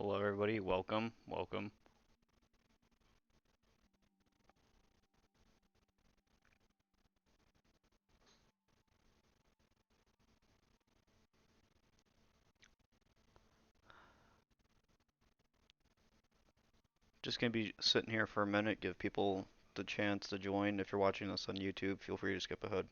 Hello, everybody. Welcome. Welcome. Just gonna be sitting here for a minute, give people the chance to join. If you're watching this on YouTube, feel free to skip ahead.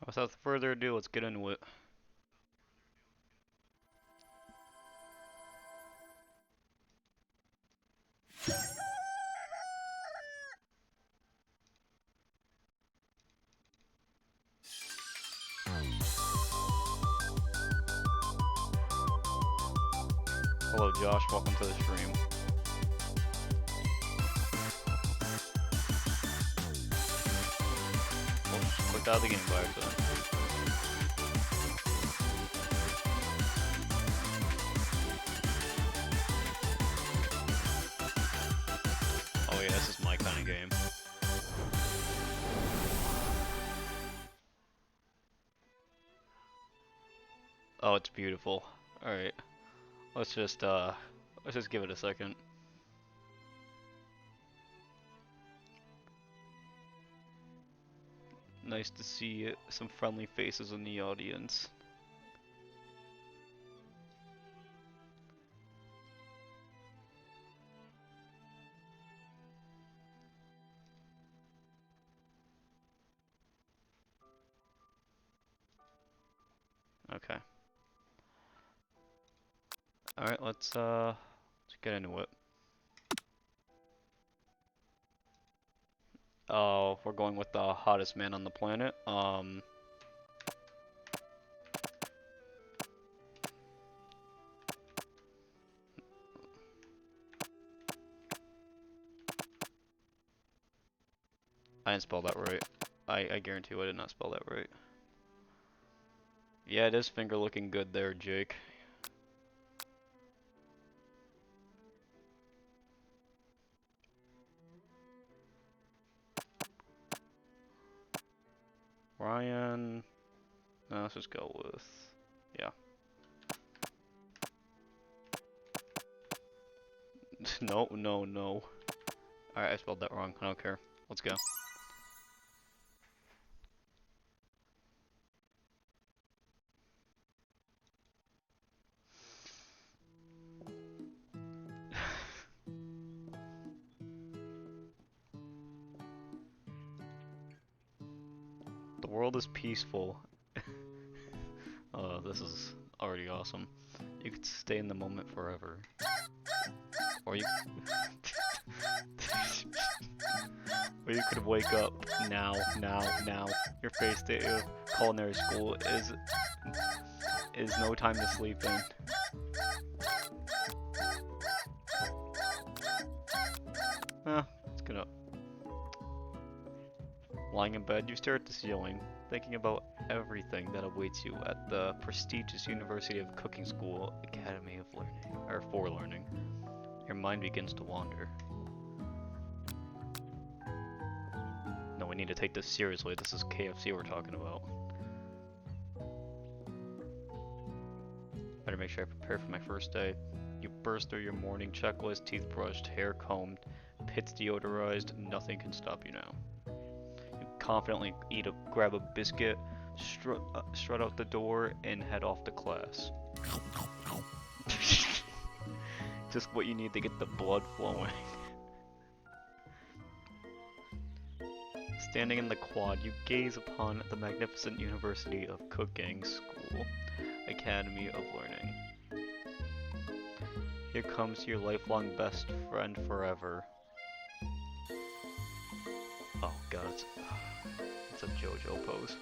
Without further ado, let's get into it. Hello, Josh. Welcome to the stream. Oops, clicked out of the game by accident. Oh yeah, this is my kind of game. Oh, it's beautiful. All right, let's just give it a second. Nice to see some friendly faces in the audience. Okay. All right, let's get into it. Oh, we're going with the hottest man on the planet. I didn't spell that right. I guarantee you I did not spell that right. Yeah, it is finger looking good there, Jake. Ryan. No, let's just go with. Yeah. No, no, no. Alright, I spelled that wrong. I don't care. Let's go. The world is peaceful. Oh, this is already awesome. You could stay in the moment forever. Or you. Or you could wake up now. Your face day of culinary school is no time to sleep in. It's gonna... Lying in bed, you stare at the ceiling, thinking about everything that awaits you at the prestigious University of Cooking School Academy of Learning, or for Learning. Your mind begins to wander. No, we need to take this seriously. This is KFC we're talking about. Better make sure I prepare for my first day. You burst through your morning checklist, teeth brushed, hair combed, pits deodorized, nothing can stop you now. You confidently grab a biscuit, strut out the door, and head off to class. Just what you need to get the blood flowing. Standing in the quad, you gaze upon the magnificent University of Cooking School Academy of Learning. Here comes your lifelong best friend forever. Oh god, it's a JoJo pose.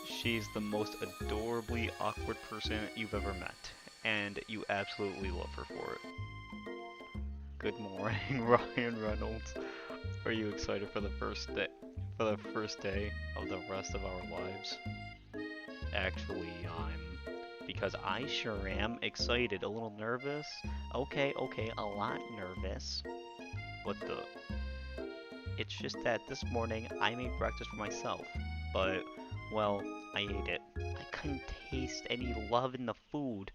She's the most adorably awkward person you've ever met, and you absolutely love her for it. Good morning, Ryan Reynolds. Are you excited for the first day of the rest of our lives? Actually, because I sure am excited. A little nervous. Okay, a lot nervous. What the? It's just that this morning I made breakfast for myself, but, well, I ate it. I couldn't taste any love in the food.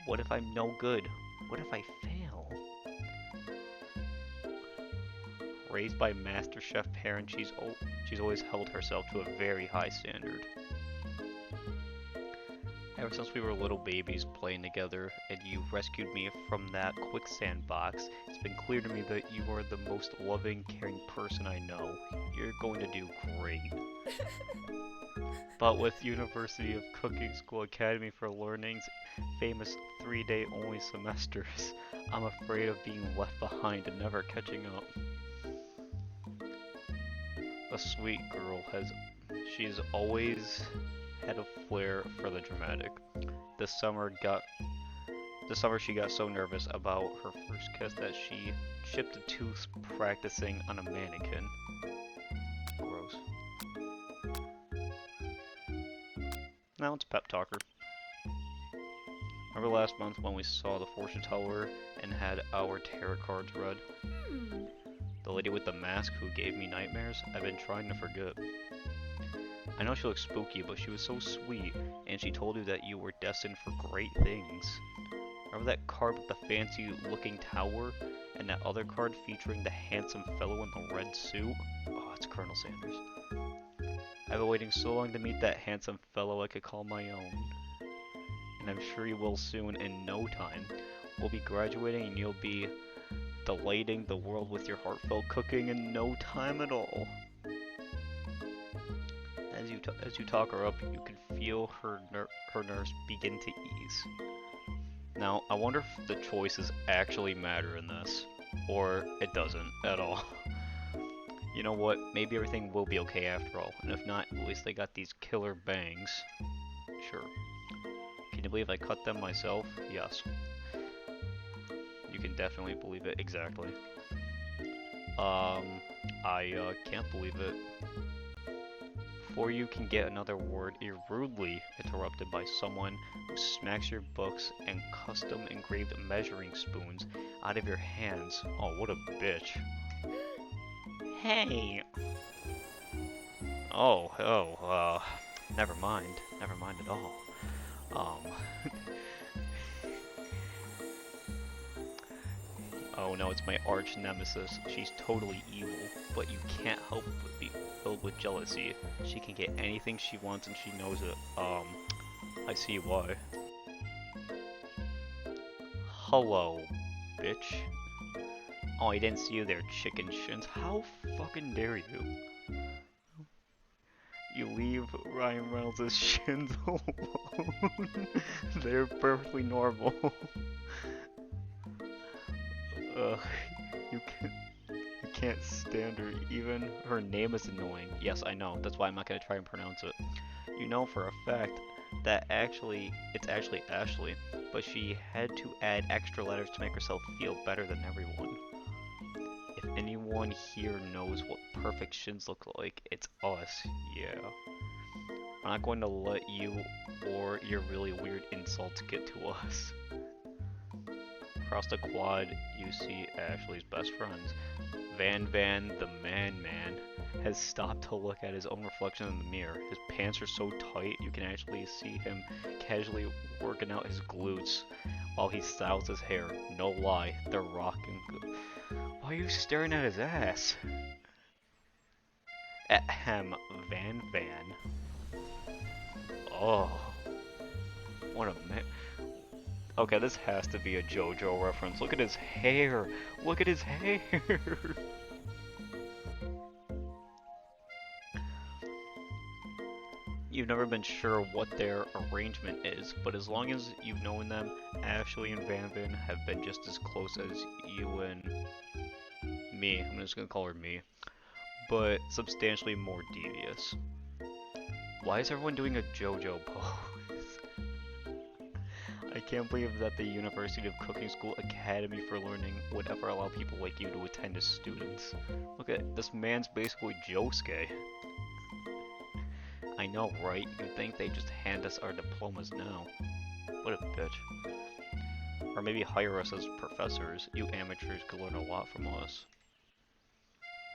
What if I'm no good? What if I fail? Raised by MasterChef parents, she's always held herself to a very high standard. Ever since we were little babies playing together and you rescued me from that quicksand box, it's been clear to me that you are the most loving, caring person I know. You're going to do great. But with University of Cooking School Academy for Learning's famous 3-day only semesters, I'm afraid of being left behind and never catching up. A sweet girl, she's always had a flair for the dramatic. This summer she got so nervous about her first kiss that she chipped a tooth practicing on a mannequin. Gross. Now it's Pep Talker. Remember last month when we saw the fortune teller and had our tarot cards read? The lady with the mask who gave me nightmares? I've been trying to forget. I know she looks spooky, but she was so sweet, and she told you that you were destined for great things. Remember that card with the fancy-looking tower, and that other card featuring the handsome fellow in the red suit? Oh, it's Colonel Sanders. I've been waiting so long to meet that handsome fellow I could call my own. And I'm sure you will soon, in no time. We'll be graduating and you'll be delighting the world with your heartfelt cooking in no time at all. As you talk her up, you can feel her nerves begin to ease. Now, I wonder if the choices actually matter in this, or it doesn't at all. You know what? Maybe everything will be okay after all, and if not, at least they got these killer bangs. Sure. Can you believe I cut them myself? Yes. You can definitely believe it. Exactly. I can't believe it. Before you can get another word, you're rudely interrupted by someone who smacks your books and custom engraved measuring spoons out of your hands. Oh, what a bitch. Hey! Never mind at all. Oh no, it's my arch nemesis. She's totally evil, but you can't help but be filled with jealousy. She can get anything she wants and she knows it. I see why. Hello, bitch. Oh, I didn't see you there, chicken shins. How fucking dare you? You leave Ryan Reynolds' shins alone. They're perfectly normal. You can't stand her. Even her name is annoying. Yes, I know. That's why I'm not gonna try and pronounce it. You know for a fact that it's actually Ashley, but she had to add extra letters to make herself feel better than everyone. If anyone here knows what perfect shins look like, it's us, yeah. I'm not going to let you or your really weird insults get to us. Across the quad, you see Ashley's best friends. Van the man has stopped to look at his own reflection in the mirror. His pants are so tight you can actually see him casually working out his glutes while he styles his hair. No lie, they're rocking good. Why are you staring at his ass? Ahem, Van. Oh, what a man. Okay, this has to be a JoJo reference. Look at his hair. Look at his hair. You've never been sure what their arrangement is, but as long as you've known them, Ashley and Van have been just as close as you and me. I'm just gonna call her me. But substantially more devious. Why is everyone doing a JoJo pose? I can't believe that the University of Cooking School Academy for Learning would ever allow people like you to attend as students. Look at this man's basically Josuke. I know, right? You'd think they'd just hand us our diplomas now. What a bitch. Or maybe hire us as professors. You amateurs could learn a lot from us.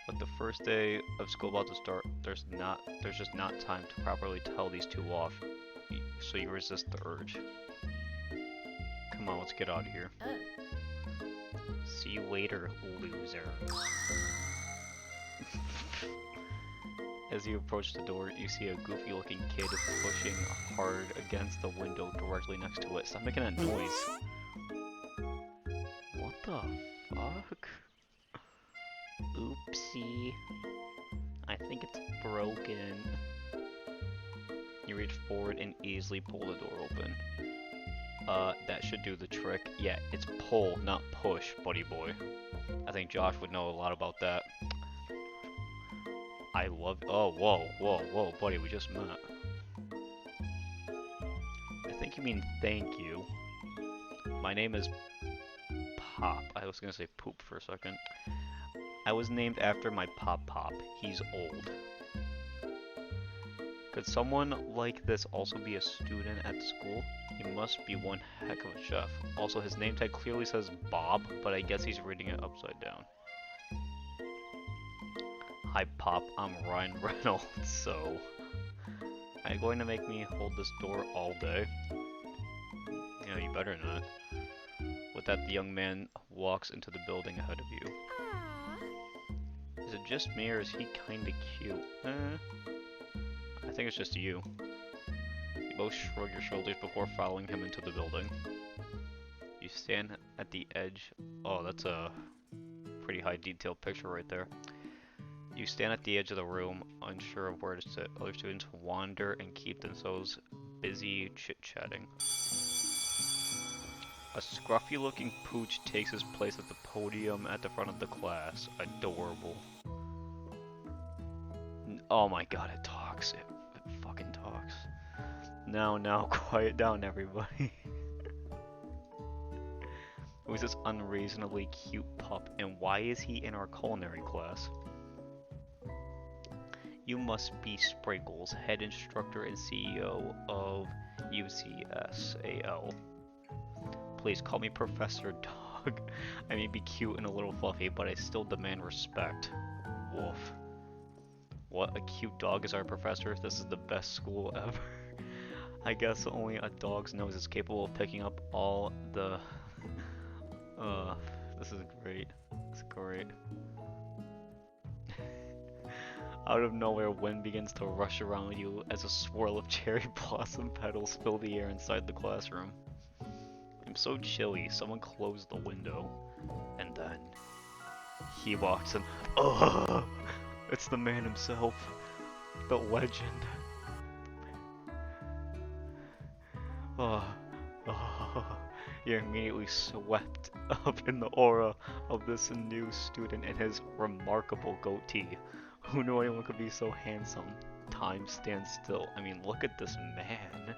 But the first day of school about to start, there's just not time to properly tell these two off. So you resist the urge. Come on, let's get out of here. See you later, loser. As you approach the door, you see a goofy-looking kid pushing hard against the window directly next to it. Stop making that noise. What the fuck? Oopsie. I think it's broken. You reach forward and easily pull the door open. That should do the trick. Yeah, it's pull, not push, buddy boy. I think Josh would know a lot about that. I love. Oh, whoa, buddy, we just met. I think you mean thank you. My name is Pop. I was gonna say poop for a second. I was named after my Pop. He's old. Could someone like this also be a student at school? He must be one heck of a chef. Also, his name tag clearly says Bob, but I guess he's reading it upside down. Hi Pop, I'm Ryan Reynolds, so... Are you going to make me hold this door all day? Yeah, you better not. With that, the young man walks into the building ahead of you. Is it just me, or is he kinda cute? I think it's just you. You both shrug your shoulders before following him into the building. You stand at the edge... Oh, that's a pretty high detail picture right there. You stand at the edge of the room, unsure of where to sit. Other students wander and keep themselves busy chit-chatting. A scruffy-looking pooch takes his place at the podium at the front of the class. Adorable. Oh my god, it talks. It fucking talks. Now, quiet down, everybody. Who's this unreasonably cute pup, and why is he in our culinary class? You must be Sprinkles, head instructor and CEO of UCSAL. Please call me Professor Dog. I may be cute and a little fluffy, but I still demand respect. Woof. What, a cute dog is our professor? This is the best school ever. I guess only a dog's nose is capable of picking up all the... this is great. It's great. Out of nowhere, wind begins to rush around you as a swirl of cherry blossom petals fill the air inside the classroom. I'm so chilly, someone closed the window. And then... he walks in. Ugh! It's the man himself. The legend. You're immediately swept up in the aura of this new student and his remarkable goatee. Who knew anyone could be so handsome? Time stands still. I mean, look at this man.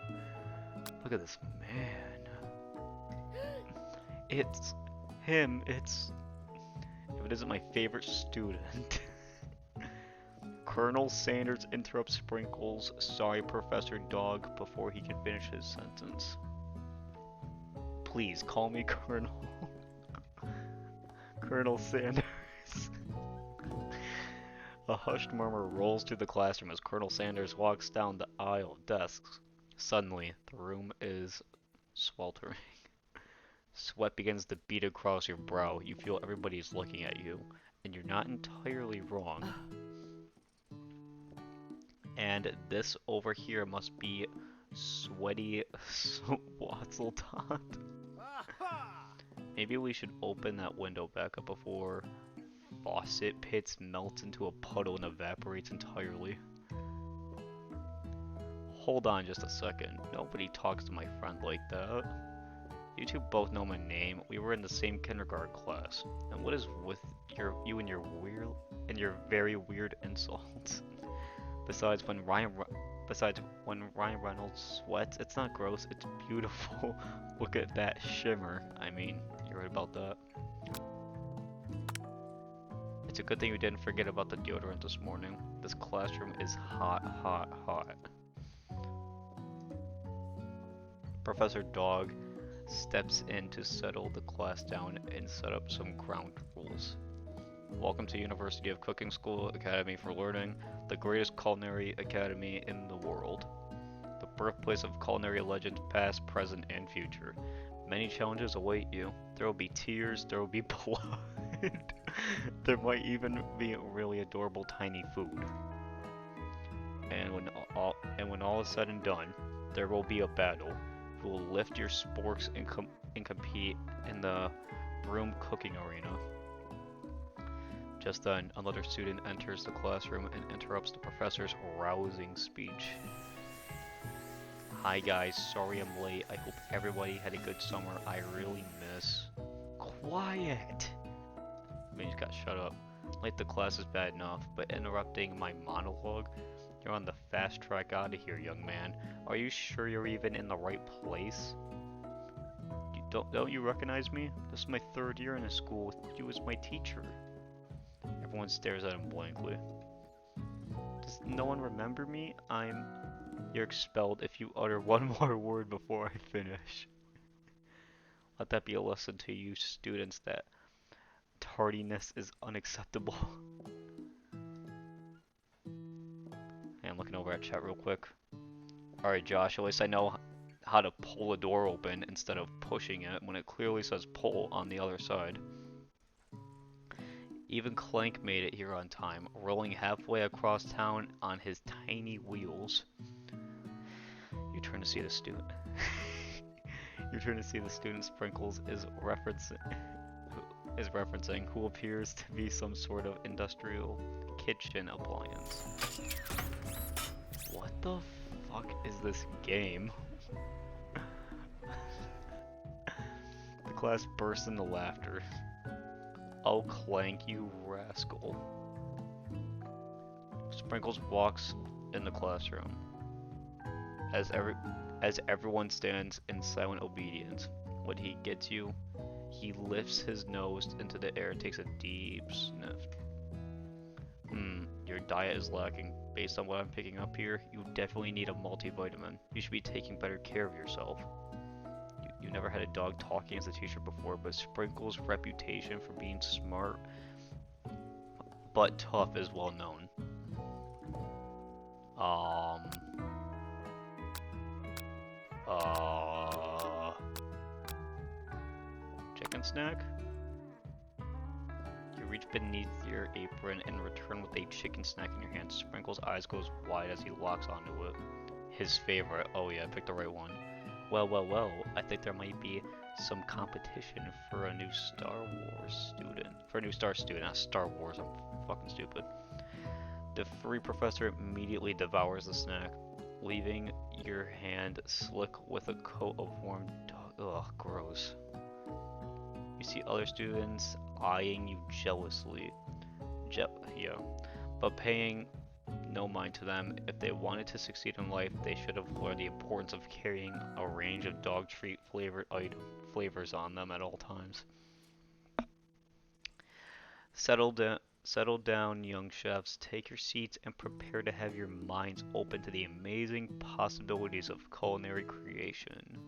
Look at this man. It's him. If it isn't my favorite student. Colonel Sanders interrupts Sprinkles' sorry Professor Dog before he can finish his sentence. Please call me Colonel. Colonel Sanders. A hushed murmur rolls through the classroom as Colonel Sanders walks down the aisle of desks. Suddenly, the room is sweltering. Sweat begins to beat across your brow. You feel everybody's looking at you, and you're not entirely wrong. And this over here must be Sweaty Wazzletot. Maybe we should open that window back up before Faucet Pits melts into a puddle and evaporates entirely. Hold on just a second. Nobody talks to my friend like that. You two both know my name. We were in the same kindergarten class. And what is with you and your very weird insults? Besides, when Ryan Reynolds sweats, it's not gross, it's beautiful. Look at that shimmer. I mean, you're right about that. It's a good thing we didn't forget about the deodorant this morning. This classroom is hot, hot, hot. Professor Dog steps in to settle the class down and set up some ground rules. Welcome to University of Cooking School Academy for Learning, the greatest culinary academy in the world. The birthplace of culinary legends past, present, and future. Many challenges await you. There will be tears, there will be blood. There might even be really adorable tiny food. And when all is said and done, there will be a battle. You will lift your sporks and compete in the broom cooking arena. Just then, another student enters the classroom and interrupts the professor's rousing speech. Hi guys, sorry I'm late. I hope everybody had a good summer. I really miss... Quiet! I mean, you just got shut up. Late to class is bad enough, but interrupting my monologue? You're on the fast track out of here, young man. Are you sure you're even in the right place? Don't you recognize me? This is my third year in this school with you as my teacher. Everyone stares at him blankly. Does no one remember me? You're expelled if you utter one more word before I finish. Let that be a lesson to you students that tardiness is unacceptable. Hey, I'm looking over at chat real quick. Alright Josh, at least I know how to pull a door open instead of pushing it when it clearly says pull on the other side. Even Clank made it here on time, rolling halfway across town on his tiny wheels. You turn to see the student. You turn to see the student Sprinkles is referencing, who appears to be some sort of industrial kitchen appliance. What the fuck is this game? The class bursts into laughter. Oh, Clank, you rascal. Sprinkles walks in the classroom. As everyone stands in silent obedience. When he gets you, he lifts his nose into the air and takes a deep sniff. Your diet is lacking. Based on what I'm picking up here, you definitely need a multivitamin. You should be taking better care of yourself. You never had a dog talking as a teacher before, but Sprinkles' reputation for being smart but tough is well known. Chicken snack? You reach beneath your apron and return with a chicken snack in your hand. Sprinkles' eyes goes wide as he locks onto it. His favorite. Oh yeah, I picked the right one. Well, I think there might be some competition for a new Star Wars student. For a new Star student, not Star Wars, I'm fucking stupid. The furry professor immediately devours the snack, leaving your hand slick with a coat of warm dog. Ugh, gross. You see other students eyeing you jealously. Yeah. But paying no mind to them. If they wanted to succeed in life, they should have learned the importance of carrying a range of dog treat flavors on them at all times. Settle down, young chefs. Take your seats and prepare to have your minds open to the amazing possibilities of culinary creation.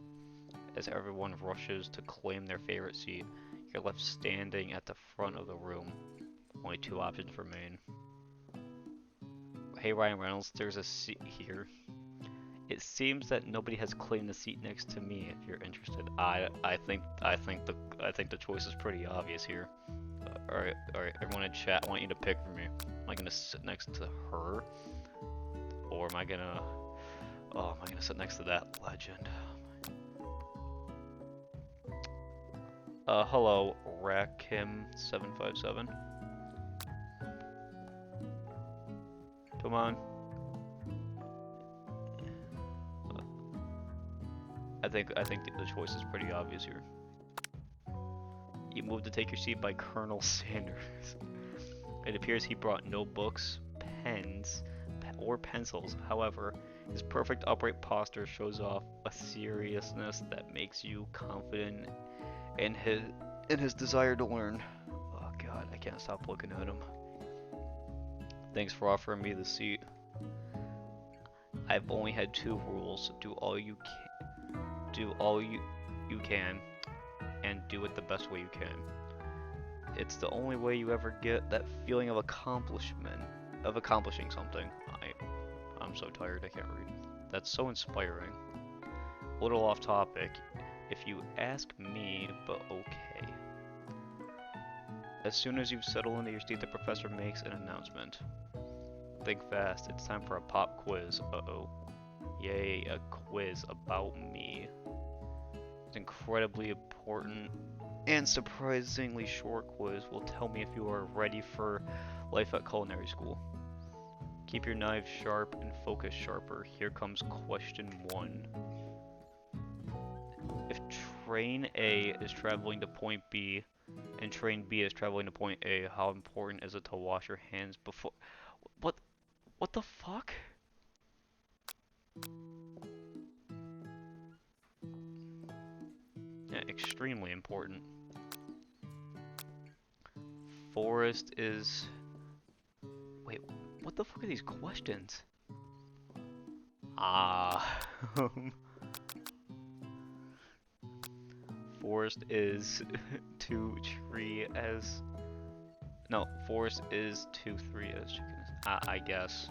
As everyone rushes to claim their favorite seat, you're left standing at the front of the room. Only two options remain. Hey Ryan Reynolds, there's a seat here. It seems that nobody has claimed the seat next to me. If you're interested, I think the choice is pretty obvious here. Alright, everyone in chat, I want you to pick for me. Am I gonna sit next to her? Or am I gonna sit next to that legend? Hello, Rakim757. Come on. I think the choice is pretty obvious here. You moved to take your seat by Colonel Sanders. It appears he brought no books, pens, or pencils. However, his perfect upright posture shows off a seriousness that makes you confident in his desire to learn. Oh god, I can't stop looking at him. Thanks for offering me the seat. I've only had two rules. Do all you can, and do it the best way you can. It's the only way you ever get that feeling of accomplishing something. I'm so tired, I can't read. That's so inspiring. A little off topic, if you ask me, but okay. As soon as you've settled into your seat, the professor makes an announcement. Think fast, it's time for a pop quiz. Uh-oh. Yay, a quiz about me. It's incredibly important and surprisingly short quiz will tell me if you are ready for life at culinary school. Keep your knives sharp and focus sharper. Here comes question 1. If train A is traveling to point B and train B is traveling to point A, how important is it to wash your hands before... What the fuck? Yeah, extremely important. Forest is... Wait, what the fuck are these questions? Forest is to tree as... No, forest is to 3 as chicken is... I guess.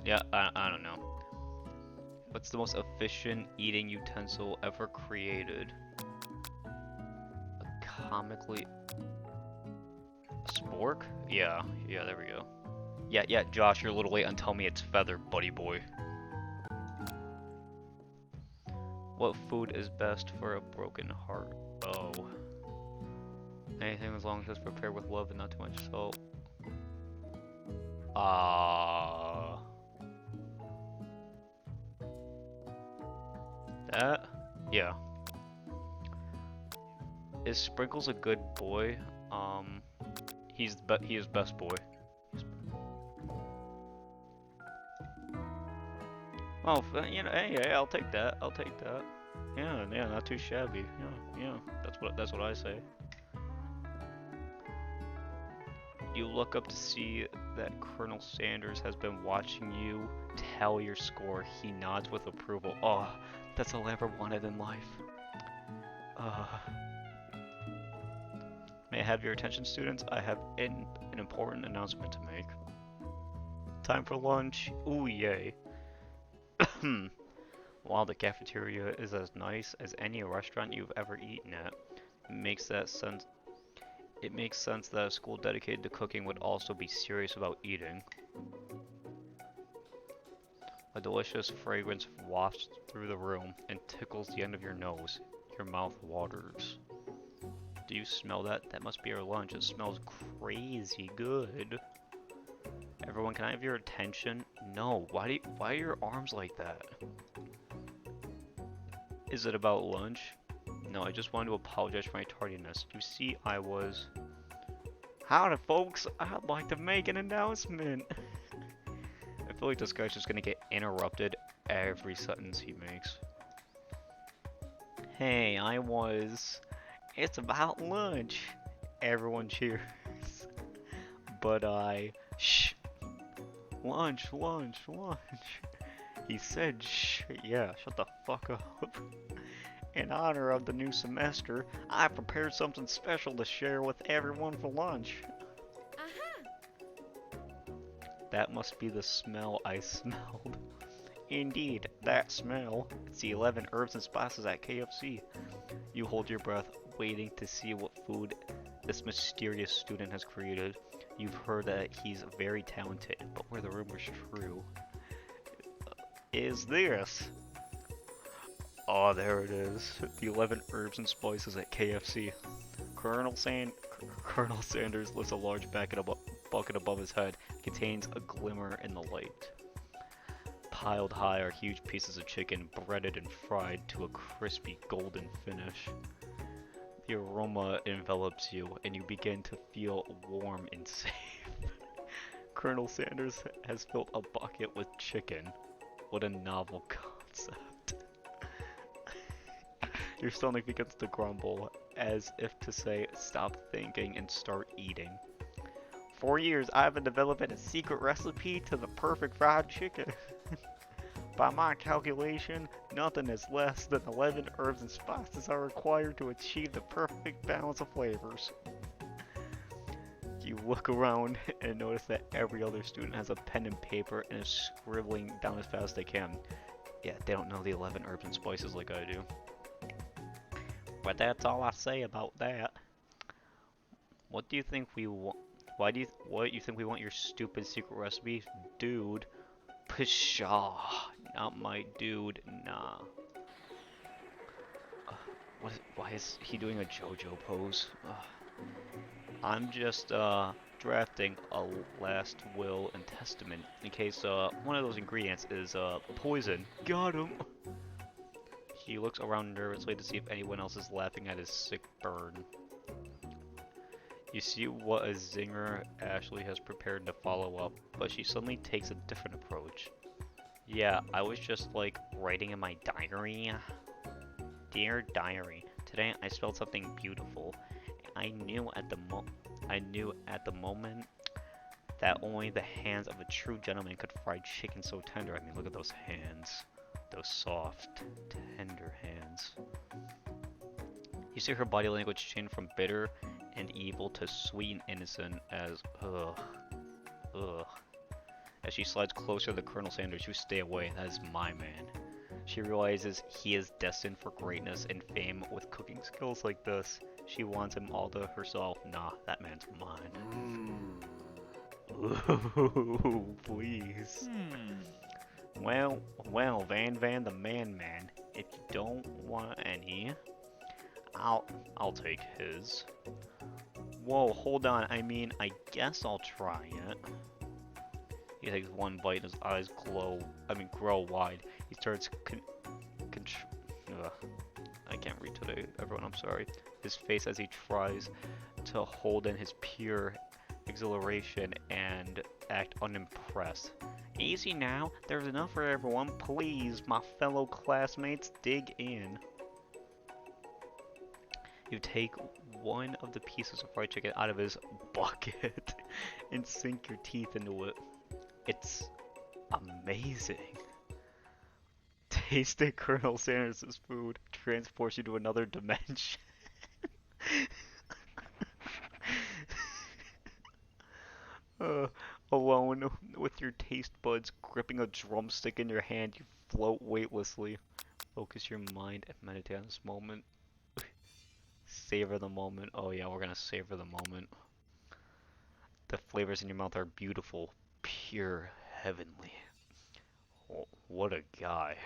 Yeah, I don't know. What's the most efficient eating utensil ever created? A comically... A spork? Yeah, there we go. Yeah, Josh, you're a little late on telling me it's feather, buddy boy. What food is best for a broken heart? Oh. Anything as long as it's prepared with love and not too much salt. That? Yeah. Is Sprinkles a good boy? He is best boy. Oh, you know, hey, I'll take that. Yeah, not too shabby. Yeah, that's what I say. You look up to see that Colonel Sanders has been watching you tell your score. He nods with approval. Oh, that's all I ever wanted in life. May I have your attention, students? I have an important announcement to make. Time for lunch. Ooh, yay. While the cafeteria is as nice as any restaurant you've ever eaten at, it makes sense that a school dedicated to cooking would also be serious about eating. A delicious fragrance wafts through the room and tickles the end of your nose. Your mouth waters. Do you smell that? That must be our lunch. It smells crazy good. Everyone, can I have your attention? No, why are your arms like that? Is it about lunch? No, I just wanted to apologize for my tardiness. You see, I was... Howdy, folks! I'd like to make an announcement! I feel like this guy's just gonna get interrupted every sentence he makes. Hey, I was... It's about lunch! Everyone cheers. But I... Shh! Lunch, lunch, lunch! He said shh! Yeah, shut the fuck up. In honor of the new semester, I prepared something special to share with everyone for lunch. That must be the smell I smelled. Indeed, that smell. It's the 11 herbs and spices at KFC. You hold your breath, waiting to see what food this mysterious student has created. You've heard that he's very talented, but were the rumors true? Is this? Oh, there it is. The 11 herbs and spices at KFC. Colonel Sanders lifts a large bucket above his head. It contains a glimmer in the light. Piled high are huge pieces of chicken, breaded and fried to a crispy golden finish. The aroma envelops you, and you begin to feel warm and safe. Colonel Sanders has filled a bucket with chicken. What a novel concept. Your stomach begins to grumble, as if to say, stop thinking and start eating. For years, I've been developing a secret recipe to the perfect fried chicken. By my calculation, nothing is less than 11 herbs and spices are required to achieve the perfect balance of flavors. You look around and notice that every other student has a pen and paper and is scribbling down as fast as they can. Yeah, they don't know the 11 herbs and spices like I do. But that's all I say about that. What do you think we want? What you think we want your stupid secret recipe? Dude. Pshaw. Not my dude. Nah. Why is he doing a JoJo pose? I'm just drafting a last will and testament in case one of those ingredients is poison. Got him! He looks around nervously to see if anyone else is laughing at his sick burn. You see what a zinger Ashley has prepared to follow up, but she suddenly takes a different approach. Yeah, I was just like writing in my diary. Dear diary, today I spelled something beautiful. I knew at the moment that only the hands of a true gentleman could fry chicken so tender. I mean, look at those hands. Those soft, tender hands. You see her body language change from bitter and evil to sweet and innocent as As she slides closer to Colonel Sanders, you stay away. That is my man. She realizes he is destined for greatness and fame with cooking skills like this. She wants him all to herself. Nah, that man's mine. Ooh, please. Well, Van the man. If you don't want any, I'll take his. Whoa, hold on. I mean, I guess I'll try it. He takes one bite and his eyes grow wide. He starts I can't read today, everyone, I'm sorry. His face as he tries to hold in his pure exhilaration and act unimpressed. Easy now, there's enough for everyone. Please, my fellow classmates, dig in. You take one of the pieces of fried chicken out of his bucket and sink your teeth into it. It's amazing. Tasting Colonel Sanders' food transports you to another dimension. Alone with your taste buds gripping a drumstick in your hand, you float weightlessly. Focus your mind and meditate on this moment. Savor the moment. Oh yeah, we're gonna savor the moment. The flavors in your mouth are beautiful, pure, heavenly. Oh, what a guy.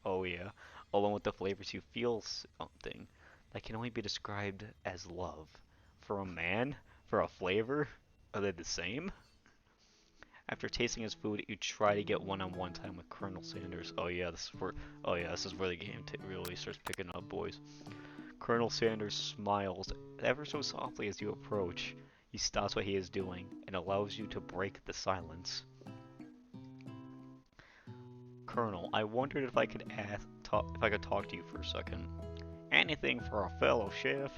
Oh yeah. Along with the flavors, you feel something that can only be described as love. For a man? For a flavor? Are they the same? After tasting his food, you try to get one-on-one time with Colonel Sanders. Oh yeah, this is where the game really starts picking up, boys. Colonel Sanders smiles ever so softly as you approach. He stops what he is doing and allows you to break the silence. Colonel, I wondered if I could talk to you for a second. Anything for a fellow chef?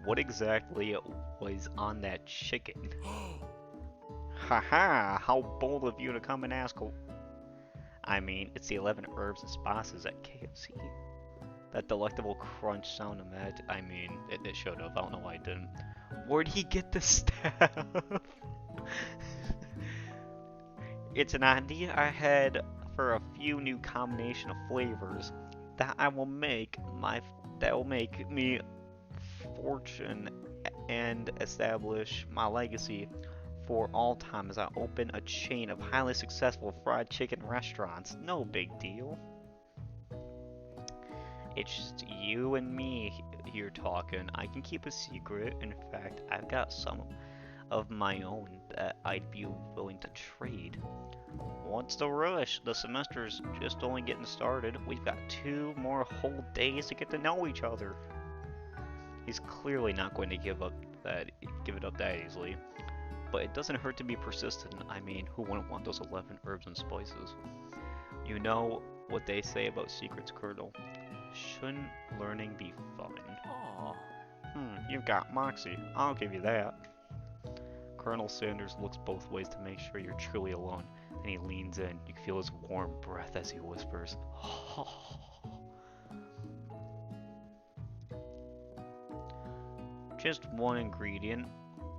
What exactly was on that chicken? Haha, how bold of you to come and ask. I mean, it's the 11 herbs and spices at KFC. That delectable crunch sound I mean, it showed up. I don't know why it didn't. Where'd he get the staff? It's an idea I had for a few new combination of flavors that will make me fortune and establish my legacy for all time as I open a chain of highly successful fried chicken restaurants. No big deal. It's just you and me here talking. I can keep a secret. In fact, I've got some of my own that I'd be willing to trade. What's the rush? The semester's just only getting started. We've got 2 more whole days to get to know each other. He's clearly not going to give it up that easily. But it doesn't hurt to be persistent. I mean, who wouldn't want those 11 herbs and spices? You know what they say about secrets, Colonel. Shouldn't learning be fun? Aww. You've got moxie. I'll give you that. Colonel Sanders looks both ways to make sure you're truly alone, and he leans in. You can feel his warm breath as he whispers. Just one ingredient,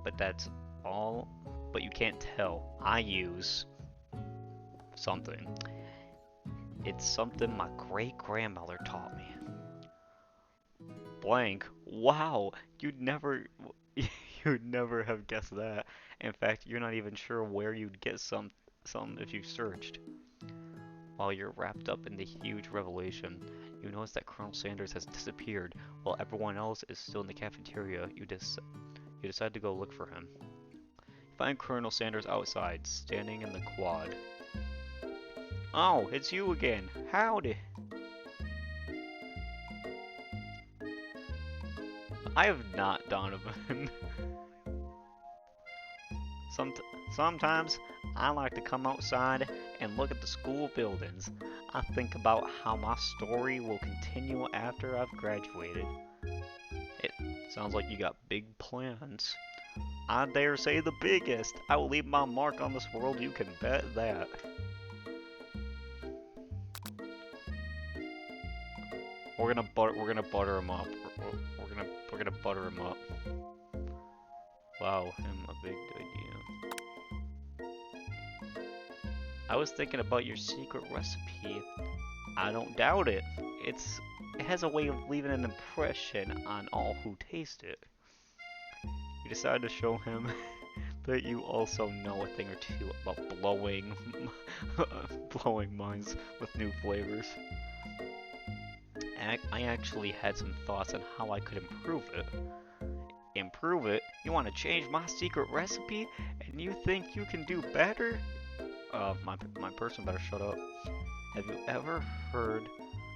but that's all. But you can't tell. I use something. It's something my great-grandmother taught me. Blank. Wow, you'd never have guessed that. In fact, you're not even sure where you'd get some if you searched. While you're wrapped up in the huge revelation, you notice that Colonel Sanders has disappeared while everyone else is still in the cafeteria. You decide to go look for him. You find Colonel Sanders outside, standing in the quad. Oh, it's you again. Howdy. I have not, Donovan. Sometimes I like to come outside and look at the school buildings. I think about how my story will continue after I've graduated. It sounds like you got big plans. I dare say the biggest. I will leave my mark on this world, you can bet that. We're gonna butter him up. We're gonna butter him up. Wow, him a big idea. I was thinking about your secret recipe. I don't doubt it. It has a way of leaving an impression on all who taste it. You decide to show him that you also know a thing or two about blowing minds with new flavors. I actually had some thoughts on how I could improve it. Improve it? You want to change my secret recipe? And you think you can do better? My person better shut up. Have you ever heard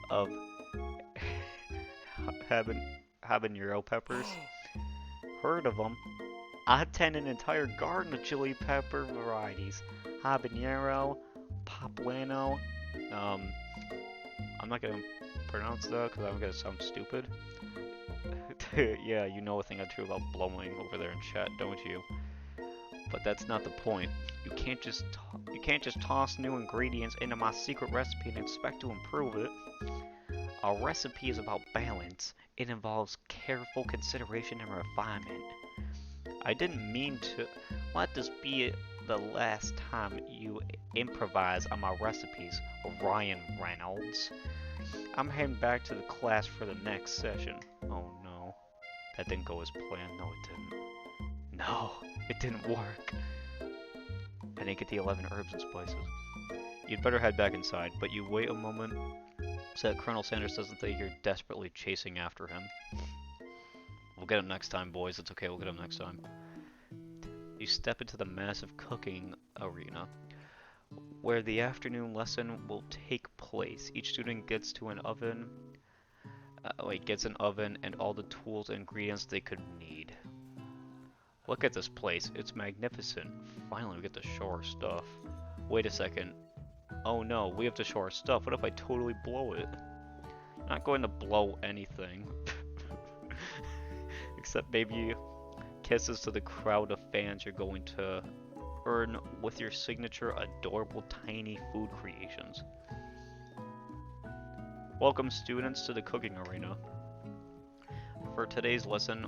of habanero peppers? Heard of them? I tend an entire garden of chili pepper varieties. Habanero, poblano, I'm not gonna pronounce that because I'm gonna sound stupid. Yeah, you know a thing or two about blowing over there in chat, don't you? But that's not the point. You can't just toss new ingredients into my secret recipe and expect to improve it. A recipe is about balance. It involves careful consideration and refinement. I didn't mean to let this be the last time you improvise on my recipes, Ryan Reynolds. I'm heading back to the class for the next session. Oh no. That didn't go as planned. No, it didn't. No, it didn't work. I didn't get the 11 herbs and spices. You'd better head back inside, but you wait a moment so that Colonel Sanders doesn't think you're desperately chasing after him. We'll get him next time, boys. It's okay, we'll get him next time. You step into the massive cooking arena, where the afternoon lesson will take place. Each student gets an oven and all the tools and ingredients they could need. Look at this place, it's magnificent. Finally we get to show our stuff. Wait a second. Oh no, we have to show our stuff. What if I totally blow it? I'm not going to blow anything. Except maybe kisses to the crowd of fans you're going to earn with your signature adorable tiny food creations. Welcome students to the cooking arena. For today's lesson,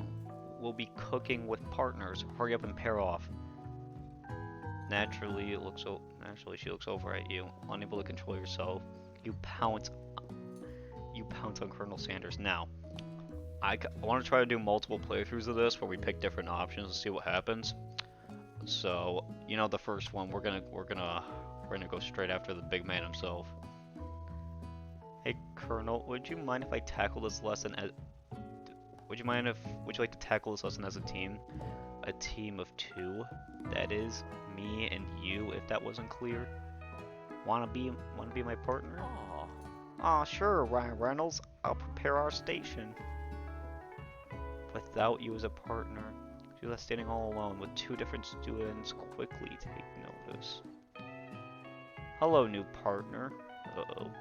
we'll be cooking with partners. Hurry up and pair off. Naturally, she looks over at you, unable to control yourself. You pounce on Colonel Sanders. Now, I want to try to do multiple playthroughs of this where we pick different options and see what happens. So, you know, the first one we're gonna go straight after the big man himself. Hey Colonel, would you mind if I tackle this lesson as would you like to tackle this lesson as a team? A team of two? That is, me and you, if that wasn't clear. Wanna be my partner? Aw, sure, Ryan Reynolds. I'll prepare our station. Without you as a partner, she was standing all alone with two different students. Quickly take notice. Hello, new partner. Uh-oh.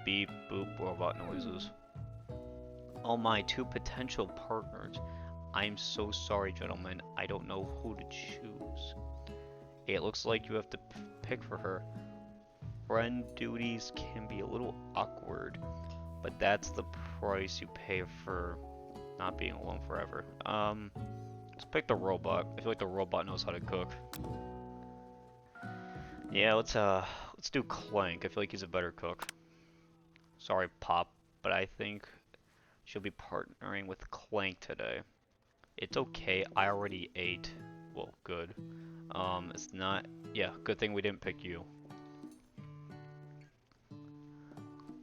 Beep, boop, robot noises. Oh my, two potential partners. I'm so sorry, gentlemen. I don't know who to choose. It looks like you have to pick for her. Friend duties can be a little awkward, but that's the price you pay for not being alone forever. Let's pick the robot. I feel like the robot knows how to cook. Yeah, let's do Clank. I feel like he's a better cook. Sorry, Pop, but I think she'll be partnering with Clank today. It's okay, I already ate. Well, good. It's not... Yeah, good thing we didn't pick you.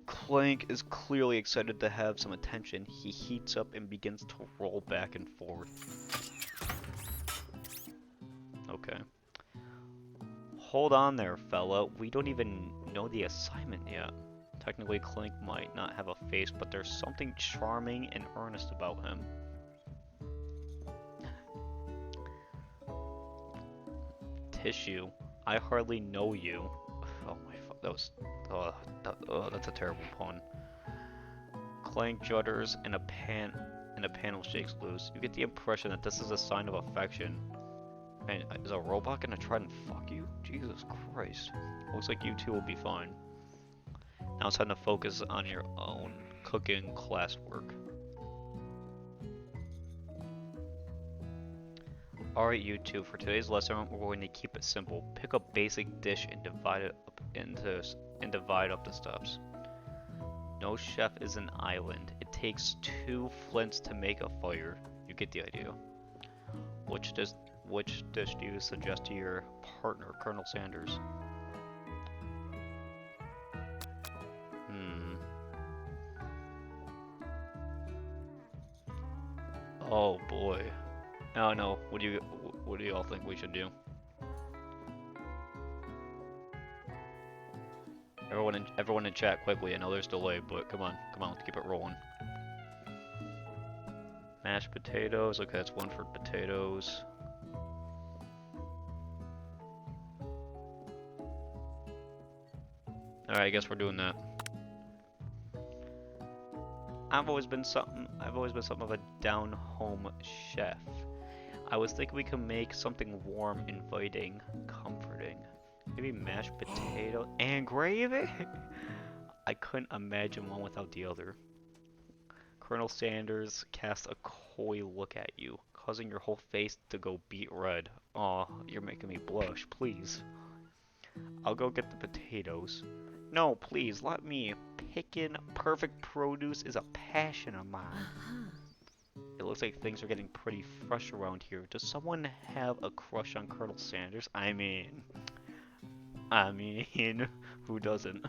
Clank is clearly excited to have some attention. He heats up and begins to roll back and forth. Okay. Hold on there, fella. We don't even know the assignment yet. Technically, Clank might not have a face, but there's something charming and earnest about him. Tissue. I hardly know you. Oh my fuck, that was... that's a terrible pun. Clank judders and a panel shakes loose. You get the impression that this is a sign of affection. Man, is a robot gonna try and fuck you? Jesus Christ. Looks like you two will be fine. Now it's time to focus on your own cooking classwork. Alright, you two, for today's lesson we're going to keep it simple. Pick a basic dish and divide up the steps. No chef is an island. It takes 2 flints to make a fire. You get the idea. Which dish do you suggest to your partner, Colonel Sanders? Oh boy. Oh no. What do you all think we should do? Everyone in chat quickly. I know there's delay, but come on, let's keep it rolling. Mashed potatoes. Okay, that's 1 for potatoes. Alright, I guess we're doing that. I've always been something of a down-home chef. I was thinking we could make something warm, inviting, comforting. Maybe mashed potato and gravy? I couldn't imagine one without the other. Colonel Sanders casts a coy look at you, causing your whole face to go beet red. Aw, you're making me blush, please. I'll go get the potatoes. No, please, let me. Picking perfect produce is a passion of mine. It looks like things are getting pretty fresh around here. Does someone have a crush on Colonel Sanders? I mean, who doesn't?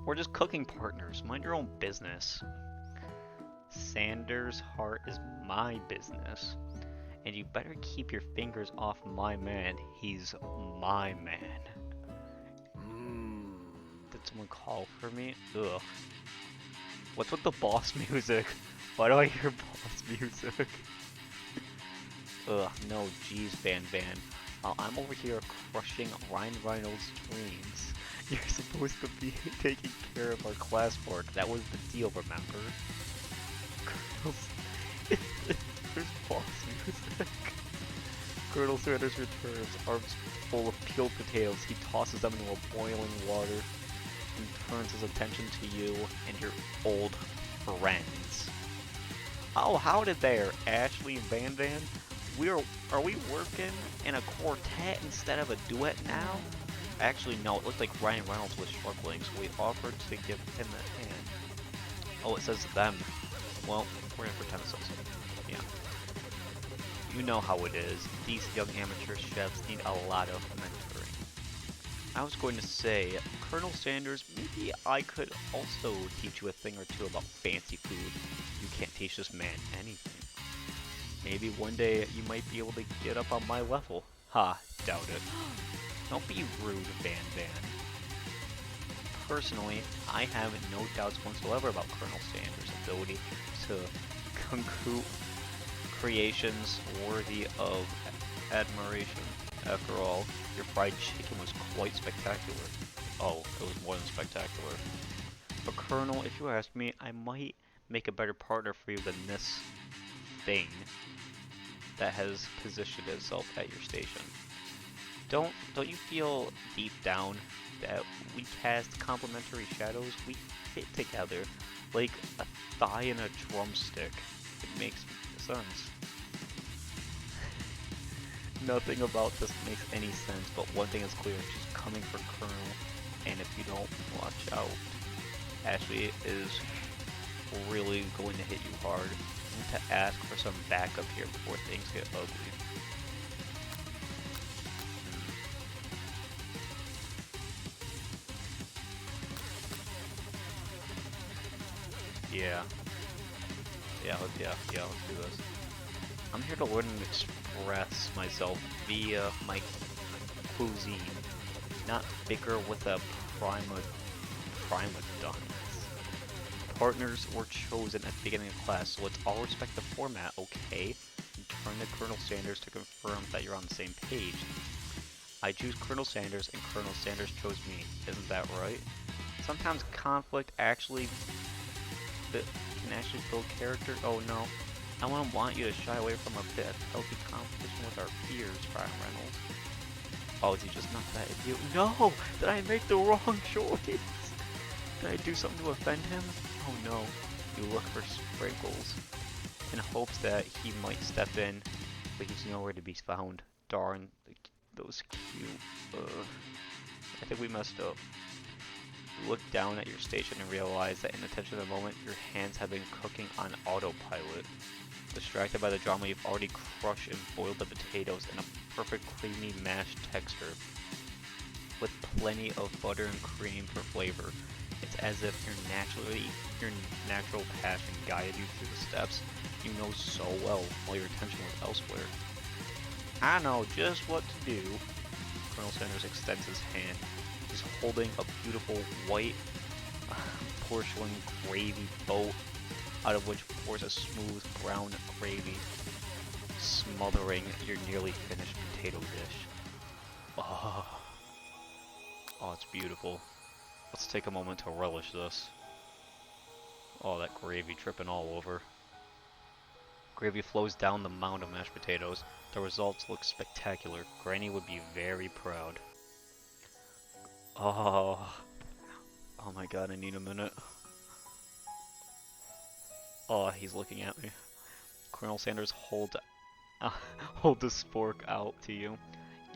We're just cooking partners. Mind your own business. Sanders' heart is my business. And you better keep your fingers off my man. He's my man. Did someone call for me? Ugh. What's with the boss music? Why do I hear boss music? Ugh, no, jeez, Van Van. While I'm over here crushing Ryan Reynolds' dreams, you're supposed to be taking care of our class work. That was the deal, remember? Colonel... There's boss music. Colonel Sanders returns, arms full of peeled potatoes. He tosses them into a boiling water and turns his attention to you and your old friends. Oh, howdy there, Ashley and Van Van. Are we working in a quartet instead of a duet now? Actually, no, it looked like Ryan Reynolds was struggling, so we offered to give him a hand. Oh, it says them. Well, we're gonna pretend it says yeah. You know how it is. These young amateur chefs need a lot of mentoring. I was going to say, Colonel Sanders, maybe I could also teach you a thing or two about fancy food. You can't teach this man anything. Maybe one day you might be able to get up on my level. Ha, doubt it. Don't be rude, Van Van. Personally, I have no doubts whatsoever about Colonel Sanders' ability to conclude creations worthy of admiration. After all, your fried chicken was quite spectacular. Oh, it was more than spectacular. But Colonel, if you ask me, I might make a better partner for you than this thing that has positioned itself at your station. Don't you feel deep down that we cast complementary shadows? We fit together like a thigh and a drumstick. It makes sense. Nothing about this makes any sense, but one thing is clear, she's coming for Colonel, and if you don't watch out, Ashley is really going to hit you hard. I need to ask for some backup here before things get ugly. Yeah. Yeah, let's do this. I'm here to learn and express myself via my cuisine, not bicker with a prima donna. Partners were chosen at the beginning of class, so let's all respect the format, okay? And turn to Colonel Sanders to confirm that you're on the same page. I choose Colonel Sanders, and Colonel Sanders chose me. Isn't that right? Sometimes conflict actually can actually build character. Oh no. I wouldn't want you to shy away from a bit of healthy competition with our peers, Ryan Reynolds. Oh, is he just not that idiot? No! Did I make the wrong choice? Did I do something to offend him? Oh no. You look for Sprinkles in hopes that he might step in, but he's nowhere to be found. Darn, those cute. I think we messed up. You look down at your station and realize that in the tension of the moment, your hands have been cooking on autopilot. Distracted by the drama, you've already crushed and boiled the potatoes in a perfect creamy mashed texture, with plenty of butter and cream for flavor. It's as if your natural passion guided you through the steps you know so well while your attention was elsewhere. I know just what to do. Colonel Sanders extends his hand. He's holding a beautiful white porcelain gravy boat, out of which pours a smooth brown gravy, smothering your nearly finished potato dish. Oh, it's beautiful. Let's take a moment to relish this. Oh, that gravy dripping all over. Gravy flows down the mound of mashed potatoes. The results look spectacular. Granny would be very proud. Oh my god, I need a minute. Oh, he's looking at me. Colonel Sanders hold the spork out to you.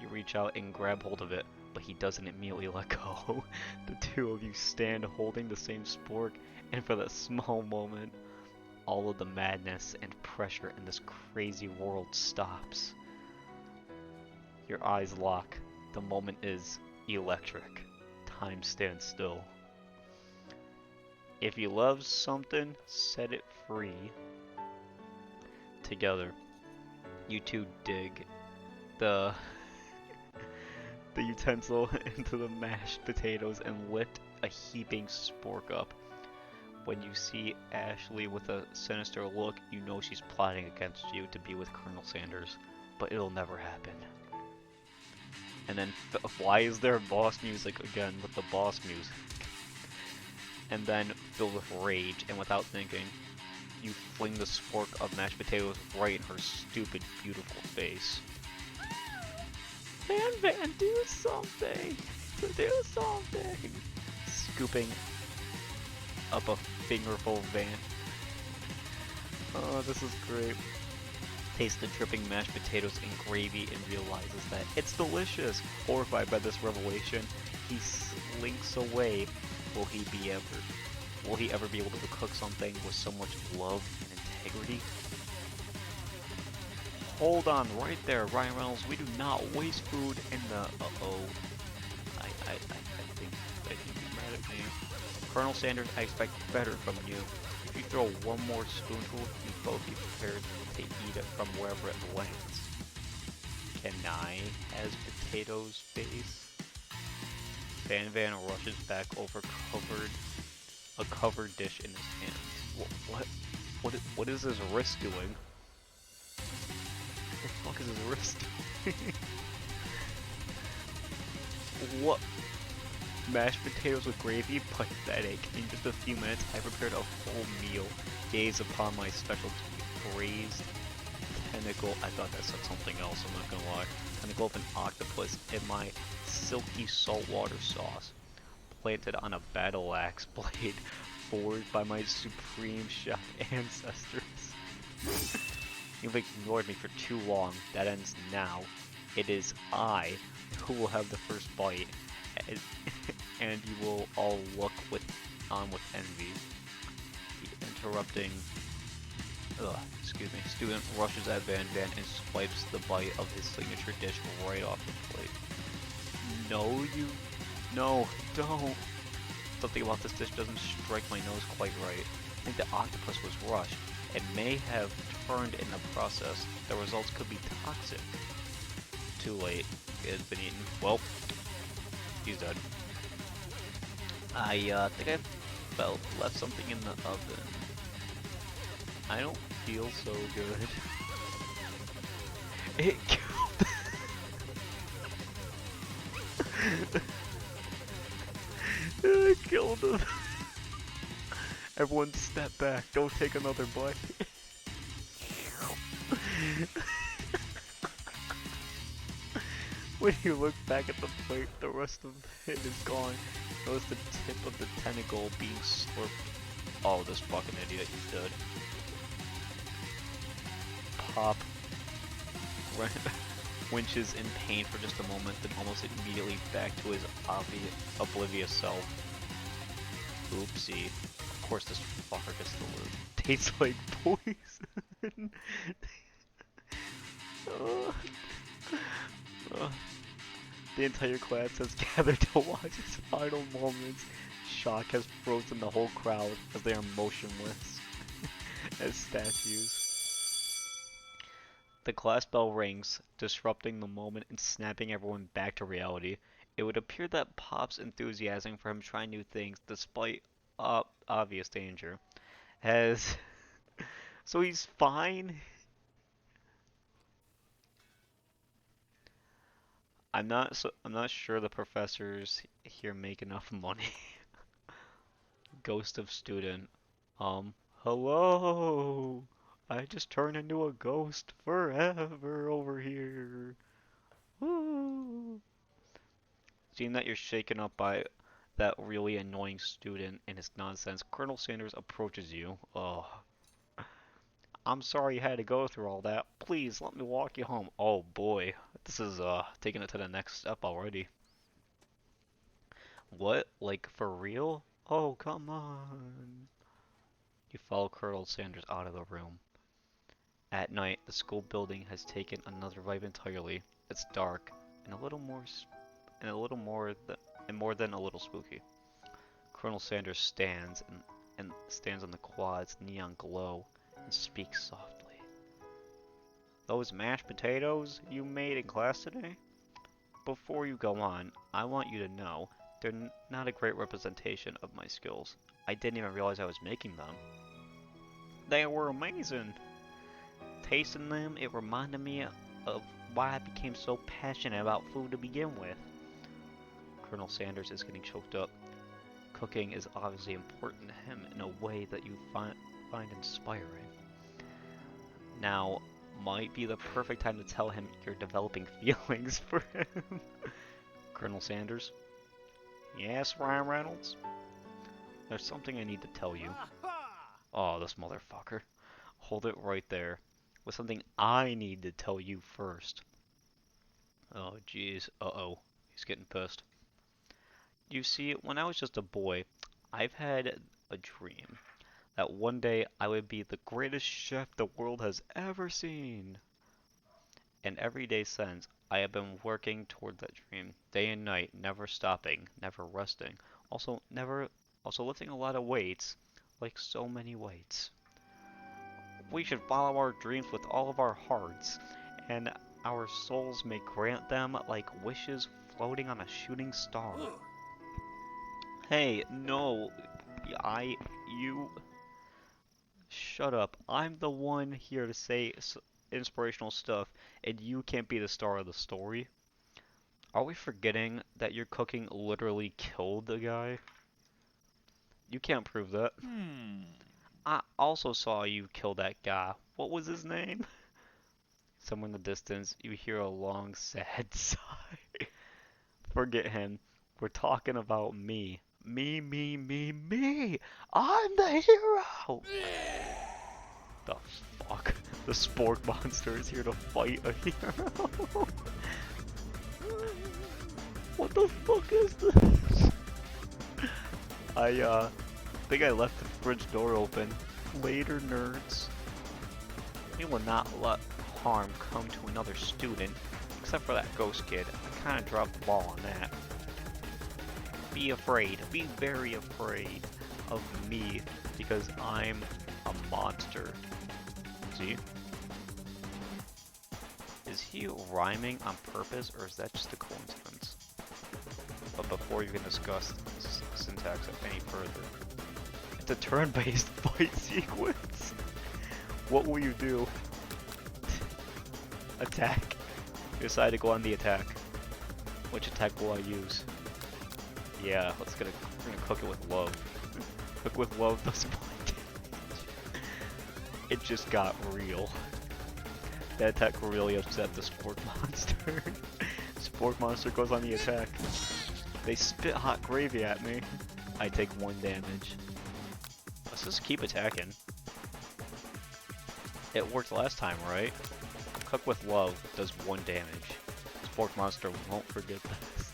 You reach out and grab hold of it, but he doesn't immediately let go. The two of you stand holding the same spork, and for that small moment, all of the madness and pressure in this crazy world stops. Your eyes lock. The moment is electric. Time stands still. If you love something, set it free. Together, You two dig the the utensil into the mashed potatoes and lift a heaping spork up. When you see Ashley with a sinister look, you know she's plotting against you to be with Colonel Sanders, but it'll never happen. And then, why is there boss music again with the boss music? And then, filled with rage and without thinking, you fling the spork of mashed potatoes right in her stupid, beautiful face. Van, do something! Do something! Scooping up a fingerful of Van. Oh, this is great. Tastes the dripping mashed potatoes and gravy and realizes that it's delicious. Horrified by this revelation, he slinks away. Will he ever be able to cook something with so much love and integrity? Hold on right there, Ryan Reynolds. We do not waste food in the... Uh-oh. I think you're mad at me. Colonel Sanders, I expect better from you. If you throw one more spoonful, you both be prepared to eat it from wherever it lands. Can I has potatoes face? Van rushes back over a covered dish in his hands. What is his wrist doing? What the fuck is his wrist doing? What? Mashed potatoes with gravy? Pathetic. In just a few minutes, I prepared a full meal. Gaze upon my specialty braised tentacle. I thought that said something else, I'm not gonna lie. Tentacle of an octopus in my silky saltwater sauce. Planted on a battle axe blade forged by my supreme chef ancestors. You've ignored me for too long. That ends now. It is I who will have the first bite. And you will all look on with envy. The interrupting student rushes at Van and swipes the bite of his signature dish right off the plate. No, don't. Something about this dish doesn't strike my nose quite right. I think the octopus was rushed. It may have turned in the process. The results could be toxic. Too late. It has been eaten. Well, he's dead. I think I left something in the oven. I don't feel so good. It killed. It killed him. Everyone step back. Don't take another bite. When you look back at the plate, the rest of it is gone. Notice the tip of the tentacle being slurped. Oh, this fucking idiot, he's dead. Pop winches in pain for just a moment, then almost immediately back to his oblivious self. Oopsie. Of course this fucker gets the loot. Tastes like poison. The entire class has gathered to watch his final moments. Shock has frozen the whole crowd as they are motionless as statues. The class bell rings, disrupting the moment and snapping everyone back to reality. It would appear that Pop's enthusiasm for him trying new things, despite obvious danger, has... So he's fine? I'm not sure the professors here make enough money. Ghost of student. Hello? I just turned into a ghost forever over here. Woo. Seeing that you're shaken up by that really annoying student and his nonsense, Colonel Sanders approaches you. Oh. I'm sorry you had to go through all that. Please, let me walk you home. Oh boy. This is, taking it to the next step already. What? Like, for real? Oh, come on. You follow Colonel Sanders out of the room. At night, the school building has taken another vibe entirely. It's dark and more than a little spooky. Colonel Sanders stands on the quad's neon glow and speaks softly. Those mashed potatoes you made in class today? Before you go on, I want you to know they're not a great representation of my skills. I didn't even realize I was making them. They were amazing! Tasting them, it reminded me of why I became so passionate about food to begin with. Colonel Sanders is getting choked up. Cooking is obviously important to him in a way that you find inspiring. Now might be the perfect time to tell him you're developing feelings for him. Colonel Sanders? Yes, Ryan Reynolds? There's something I need to tell you. Oh, this motherfucker. Hold it right there. With something I need to tell you first. Oh, jeez. Uh-oh. He's getting pissed. You see, when I was just a boy, I've had a dream that one day I would be the greatest chef the world has ever seen. And every day since, I have been working toward that dream, day and night, never stopping, never resting. Also lifting a lot of weights, like so many weights. We should follow our dreams with all of our hearts, and our souls may grant them like wishes floating on a shooting star. Hey, no, you... Shut up. I'm the one here to say inspirational stuff, and you can't be the star of the story. Are we forgetting that your cooking literally killed the guy? You can't prove that. I also saw you kill that guy. What was his name? Somewhere in the distance, you hear a long, sad sigh. Forget him. We're talking about me. Me! I'm the hero! The fuck? The Spork Monster is here to fight a hero? What the fuck is this? I think I left the fridge door open. Later, nerds. We will not let harm come to another student, except for that ghost kid. I kinda dropped the ball on that. Be afraid, be very afraid of me, because I'm a monster. See? Is he rhyming on purpose, or is that just a coincidence? But before you can discuss syntax any further, it's a turn-based fight sequence. What will you do? Attack. You decide to go on the attack. Which attack will I use? Yeah, we're gonna cook it with love. Cook with love doesn't blind damage. It just got real. That attack really upset the Spork Monster. Spork Monster goes on the attack. They spit hot gravy at me. I take 1 damage. Let's just keep attacking. It worked last time, right? Cook with love does 1 damage. Spork Monster won't forget this.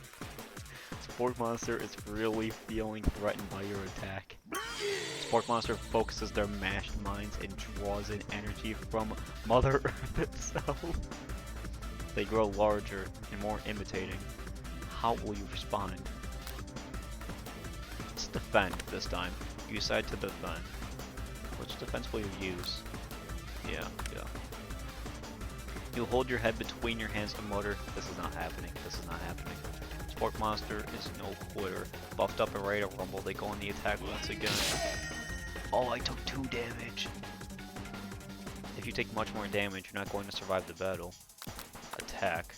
Spork Monster is really feeling threatened by your attack. Spork Monster focuses their mashed minds and draws in energy from Mother Earth itself. They grow larger and more imitating. How will you respond? Let's defend this time. You decide to defend. Which defense will you use? Yeah. You hold your head between your hands and mutter, this is not happening. Spork Monster is no quitter. Buffed up and ready to rumble, they go on the attack once again. Oh, I took 2 damage. If you take much more damage, you're not going to survive the battle. Attack.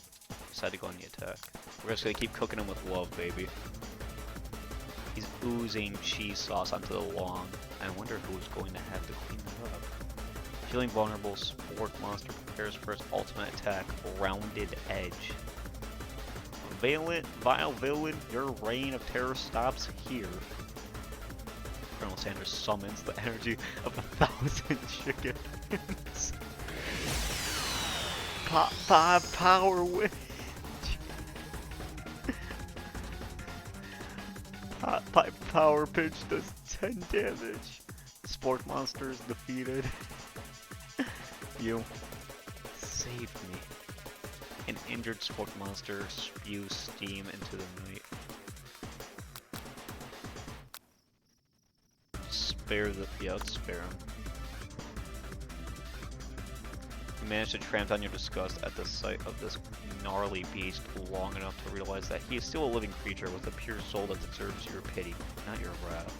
Decide to go on the attack. We're just gonna keep cooking him with love, baby. He's oozing cheese sauce onto the lawn. I wonder who's going to have to clean that up. Feeling vulnerable, Spork Monster prepares for its ultimate attack, Rounded Edge. Vile villain, your reign of terror stops here. Colonel Sanders summons the energy of 1,000 chickens. 5 power witch. Hot pipe power pinch does 10 damage. Spork Monster is defeated. You saved me. An injured Spork Monster spews steam into the night. Spare the... yeah, let's spare him. You manage to tramp down your disgust at the sight of this gnarly beast long enough to realize that he is still a living creature with a pure soul that deserves your pity, not your wrath.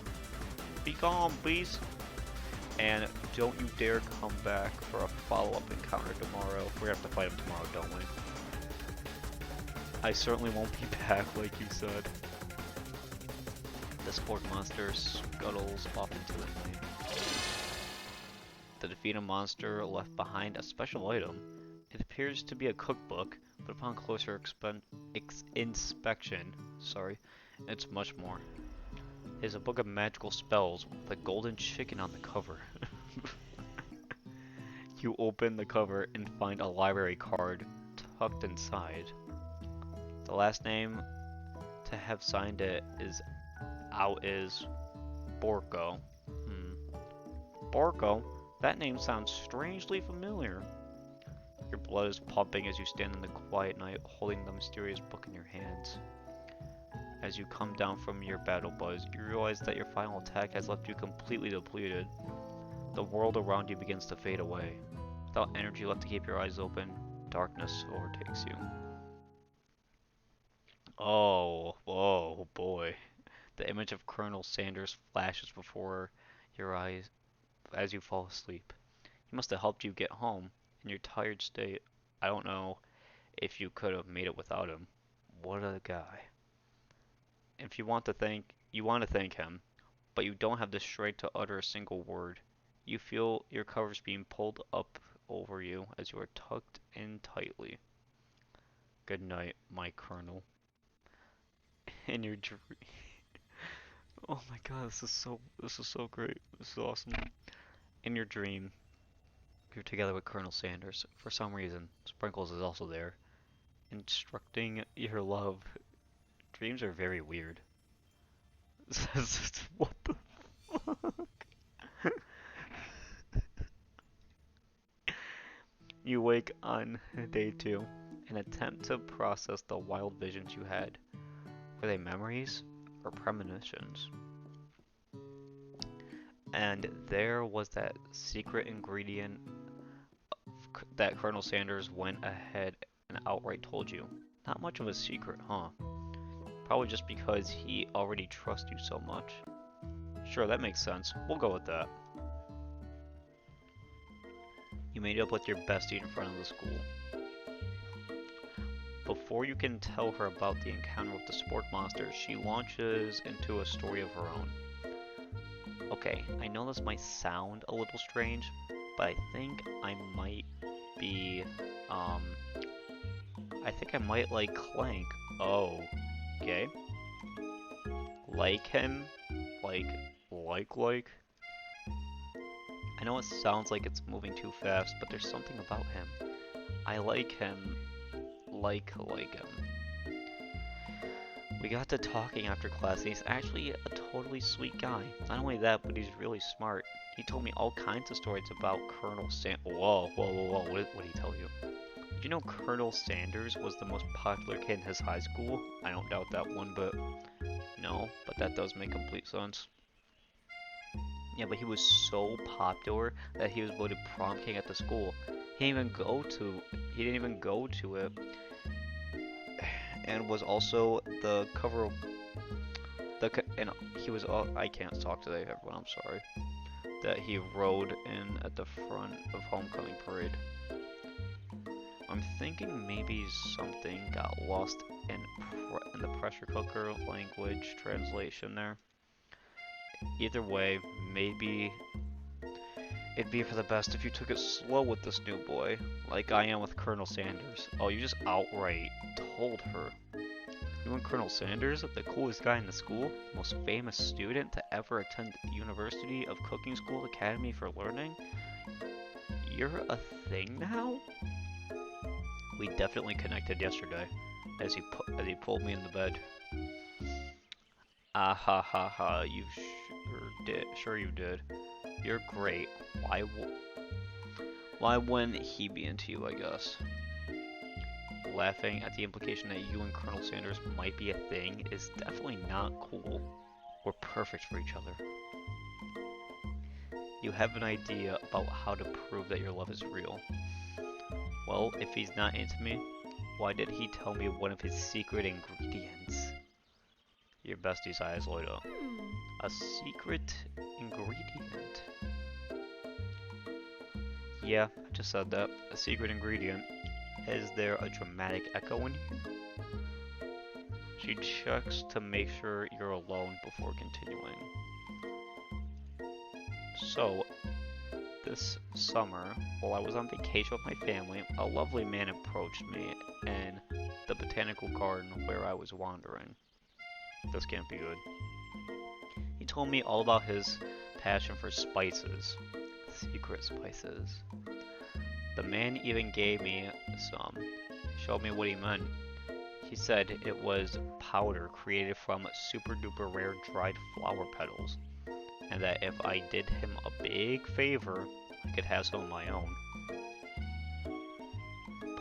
Be gone, beast! And don't you dare come back for a follow-up encounter tomorrow. We're gonna have to fight him tomorrow, don't we? I certainly won't be back, like you said. The sport monster scuttles off into the night. The defeated monster left behind a special item. It appears to be a cookbook, but upon closer inspection, it's much more. It is a book of magical spells with a golden chicken on the cover. You open the cover and find a library card tucked inside. The last name to have signed it is Borko. Borko? That name sounds strangely familiar. Your blood is pumping as you stand in the quiet night holding the mysterious book in your hands. As you come down from your battle buzz, you realize that your final attack has left you completely depleted. The world around you begins to fade away. Without energy left to keep your eyes open, darkness overtakes you. Oh boy. The image of Colonel Sanders flashes before your eyes as you fall asleep. He must have helped you get home in your tired state. I don't know if you could have made it without him. What a guy. If you want to thank him, but you don't have the strength to utter a single word. You feel your covers being pulled up over you as you are tucked in tightly. Good night, my colonel. In your dream. Oh my god, this is so great. This is awesome. In your dream, you're together with Colonel Sanders. For some reason, Sprinkles is also there, instructing your love. Dreams are very weird. What the fuck? You wake on day 2 and attempt to process the wild visions you had. Were they memories or premonitions? And there was that secret ingredient that Colonel Sanders went ahead and outright told you. Not much of a secret, huh? Probably just because he already trusts you so much. Sure, that makes sense. We'll go with that. You meet up with your bestie in front of the school. Before you can tell her about the encounter with the sport monster, she launches into a story of her own. Okay, I know this might sound a little strange, but I think I might be, I think I might like Clank. Oh, okay. Like him? Like. I know it sounds like it's moving too fast, but there's something about him. I like him. Like him. We got to talking after class, and he's actually a totally sweet guy. Not only that, but he's really smart. He told me all kinds of stories about Colonel Whoa, what did he tell you? Did you know Colonel Sanders was the most popular kid in his high school? I don't doubt that one bit. No, but that does make complete sense. Yeah, but he was so popular that he was voted prom king at the school. He didn't even go to it. And was also the cover of I can't talk today, everyone, I'm sorry. That he rode in at the front of homecoming parade. I'm thinking maybe something got lost in the pressure cooker language translation there. Either way, maybe it'd be for the best if you took it slow with this new boy, like I am with Colonel Sanders. Oh, you just outright told her. You and Colonel Sanders, the coolest guy in the school, the most famous student to ever attend University of Cooking School Academy for Learning? You're a thing now? We definitely connected yesterday, as he pulled me in the bed. Ah ha ha ha, you sure did. Sure you did. You're great. Why wouldn't he be into you, I guess? Laughing at the implication that you and Colonel Sanders might be a thing is definitely not cool. We're perfect for each other. You have an idea about how to prove that your love is real. Well, if he's not into me, why did he tell me one of his secret ingredients? Your bestie's eyes light up. A secret ingredient? Yeah, I just said that. A secret ingredient. Is there a dramatic echo in here? She checks to make sure you're alone before continuing. So, this summer, while I was on vacation with my family, a lovely man approached me in the botanical garden where I was wandering. This can't be good. He told me all about his passion for spices. Secret spices. The man even gave me some. Showed me what he meant. He said it was powder created from super duper rare dried flower petals, and that if I did him a big favor, I could have some of my own.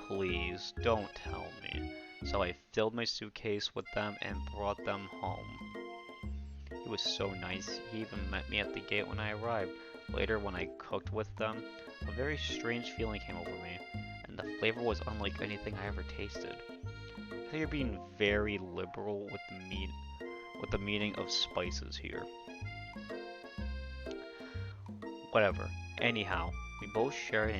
Please, don't tell me. So I filled my suitcase with them and brought them home. He was so nice, he even met me at the gate when I arrived. Later, when I cooked with them, a very strange feeling came over me, and the flavor was unlike anything I ever tasted. I think you're being very liberal with the meaning of spices here. Whatever. Anyhow, we both shared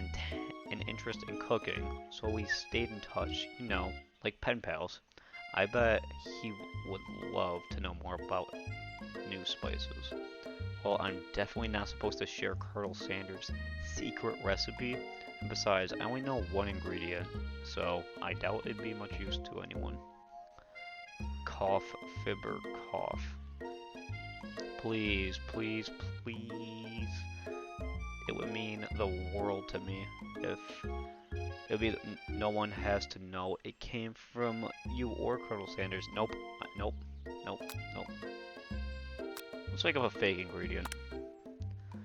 an interest in cooking, so we stayed in touch, you know, like pen pals. I bet he would love to know more about new spices. Well, I'm definitely not supposed to share Colonel Sanders' secret recipe, and besides, I only know one ingredient, so I doubt it'd be much use to anyone. Cough, fibber, cough. Please, please, please. It would mean the world to me if it would be no one has to know it came from you or Colonel Sanders. Nope, nope, nope, nope. Let's think of a fake ingredient.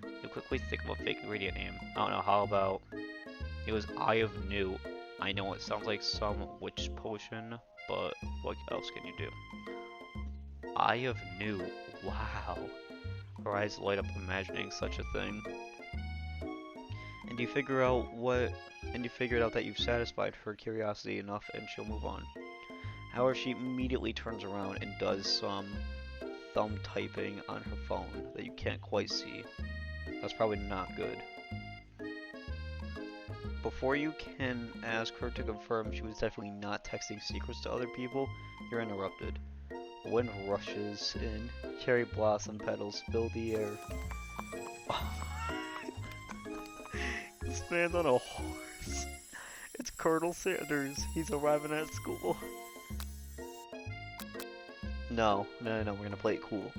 You quickly think of a fake ingredient name. I don't know, how about it was Eye of New. I know it sounds like some witch potion, but what else can you do? Eye of New. Wow. Her eyes light up imagining such a thing. And you figured out that you've satisfied her curiosity enough and she'll move on. However, she immediately turns around and does some thumb typing on her phone that you can't quite see. That's probably not good. Before you can ask her to confirm she was definitely not texting secrets to other people, you're interrupted. The wind rushes in, cherry blossom petals fill the air. He stands on a horse. It's Colonel Sanders. He's arriving at school. No, we're gonna play it cool.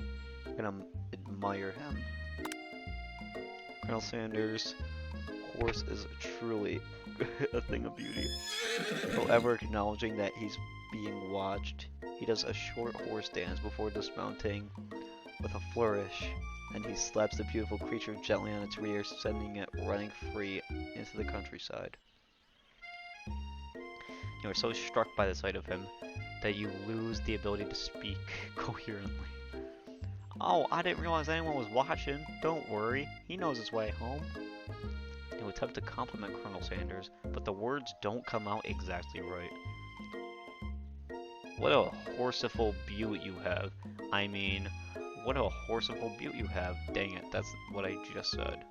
We're gonna admire him. Colonel Sanders' horse is truly a thing of beauty. However, acknowledging that he's being watched, he does a short horse dance before dismounting with a flourish, and he slaps the beautiful creature gently on its rear, sending it running free into the countryside. You are so struck by the sight of him that you lose the ability to speak coherently. Oh, I didn't realize anyone was watching. Don't worry, he knows his way home. You attempt to compliment Colonel Sanders, but the words don't come out exactly right. What a horseful beaut you have. I mean, what a horseful beaut you have. Dang it, that's what I just said.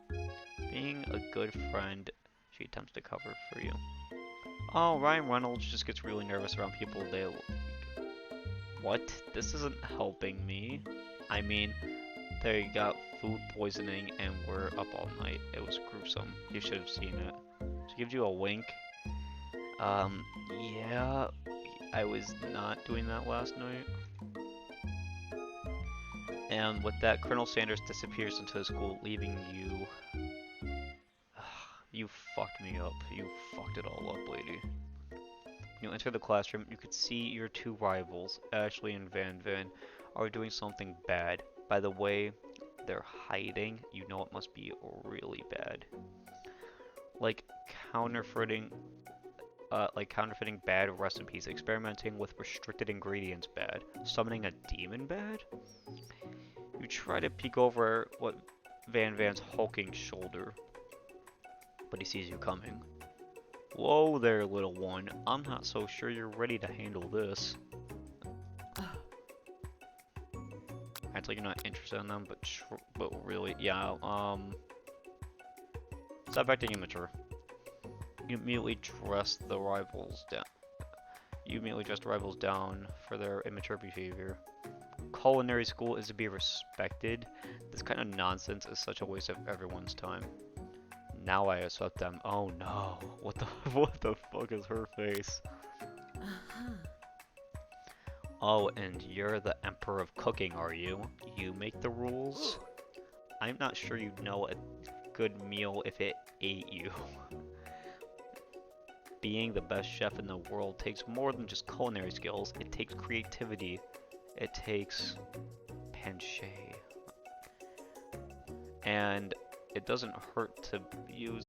Being a good friend, she attempts to cover for you. Oh, Ryan Reynolds just gets really nervous around people they like. What? This isn't helping me. I mean, they got food poisoning and were up all night. It was gruesome. You should have seen it. She gives you a wink. Yeah, I was not doing that last night. And with that, Colonel Sanders disappears into the school, leaving you. You fucked me up. You fucked it all up, lady. When you enter the classroom, you could see your two rivals, Ashley and Van Van, are doing something bad. By the way they're hiding, you know it must be really bad. Like counterfeiting bad recipes, experimenting with restricted ingredients bad, summoning a demon bad. You try to peek over what Van Van's hulking shoulder, but he sees you coming. Whoa there, little one. I'm not so sure you're ready to handle this. Act like you're not interested in them, but really, yeah, stop acting immature. You immediately dress the rivals down. You immediately dress the rivals down for their immature behavior. Culinary school is to be respected. This kind of nonsense is such a waste of everyone's time. Now I accept them. Oh no. What the what the fuck is her face? Oh, and you're the emperor of cooking, are you? You make the rules? I'm not sure you'd know a good meal if it ate you. Being the best chef in the world takes more than just culinary skills. It takes creativity. It takes penchant. And it doesn't hurt to use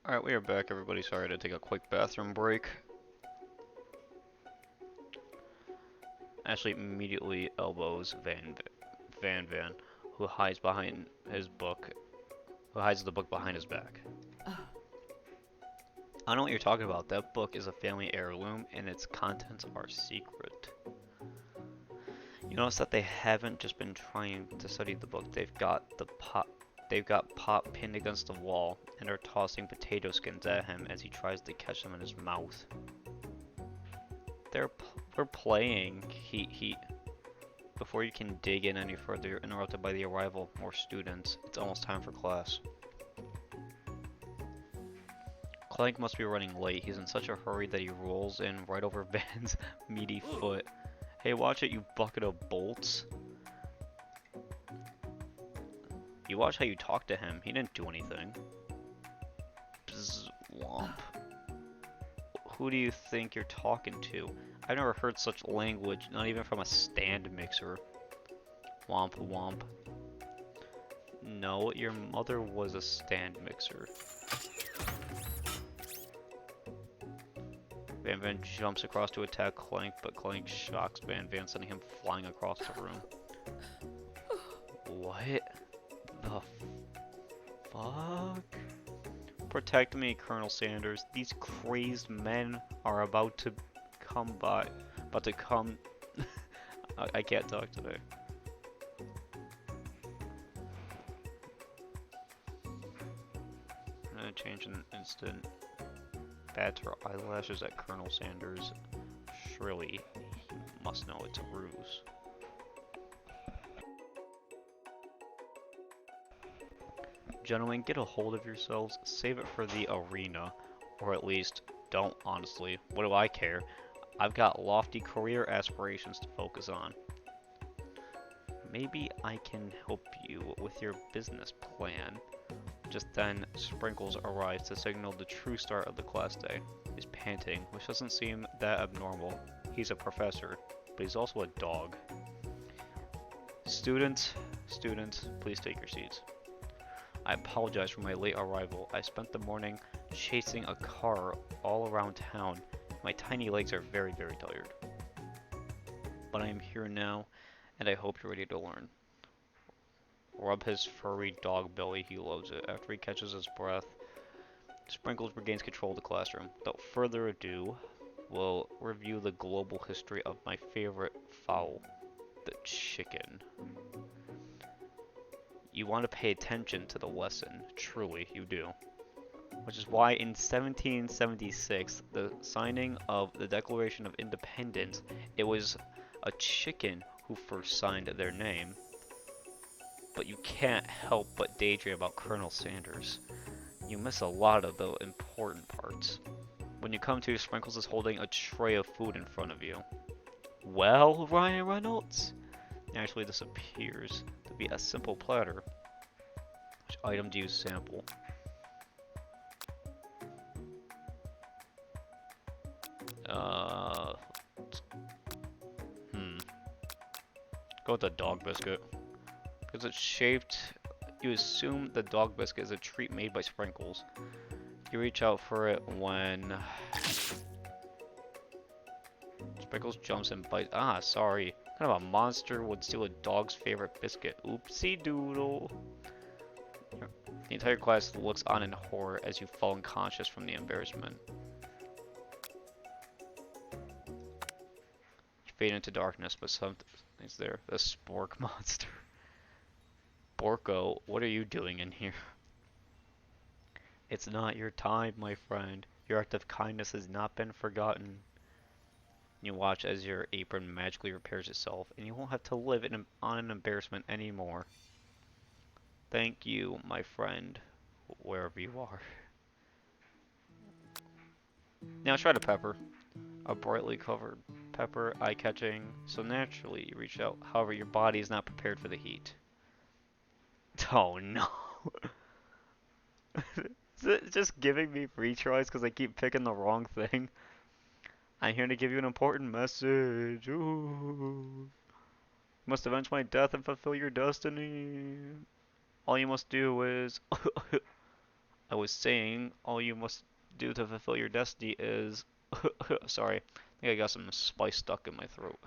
Alright, we are back, everybody. Sorry to take a quick bathroom break. Ashley immediately elbows Van, who hides behind his book, who hides the book behind his back. I know what you're talking about. That book is a family heirloom, and its contents are secret. You notice that they haven't just been trying to study the book. They've got Pop pinned against the wall, and are tossing potato skins at him as he tries to catch them in his mouth. They're playing. Before you can dig in any further, you're interrupted by the arrival of more students. It's almost time for class. Clank must be running late. He's in such a hurry that he rolls in right over Van's meaty foot. Hey, watch it, you bucket of bolts. You watch how you talk to him. He didn't do anything. Bzz, womp. Who do you think you're talking to? I've never heard such language, not even from a stand mixer. Womp womp. No, your mother was a stand mixer. Van jumps across to attack Clank, but Clank shocks Van, sending him flying across the room. What the fuck? Protect me, Colonel Sanders. These crazed men are about to come by. I can't talk today. I'm gonna change in an instant. Bats her eyelashes at Colonel Sanders. Surely he must know it's a ruse. Gentlemen, get a hold of yourselves. Save it for the arena. Or at least, don't, honestly. What do I care? I've got lofty career aspirations to focus on. Maybe I can help you with your business plan. Just then, Sprinkles arrives to signal the true start of the class day. He's panting, which doesn't seem that abnormal. He's a professor, but he's also a dog. Students, please take your seats. I apologize for my late arrival. I spent the morning chasing a car all around town. My tiny legs are very, very tired. But I am here now, and I hope you're ready to learn. Rub his furry dog belly, he loves it. After he catches his breath, Sprinkles regains control of the classroom. Without further ado, we'll review the global history of my favorite fowl, the chicken. You want to pay attention to the lesson, truly you do. Which is why in 1776, the signing of the Declaration of Independence, it was a chicken who first signed their name. But you can't help but daydream about Colonel Sanders. You miss a lot of the important parts. When you come to, Sprinkles is holding a tray of food in front of you. Well, Ryan Reynolds? Naturally, this appears to be a simple platter. Which item do you sample? Go with the dog biscuit. Because it's shaped, you assume the dog biscuit is a treat made by Sprinkles. You reach out for it when Sprinkles jumps and bites. Ah, sorry. What kind of a monster would steal a dog's favorite biscuit? Oopsie doodle. The entire class looks on in horror as you fall unconscious from the embarrassment. You fade into darkness, but something's there. The spork monster. Borko, what are you doing in here? It's not your time, my friend. Your act of kindness has not been forgotten. You watch as your apron magically repairs itself, and you won't have to live on an embarrassment anymore. Thank you, my friend, wherever you are. Now try the pepper. A brightly covered pepper, eye-catching, so naturally you reach out. However, your body is not prepared for the heat. Oh no. Is it just giving me retries because I keep picking the wrong thing? I'm here to give you an important message. Ooh. You must avenge my death and fulfill your destiny. All you must do is... I was saying, all you must do to fulfill your destiny is... Sorry, I think I got some spice stuck in my throat.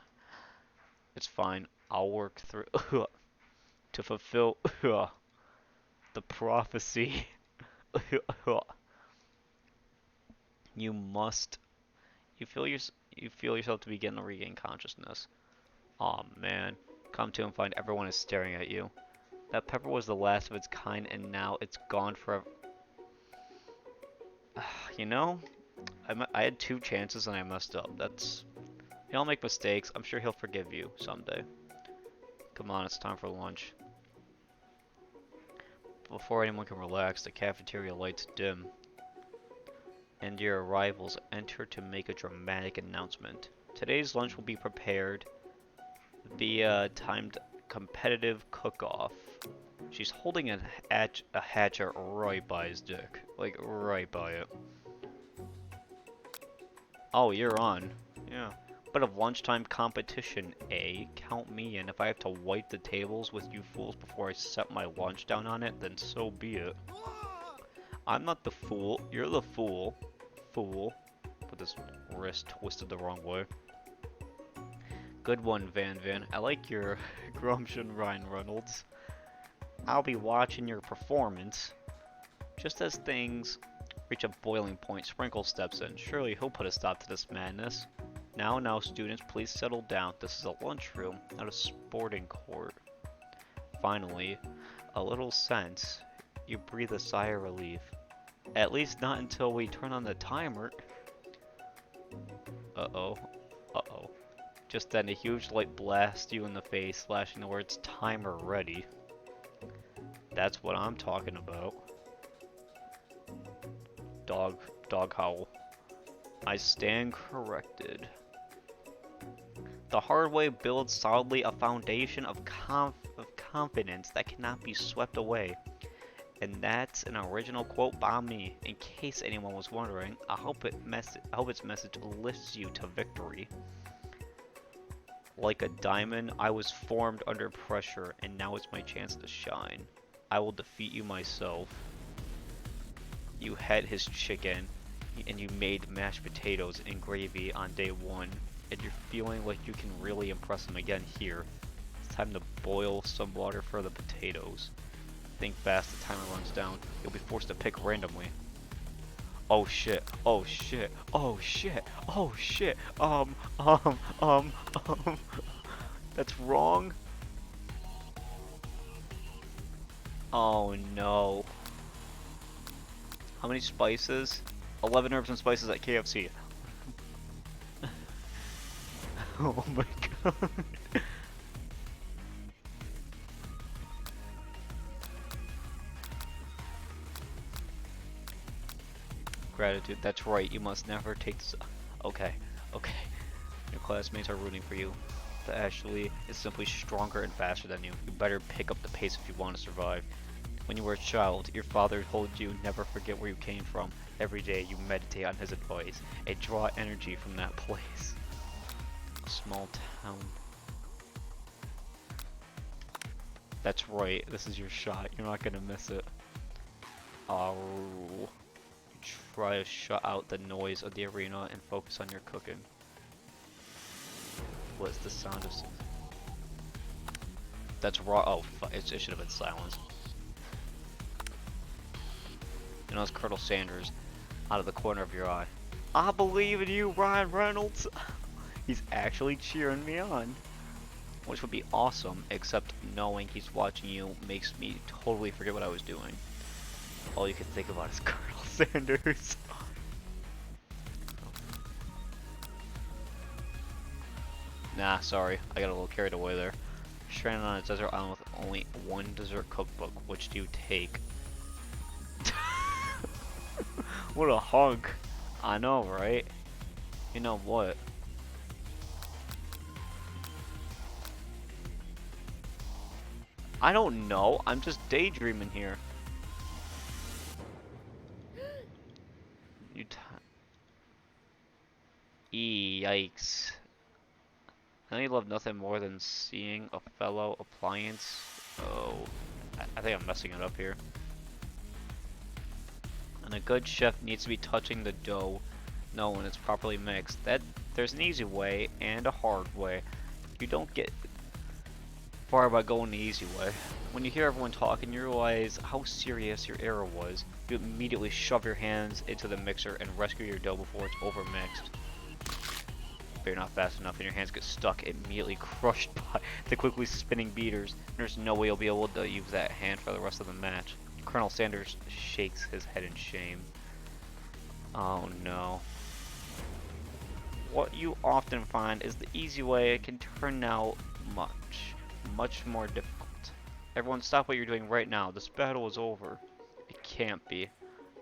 It's fine. I'll work through... to fulfill... the prophecy. You must... You feel yourself to begin to regain consciousness. Aw, man. Come to and find everyone is staring at you. That pepper was the last of its kind, and now it's gone forever. You know, I had 2 chances and I messed up. That's... We all make mistakes. I'm sure he'll forgive you someday. Come on, it's time for lunch. Before anyone can relax, the cafeteria lights dim, and your arrivals enter to make a dramatic announcement. Today's lunch will be prepared via timed competitive cook-off. She's holding a hatchet right by his dick. Like, right by it. Oh, you're on. Yeah. Bit of lunchtime competition, eh? Count me in. If I have to wipe the tables with you fools before I set my lunch down on it, then so be it. I'm not the fool. You're the fool. Fool. Put this wrist twisted the wrong way. Good one, Van Van. I like your gumption, Ryan Reynolds. I'll be watching your performance. Just as things reach a boiling point, Sprinkle steps in. Surely he'll put a stop to this madness. Now, students, please settle down. This is a lunchroom, not a sporting court. Finally, a little sense. You breathe a sigh of relief. At least not until we turn on the timer. Uh-oh. Uh-oh. Just then, a huge light blasts you in the face, flashing the words "timer ready." That's what I'm talking about. Dog howl. I stand corrected. The hard way builds solidly a foundation of confidence that cannot be swept away. And that's an original quote by me. In case anyone was wondering, I hope its message lifts you to victory. Like a diamond, I was formed under pressure, and now it's my chance to shine. I will defeat you myself. You had his chicken, and you made mashed potatoes and gravy on day 1, and you're feeling like you can really impress him again here. It's time to boil some water for the potatoes. Think fast, the timer runs down. You'll be forced to pick randomly. Oh shit, oh shit, oh shit, oh shit, that's wrong. Oh no. How many spices? 11 herbs and spices at KFC. Oh my god. Gratitude, that's right, you must never take this. Okay. Your classmates are rooting for you, but Ashley is simply stronger and faster than you. You better pick up the pace if you want to survive. When you were a child, your father told you never forget where you came from. Every day you meditate on his advice and draw energy from that place. A small town. That's right, this is your shot. You're not gonna miss it. Oh. Try to shut out the noise of the arena and focus on your cooking. What's the sound of... That's raw. Oh, it should have been silenced. You know, it's Colonel Sanders out of the corner of your eye. I believe in you, Ryan Reynolds. He's actually cheering me on. Which would be awesome, except knowing he's watching you makes me totally forget what I was doing. All you can think about is Colonel Sanders. Nah, sorry. I got a little carried away there. Stranded on a desert island with only one dessert cookbook. Which do you take? What a hunk. I know, right? You know what? I don't know. I'm just daydreaming here. Yikes. I know you love nothing more than seeing a fellow appliance. Oh, I think I'm messing it up here. And a good chef needs to be touching the dough, know when it's properly mixed. There's an easy way and a hard way. You don't get far by going the easy way. When you hear everyone talking, you realize how serious your error was. You immediately shove your hands into the mixer and rescue your dough before it's overmixed. But you're not fast enough and your hands get stuck, immediately crushed by the quickly spinning beaters. There's no way you'll be able to use that hand for the rest of the match. Colonel Sanders shakes his head in shame. Oh no. What you often find is the easy way can turn out much more difficult. Everyone stop what you're doing right now. This battle is over. It can't be.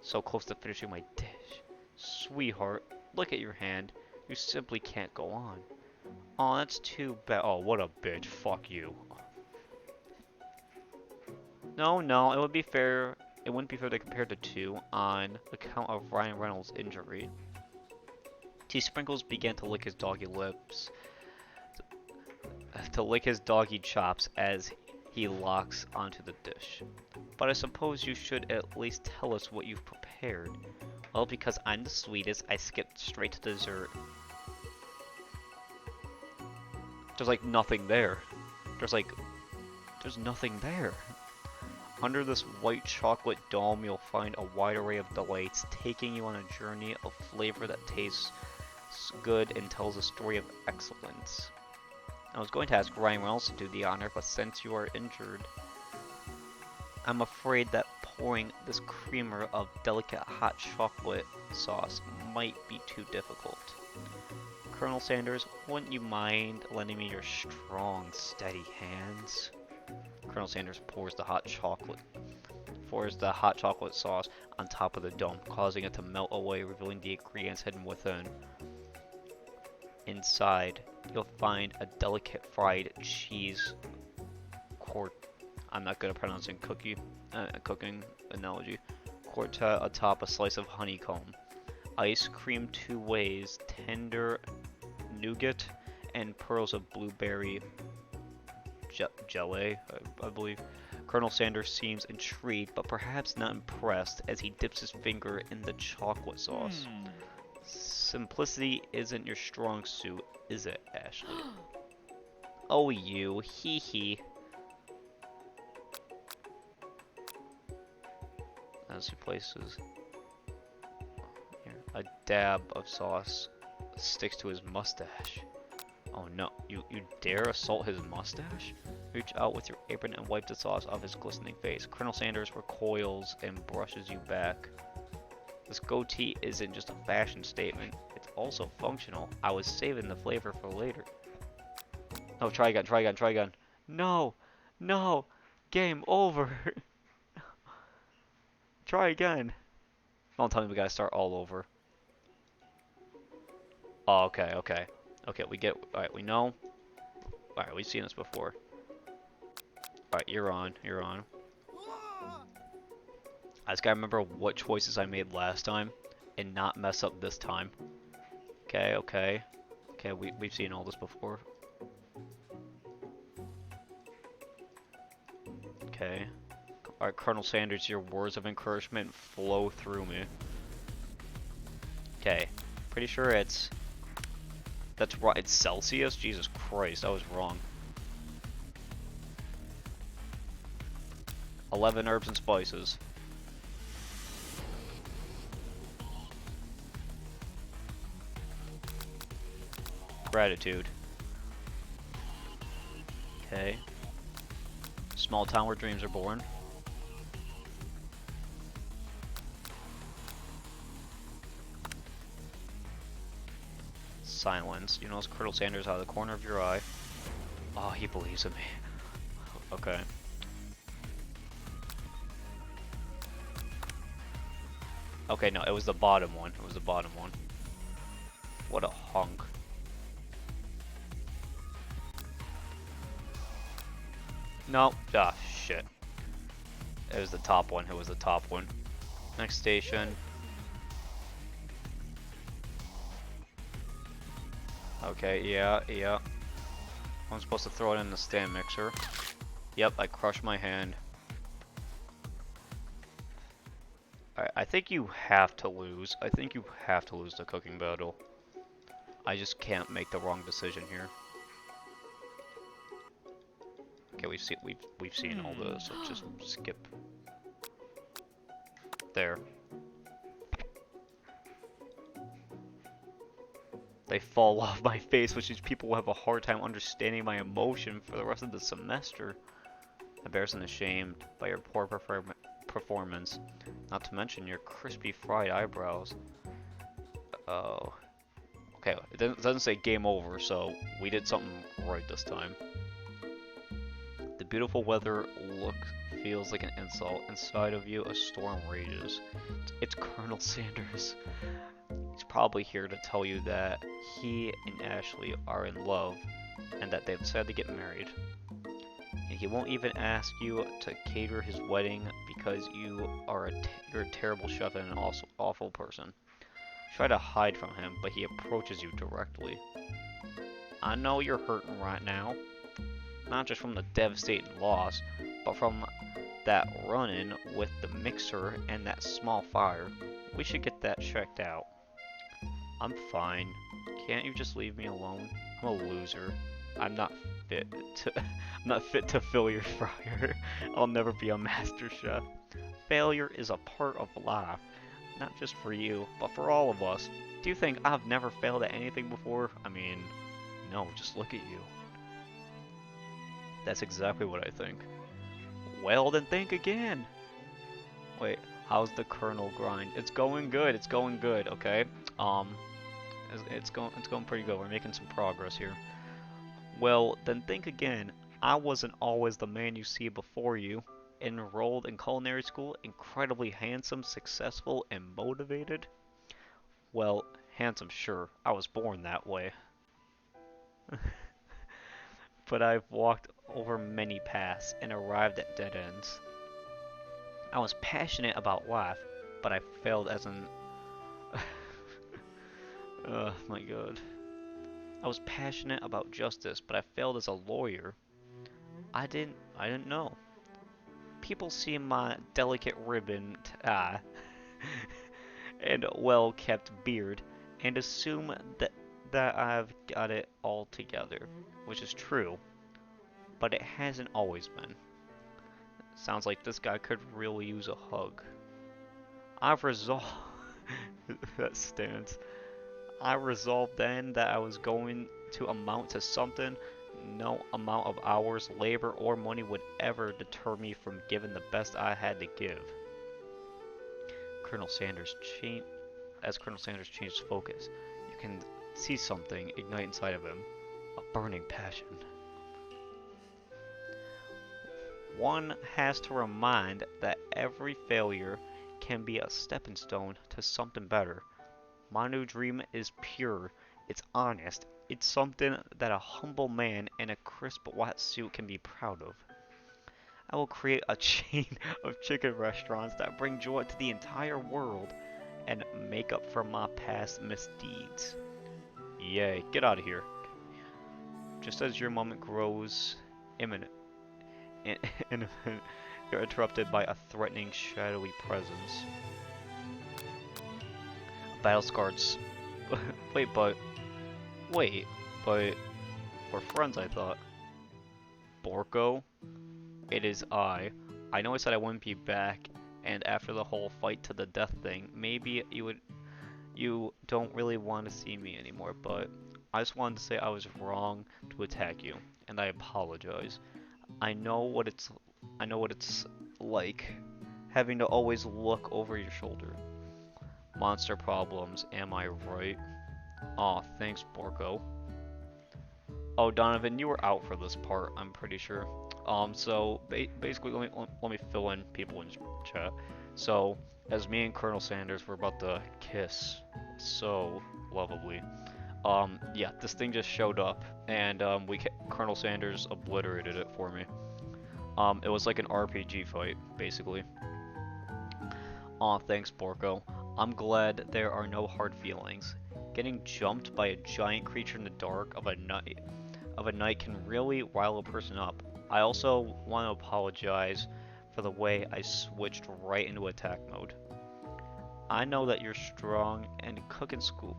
So close to finishing my dish. Sweetheart, look at your hand. You simply can't go on. Oh, that's too bad. Oh, what a bitch. Fuck you. No, it would be fair. It wouldn't be fair to compare the two on account of Ryan Reynolds' injury. T. Sprinkles began to lick his doggy lips, to lick his doggy chops as he locks onto the dish. But I suppose you should at least tell us what you've prepared. Well, because I'm the sweetest, I skipped straight to dessert. There's like nothing there. There's nothing there. Under this white chocolate dome, you'll find a wide array of delights, taking you on a journey of flavor that tastes good and tells a story of excellence. I was going to ask Ryan Reynolds to do the honor, but since you are injured, I'm afraid that pouring this creamer of delicate hot chocolate sauce might be too difficult. Colonel Sanders, wouldn't you mind lending me your strong, steady hands? Colonel Sanders pours the hot chocolate sauce on top of the dome, causing it to melt away, revealing the ingredients hidden within. Inside, you'll find a delicate fried cheese I'm not good at pronouncing cooking analogy. Quartet atop a slice of honeycomb. Ice cream 2 ways, tender nougat, and pearls of blueberry jelly, I believe. Colonel Sanders seems intrigued, but perhaps not impressed, as he dips his finger in the chocolate sauce. Simplicity isn't your strong suit, is it, Ashley? Oh, you. Hee hee. As he places a dab of sauce sticks to his mustache. Oh no, you dare assault his mustache? Reach out with your apron and wipe the sauce off his glistening face. Colonel Sanders recoils and brushes you back. This goatee isn't just a fashion statement, it's also functional. I was saving the flavor for later. No, try again. No, game over. Try again. Don't tell me we gotta start all over. Oh, okay. Okay, alright, we know. Alright, we've seen this before. Alright, you're on. I just gotta remember what choices I made last time and not mess up this time. Okay. Okay, we've seen all this before. Okay. Alright, Colonel Sanders, your words of encouragement flow through me. Okay. Pretty sure that's right. It's Celsius? Jesus Christ, I was wrong. 11 herbs and spices. Gratitude. Okay. Small town where dreams are born. Silence. You notice Colonel Sanders out of the corner of your eye. Oh, he believes in me. Okay. Okay, no, it was the bottom one. What a hunk. No. Ah, shit. It was the top one. Next station. Okay, yeah. I'm supposed to throw it in the stand mixer. Yep, I crushed my hand. Alright, think you have to lose. I think you have to lose the cooking battle. I just can't make the wrong decision here. Okay, we've seen all this. Let's just skip. There. They fall off my face, which means people will have a hard time understanding my emotion for the rest of the semester. Embarrassed and ashamed by your poor performance, not to mention your crispy fried eyebrows. Oh. Okay, it doesn't say game over, so we did something right this time. The beautiful weather feels like an insult. Inside of you, a storm rages. It's Colonel Sanders. He's probably here to tell you that he and Ashley are in love, and that they've decided to get married. And he won't even ask you to cater his wedding because you're a terrible chef and an awful person. Try to hide from him, but he approaches you directly. I know you're hurting right now. Not just from the devastating loss, but from that run-in with the mixer and that small fire. We should get that checked out. I'm fine. Can't you just leave me alone? I'm a loser. I'm not fit to fill your fryer. I'll never be a master chef. Failure is a part of life. Not just for you, but for all of us. Do you think I've never failed at anything before? I mean, no, just look at you. That's exactly what I think. Well, then think again. Wait, how's the kernel grind? It's going good. It's going good. Okay. It's going pretty good. We're making some progress here. Well, then think again. I wasn't always the man you see before you. Enrolled in culinary school, incredibly handsome, successful, and motivated. Well, handsome, sure. I was born that way. But I've walked over many paths and arrived at dead ends. I was passionate about life, but I failed as an... Oh my god. I was passionate about justice, but I failed as a lawyer. I didn't know. People see my delicate ribbon tie and well-kept beard and assume that I've got it all together, which is true, but it hasn't always been. Sounds like this guy could really use a hug. I've resolved... that stands. I resolved then that I was going to amount to something. No amount of hours, labor, or money would ever deter me from giving the best I had to give. As Colonel Sanders changed focus, you can see something ignite inside of him. A burning passion. One has to remind that every failure can be a stepping stone to something better. My new dream is pure, it's honest, it's something that a humble man in a crisp white suit can be proud of. I will create a chain of chicken restaurants that bring joy to the entire world and make up for my past misdeeds. Yay, get out of here. Just as your moment grows imminent, you're interrupted by a threatening, shadowy presence. Battle scars. Wait, but we're friends, I thought. Borko? It is I. I know I said I wouldn't be back, and after the whole fight to the death thing, maybe you don't really want to see me anymore, but I just wanted to say I was wrong to attack you, and I apologize. I know what it's like having to always look over your shoulder. Monster problems, am I right? Aw, thanks, Borko. Oh, Donovan, you were out for this part, I'm pretty sure. So basically, let me fill in people in chat. So, as me and Colonel Sanders were about to kiss, so lovably. Yeah, this thing just showed up, and Colonel Sanders obliterated it for me. It was like an RPG fight, basically. Aw, thanks, Borko. I'm glad there are no hard feelings. Getting jumped by a giant creature in the dark of a night can really rile a person up. I also want to apologize for the way I switched right into attack mode. I know that you're strong and cooking school.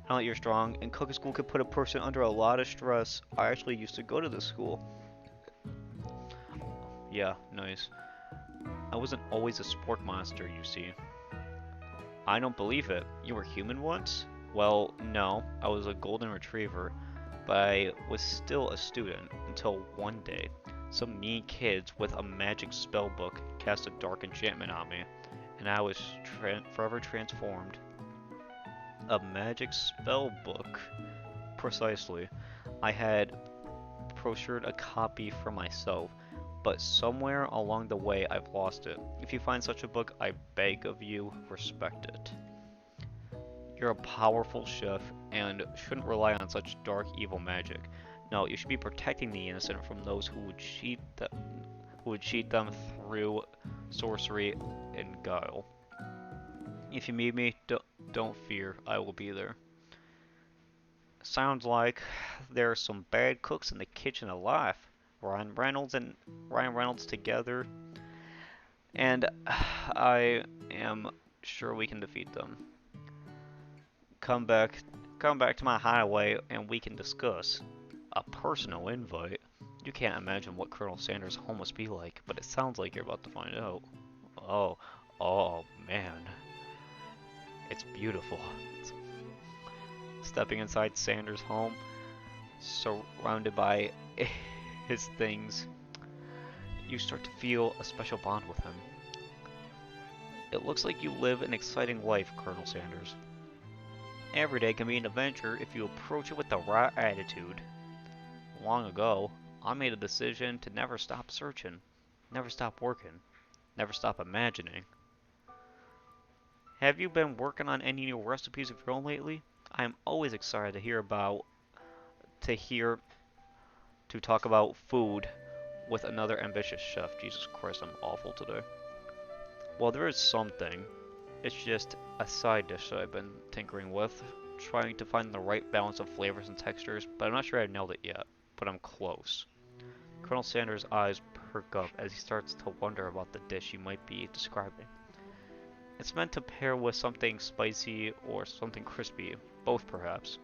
I know that you're strong and cooking school could put a person under a lot of stress. I actually used to go to this school. Yeah, nice. I wasn't always a sport monster, you see. I don't believe it. You were human once? Well, no, I was a golden retriever, but I was still a student until one day, some mean kids with a magic spell book cast a dark enchantment on me, and I was forever transformed. A magic spell book? Precisely. I had procured a copy for myself, but somewhere along the way I've lost it. If you find such a book, I beg of you, respect it. You're a powerful chef and shouldn't rely on such dark, evil magic. No, you should be protecting the innocent from those who would cheat them through sorcery and guile. If you meet me, don't fear, I will be there. Sounds like there are some bad cooks in the kitchen alive. Ryan Reynolds together, and I am sure we can defeat them. Come back, come back to my hideaway and we can discuss. A personal invite? You can't imagine what Colonel Sanders' home must be like, but it sounds like you're about to find out. Oh, oh man. It's beautiful. Stepping inside Sanders' home, surrounded by his things, you start to feel a special bond with him. It looks like you live an exciting life, Colonel Sanders. Every day can be an adventure if you approach it with the right attitude. Long ago, I made a decision to never stop searching, never stop working, never stop imagining. Have you been working on any new recipes of your own lately? I am always excited to talk about food with another ambitious chef. Jesus Christ, I'm awful today. Well, there is something. It's just a side dish that I've been tinkering with, trying to find the right balance of flavors and textures, but I'm not sure I've nailed it yet, but I'm close. Colonel Sanders' eyes perk up as he starts to wonder about the dish you might be describing. It's meant to pair with something spicy or something crispy, both perhaps.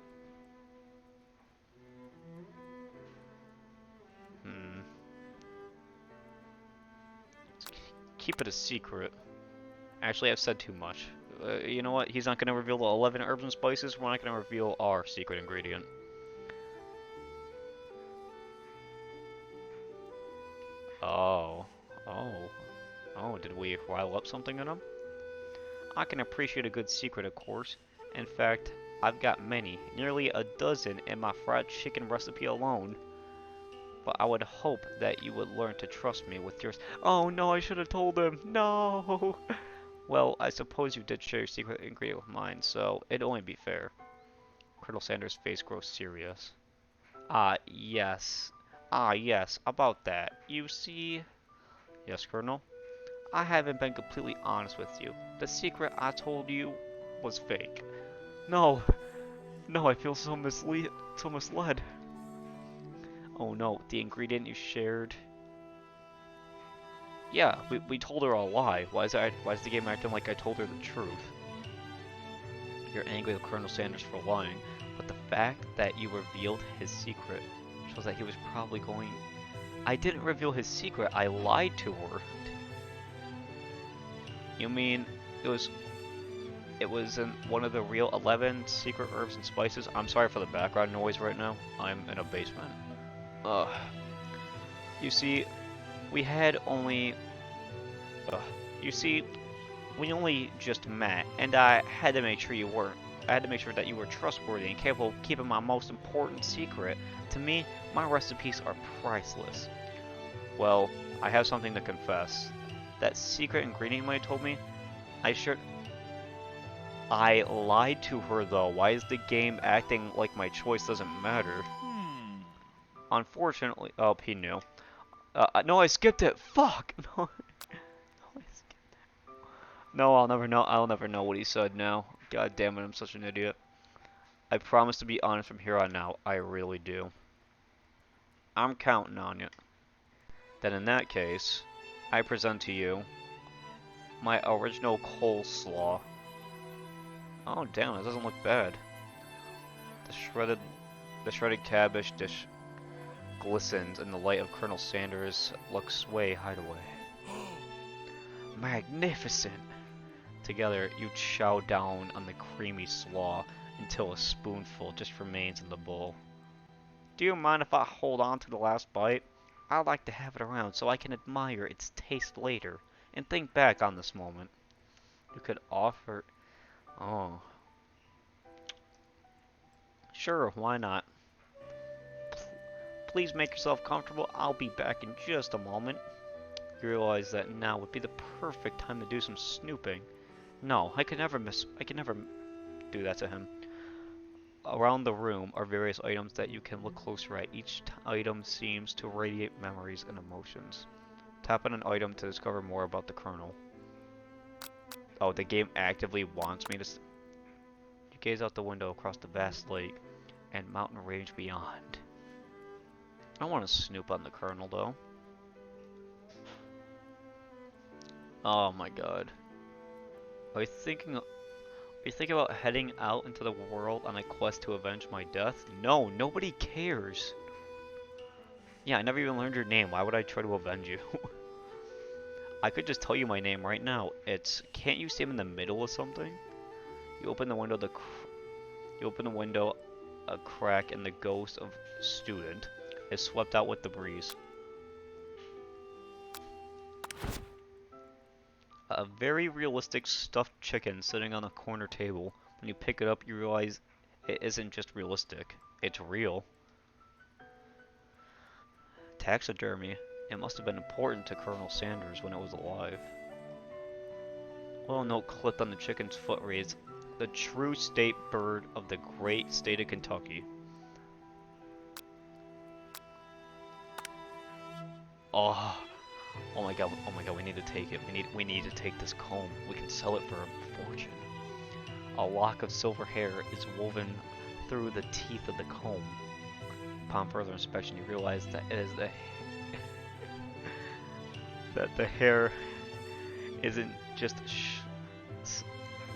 Keep it a secret. Actually, I've said too much. You know what? He's not going to reveal the 11 herbs and spices. We're not going to reveal our secret ingredient. Oh. Oh. Oh, did we rile up something in him? I can appreciate a good secret, of course. In fact, I've got many, nearly a dozen in my fried chicken recipe alone. But I would hope that you would learn to trust me with yours. Oh no, I should have told him. No! Well, I suppose you did share your secret ingredient with mine, so it'd only be fair. Colonel Sanders' face grows serious. Yes. Yes, about that. You see... Yes, Colonel? I haven't been completely honest with you. The secret I told you was fake. No! No, I feel so misled. Oh no, the ingredient you shared... Yeah, we told her a lie. Why is the game acting like I told her the truth? You're angry with Colonel Sanders for lying, but the fact that you revealed his secret shows that he was probably going... I didn't reveal his secret, I lied to her. You mean it was in one of the real 11 secret herbs and spices? I'm sorry for the background noise right now. I'm in a basement. Ugh. You see, we had only... You see, we only just met, and I had to make sure you weren't. I had to make sure that you were trustworthy and capable of keeping my most important secret. To me, my recipes are priceless. Well, I have something to confess. That secret ingredient you might have told me, I lied to her though. Why is the game acting like my choice doesn't matter? Unfortunately, oh, he knew. No, I skipped it. Fuck. No, I skipped it. No, I'll never know. I'll never know what he said now. God damn it, I'm such an idiot. I promise to be honest from here on out. I really do. I'm counting on you. Then in that case, I present to you my original coleslaw. Oh damn, it doesn't look bad. The shredded cabbage dish glistens in the light of Colonel Sanders' Lux Way hideaway. Magnificent! Together, you chow down on the creamy slaw until a spoonful just remains in the bowl. Do you mind if I hold on to the last bite? I'd like to have it around so I can admire its taste later and think back on this moment. You could offer... Oh. Sure, why not? Please make yourself comfortable. I'll be back in just a moment. You realize that now would be the perfect time to do some snooping. No, I could never do that to him. Around the room are various items that you can look closer at. Each item seems to radiate memories and emotions. Tap on an item to discover more about the Colonel. Oh, the game actively wants me to... You gaze out the window across the vast lake and mountain range beyond. I don't want to snoop on the Colonel, though. Oh my god. Are you thinking about heading out into the world on a quest to avenge my death? No, nobody cares. Yeah, I never even learned your name. Why would I try to avenge you? I could just tell you my name right now. It's... Can't you see him in the middle of something? You open the window, a crack, and the ghost of student is swept out with the breeze. A very realistic stuffed chicken sitting on a corner table. When you pick it up, you realize it isn't just realistic. It's real. Taxidermy. It must have been important to Colonel Sanders when it was alive. A little note clipped on the chicken's foot reads, "The true state bird of the great state of Kentucky." Oh, oh my god, we need to take it. We need to take this comb. We can sell it for a fortune. A lock of silver hair is woven through the teeth of the comb. Upon further inspection, you realize that it is that the hair isn't just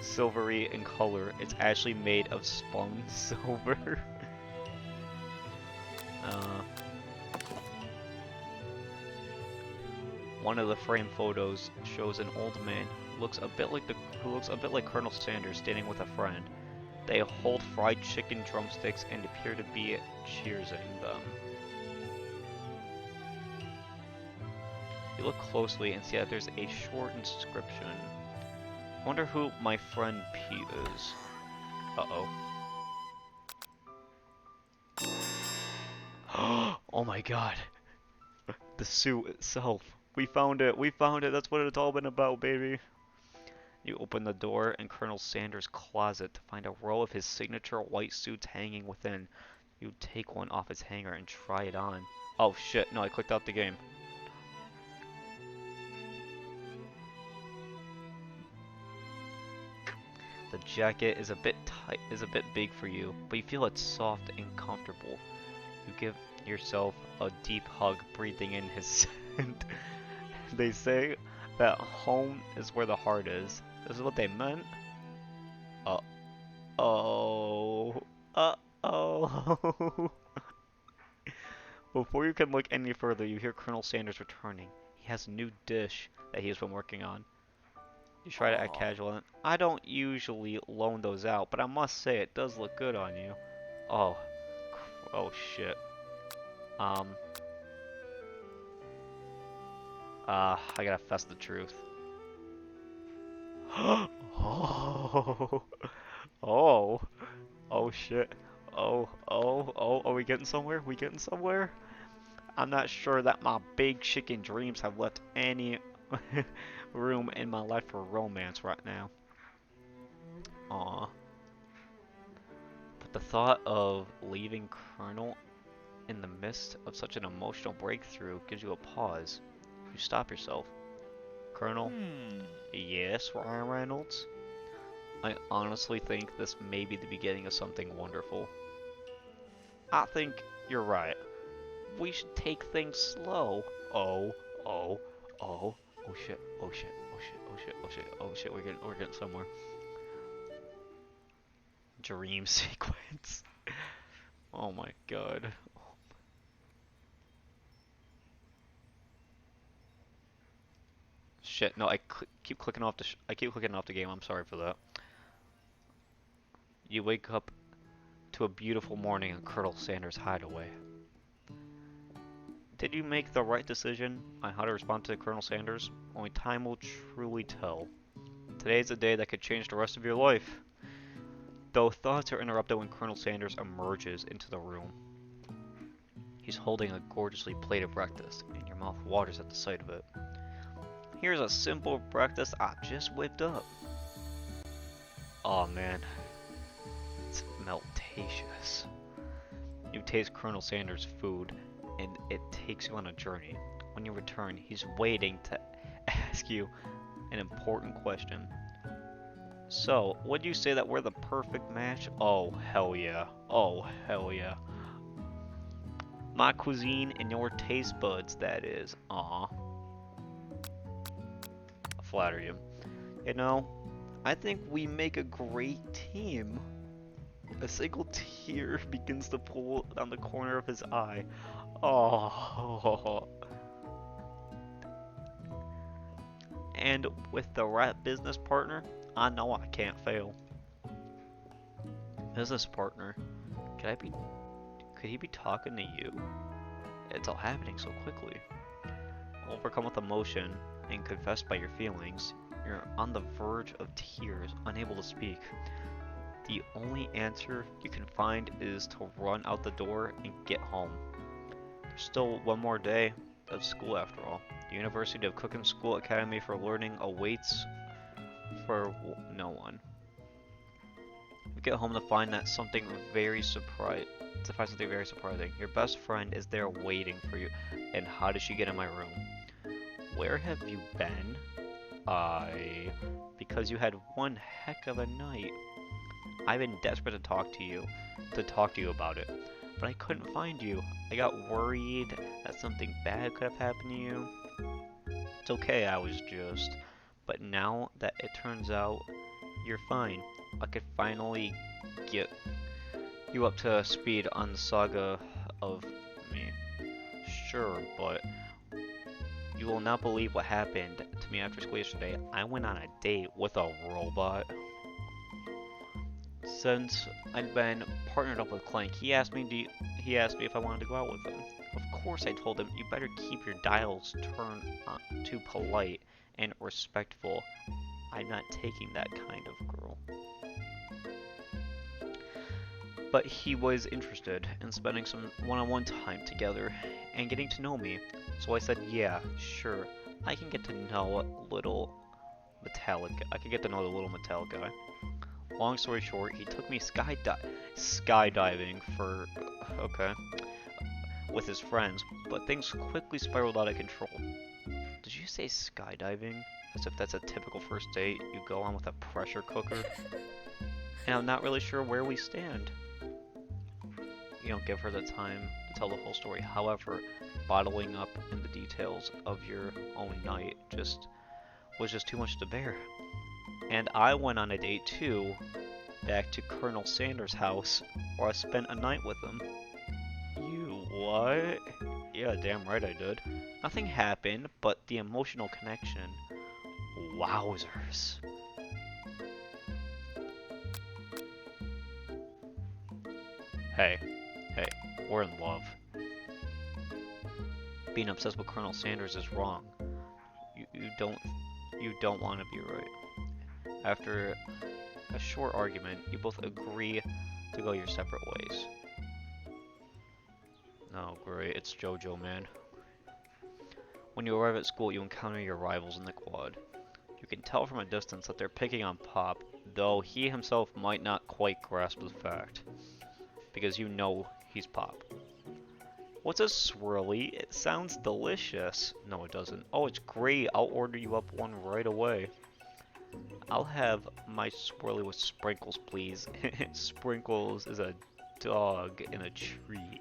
silvery in color, it's actually made of spun silver. One of the framed photos shows an old man who looks a bit like Colonel Sanders standing with a friend. They hold fried chicken drumsticks and appear to be cheersing them. You look closely and see that there's a short inscription. Wonder who my friend Pete is. Uh-oh. Oh my god. The suit itself. We found it. We found it. That's what it's all been about, baby. You open the door in Colonel Sanders' closet to find a row of his signature white suits hanging within. You take one off its hanger and try it on. Oh shit, no, I clicked out the game. The jacket is a bit tight, big for you, but you feel it's soft and comfortable. You give yourself a deep hug, breathing in his scent. They say that home is where the heart is. This is what they meant? Uh-oh. Uh-oh. Before you can look any further, you hear Colonel Sanders returning. He has a new dish that he has been working on. You try to act casual, and I don't usually loan those out, but I must say it does look good on you. Oh. Oh shit. I gotta fess the truth. Oh. Oh. Oh shit. Oh, are we getting somewhere? We getting somewhere? I'm not sure that my big chicken dreams have left any room in my life for romance right now. Aw. But the thought of leaving Colonel in the midst of such an emotional breakthrough gives you a pause. You stop yourself. Colonel? Yes, Ryan Reynolds? I honestly think this may be the beginning of something wonderful. I think you're right. We should take things slow. Oh shit, we're getting somewhere. dream sequence. Oh my god. Shit, no, keep clicking off I keep clicking off the game. I'm sorry for that. You wake up to a beautiful morning in Colonel Sanders' hideaway. Did you make the right decision on how to respond to Colonel Sanders? Only time will truly tell. Today is a day that could change the rest of your life. Though thoughts are interrupted when Colonel Sanders emerges into the room. He's holding a gorgeously plated breakfast, and your mouth waters at the sight of it. Here's a simple breakfast I just whipped up. Aw man, it's meltacious. You taste Colonel Sanders' food, and it takes you on a journey. When you return, he's waiting to ask you an important question. So, would you say that we're the perfect match? Oh, hell yeah. Oh, hell yeah. My cuisine and your taste buds, that is. Aw. I flatter you. You know, I think we make a great team. A single tear begins to pull down the corner of his eye. Oh. And with the right business partner, I know I can't fail. Business partner, could he be talking to you? It's all happening so quickly. Overcome with emotion and confessed by your feelings, you're on the verge of tears, unable to speak. The only answer you can find is to run out the door and get home. There's still one more day of school after all. The University of Cookham School Academy for Learning awaits for no one. You get home to find that something very surprising. Your best friend is there waiting for you. And how did she get in my room? Where have you been? Because you had one heck of a night. I've been desperate to talk to you about it, but I couldn't find you. I got worried that something bad could have happened to you. It's okay, but now that it turns out you're fine, I could finally get you up to speed on the saga of me. Sure, but you will not believe what happened to me after school yesterday. I went on a date with a robot. Since I'd been partnered up with Clank, he asked me if I wanted to go out with him. Of course I told him, you better keep your dials turned to polite and respectful. I'm not taking that kind of girl. But he was interested in spending some one-on-one time together and getting to know me. So I said, yeah, sure, I can get to know the little metallic guy. Long story short, he took me skydiving with his friends, but things quickly spiraled out of control. Did you say skydiving? As if that's a typical first date you go on with a pressure cooker? And I'm not really sure where we stand. You don't give her the time to tell the whole story. However, bottling up in the details of your own night was just too much to bear. And I went on a date too, back to Colonel Sanders' house, where I spent a night with him. You what? Yeah, damn right I did. Nothing happened, but the emotional connection. Wowzers. Hey, we're in love. Being obsessed with Colonel Sanders is wrong. You don't want to be right. After a short argument, you both agree to go your separate ways. Oh great, it's JoJo, man. When you arrive at school, you encounter your rivals in the quad. You can tell from a distance that they're picking on Pop, though he himself might not quite grasp the fact. Because you know he's Pop. What's a swirly? It sounds delicious. No, it doesn't. Oh, it's great. I'll order you up one right away. I'll have my swirly with sprinkles, please. Sprinkles is a dog in a treat.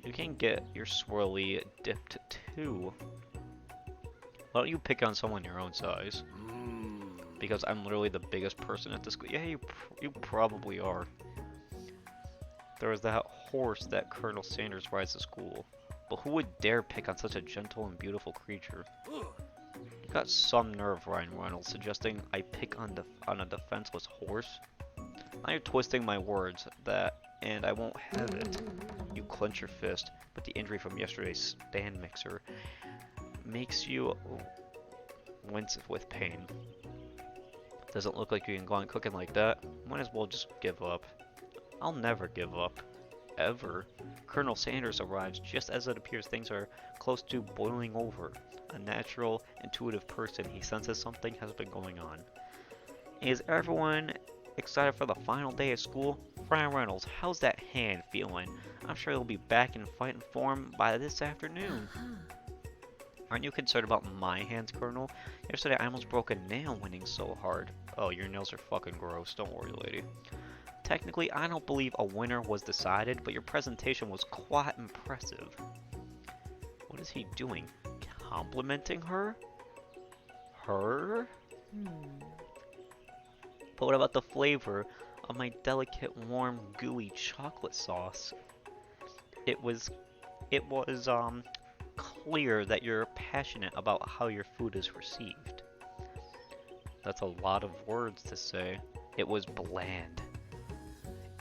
You can get your swirly dipped too. Why don't you pick on someone your own size? Because I'm literally the biggest person at the school. Yeah, you probably are. There was that horse that Colonel Sanders rides to school. But who would dare pick on such a gentle and beautiful creature? You got some nerve, Ryan Reynolds, suggesting I pick on a defenseless horse? Now you're twisting my words, and I won't have it. You clench your fist, but the injury from yesterday's stand mixer makes you wince with pain. Doesn't look like you can go on cooking like that. Might as well just give up. I'll never give up. Ever. Colonel Sanders arrives just as it appears things are close to boiling over. A natural, intuitive person, he senses something has been going on. Is everyone excited for the final day of school? Ryan Reynolds, how's that hand feeling? I'm sure he'll be back in fighting form by this afternoon. Aren't you concerned about my hands, Colonel? Yesterday I almost broke a nail winning so hard. Oh, your nails are fucking gross. Don't worry, lady. Technically, I don't believe a winner was decided, but your presentation was quite impressive. What is he doing? Complimenting her? Her? But what about the flavor of my delicate, warm, gooey chocolate sauce? It was clear that you're passionate about how your food is received. That's a lot of words to say. It was bland.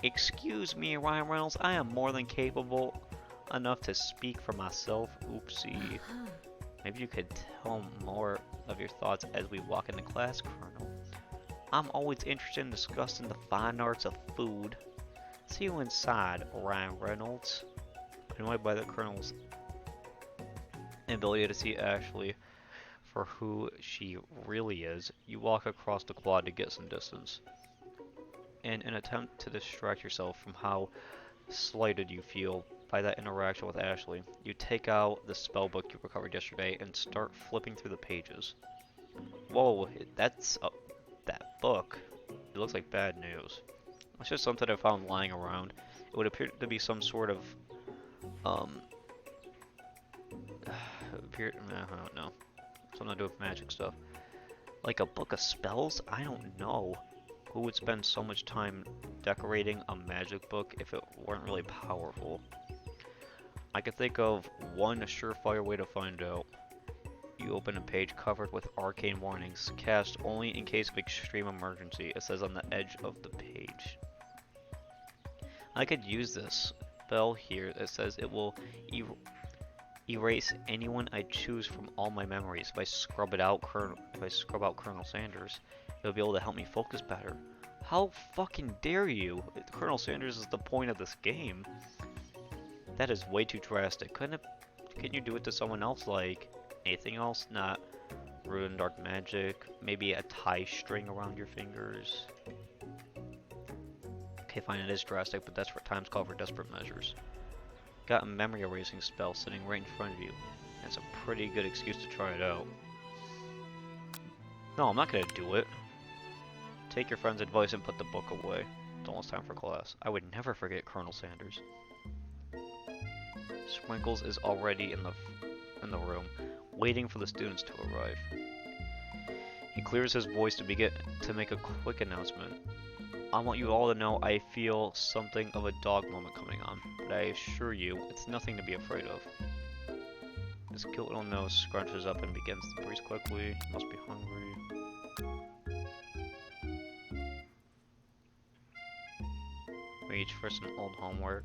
Excuse me, Ryan Reynolds, I am more than capable enough to speak for myself. Oopsie. Maybe you could tell more of your thoughts as we walk into class, Colonel. I'm always interested in discussing the fine arts of food. See you inside, Ryan Reynolds. Annoyed by the Colonel's inability to see Ashley for who she really is, you walk across the quad to get some distance. In an attempt to distract yourself from how slighted you feel by that interaction with Ashley, you take out the spell book you recovered yesterday and start flipping through the pages. Whoa, that's that book. It looks like bad news. It's just something I found lying around. It would appear to be some sort of I don't know. Something to do with magic stuff. Like a book of spells? I don't know. Who would spend so much time decorating a magic book if it weren't really powerful? I could think of one surefire way to find out. You open a page covered with arcane warnings, cast only in case of extreme emergency. It says on the edge of the page. I could use this spell here that says it will erase anyone I choose from all my memories. If I scrub out Colonel Sanders, it'll be able to help me focus better. How fucking dare you? Colonel Sanders is the point of this game. That is way too drastic. Couldn't you do it to someone else, like anything else? Not ruin dark magic. Maybe a tie string around your fingers. Okay, fine, it is drastic, but that's what times call for desperate measures. Got a memory erasing spell sitting right in front of you. That's a pretty good excuse to try it out. No, I'm not gonna do it. Take your friend's advice and put the book away. It's almost time for class. I would never forget Colonel Sanders. Sprinkles is already in the room, waiting for the students to arrive. He clears his voice to make a quick announcement. I want you all to know I feel something of a dog moment coming on, but I assure you, it's nothing to be afraid of. His cute little nose scrunches up and begins to breathe quickly. He must be hungry. Reach for some old homework.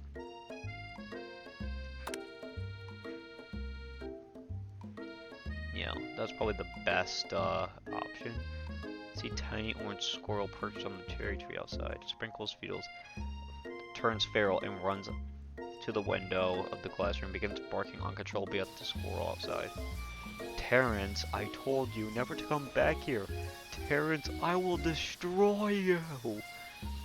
Yeah, that's probably the best option. See tiny orange squirrel perched on the cherry tree outside. Sprinkles feels, turns feral and runs to the window of the classroom, begins barking uncontrollably at the squirrel outside. Terrence, I told you never to come back here. Terrence, I will destroy you.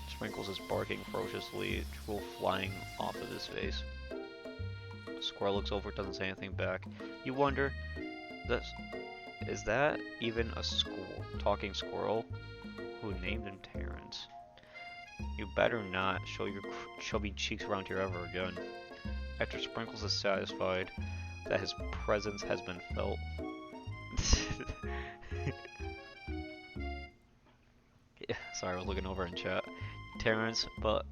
Sprinkles is barking ferociously, drool flying off of his face. The squirrel looks over, doesn't say anything back. You wonder, is that even a talking squirrel? Who named him Terrence? You better not show your chubby cheeks around here ever again. After Sprinkles is satisfied that his presence has been felt, sorry, I was looking over in chat. Terrence, but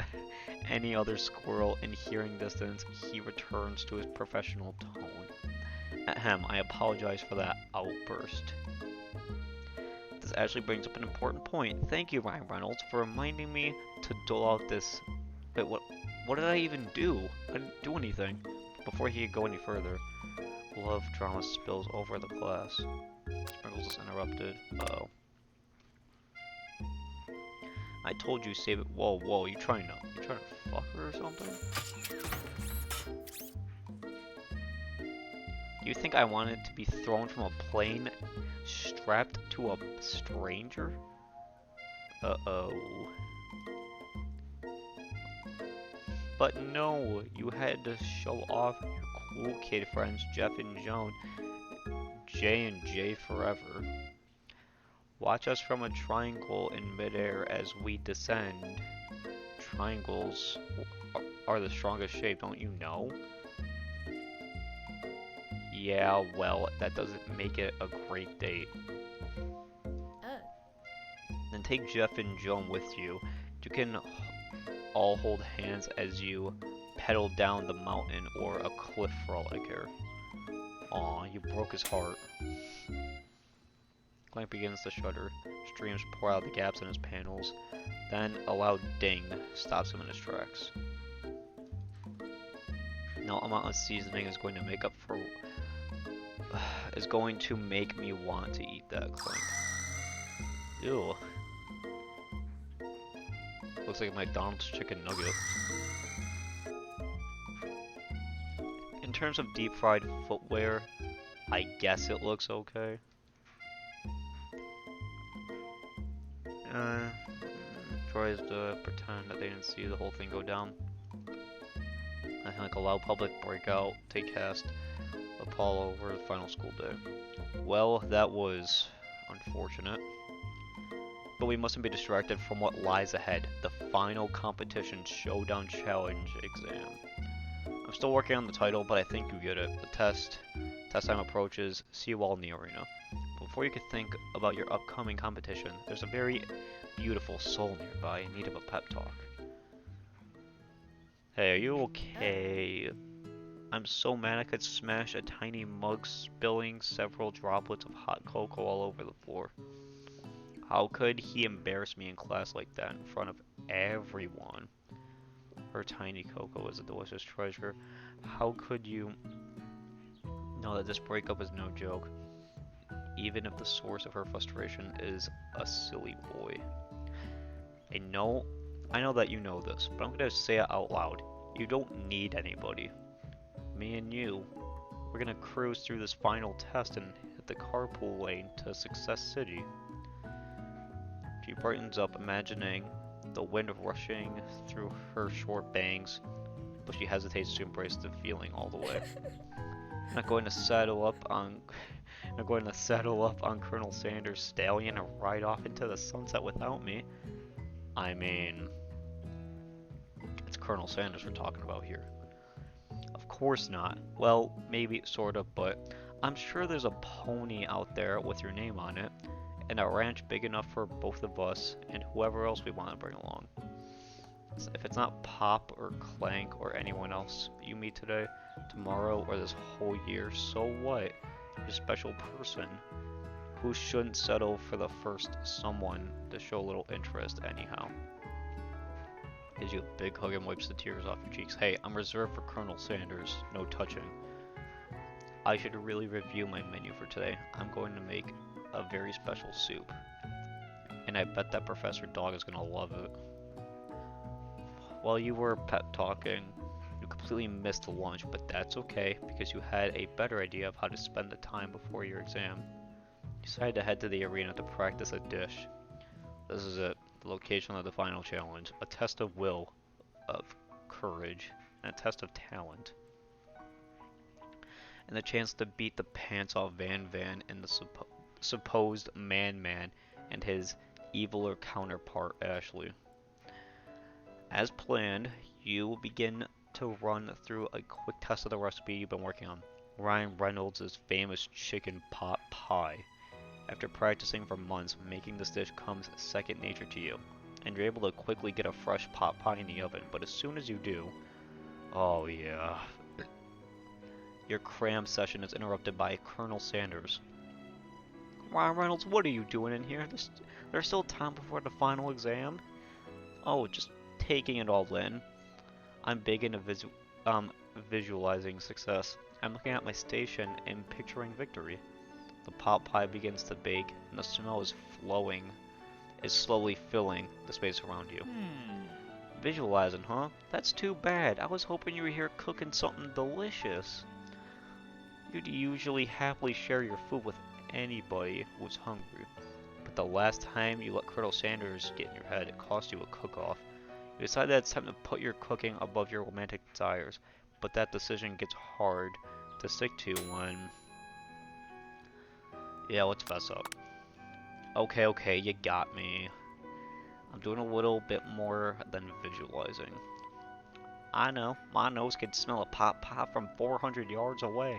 any other squirrel in hearing distance, he returns to his professional tone. Ahem, I apologize for that outburst. This actually brings up an important point. Thank you, Ryan Reynolds, for reminding me to dole out this... Wait, what did I even do? I didn't do anything. Before he could go any further, love drama spills over the class. Sprinkles is interrupted. Uh-oh. I told you save it. Whoa, you trying to fuck her or something? Do you think I wanted to be thrown from a plane strapped to a stranger? Uh-oh. But no, you had to show off your cool kid friends Jeff and Joan. J and J forever. Watch us from a triangle in midair as we descend. Triangles are the strongest shape, don't you know? Yeah, well, that doesn't make it a great date. Then take Jeff and Joan with you. You can all hold hands as you pedal down the mountain or a cliff for all I care. Aw, you broke his heart. Clank begins to shudder. Streams pour out the gaps in his panels. Then a loud ding stops him in his tracks. No amount of seasoning is going to make up for... is going to make me want to eat that, Clank. Ew. Looks like a McDonald's chicken nugget. In terms of deep fried footwear, I guess it looks okay. Tries to pretend that they didn't see the whole thing go down. I think allow public breakout, take cast Apollo over the final school day. Well, that was unfortunate. But we mustn't be distracted from what lies ahead, the final competition showdown challenge exam. I'm still working on the title, but I think you get it. The test time approaches, see you all in the arena. Before you could think about your upcoming competition, there's a very beautiful soul nearby in need of a pep talk. Hey, are you okay? I'm so mad I could smash a tiny mug, spilling several droplets of hot cocoa all over the floor. How could he embarrass me in class like that in front of everyone? Her tiny cocoa is a delicious treasure. How could you know that this breakup is no joke? Even if the source of her frustration is a silly boy. I know that you know this, but I'm gonna say it out loud. You don't need anybody. Me and you, we're gonna cruise through this final test and hit the carpool lane to Success City. She brightens up, imagining the wind rushing through her short bangs, but she hesitates to embrace the feeling all the way. I'm not going to saddle up on Colonel Sanders' stallion and ride off into the sunset without me. I mean, it's Colonel Sanders we're talking about here. Of course not. Well, maybe sort of, but I'm sure there's a pony out there with your name on it, and a ranch big enough for both of us and whoever else we want to bring along. If it's not Pop or Clank or anyone else you meet today, tomorrow, or this whole year, so what? You're a special person who shouldn't settle for the first someone to show a little interest anyhow. Gives you a big hug and wipes the tears off your cheeks. Hey, I'm reserved for Colonel Sanders, no touching. I should really review my menu for today. I'm going to make a very special soup. And I bet that Professor Dog is gonna love it. While you were pep talking, you completely missed lunch, but that's okay because you had a better idea of how to spend the time before your exam. You decided to head to the arena to practice a dish. This is it, the location of the final challenge. A test of will, of courage, and a test of talent. And the chance to beat the pants off Van Van and the supposed Man and his eviler counterpart Ashley. As planned, you will begin to run through a quick test of the recipe you've been working on. Ryan Reynolds' famous chicken pot pie. After practicing for months, making this dish comes second nature to you. and you're able to quickly get a fresh pot pie in the oven. But as soon as you do, oh yeah, your cram session is interrupted by Colonel Sanders. Ryan Reynolds, what are you doing in here? There's still time before the final exam. Oh, just taking it all in. I'm big into visualizing success. I'm looking at my station and picturing victory. The pot pie begins to bake, and the smell is slowly filling the space around you. Visualizing, huh? That's too bad. I was hoping you were here cooking something delicious. You'd usually happily share your food with anybody who's hungry. But the last time you let Colonel Sanders get in your head, it cost you a cook-off. You decide that it's time to put your cooking above your romantic desires, but that decision gets hard to stick to when... Yeah, let's fess up. Okay, you got me. I'm doing a little bit more than visualizing. I know, my nose can smell a pot pie from 400 yards away.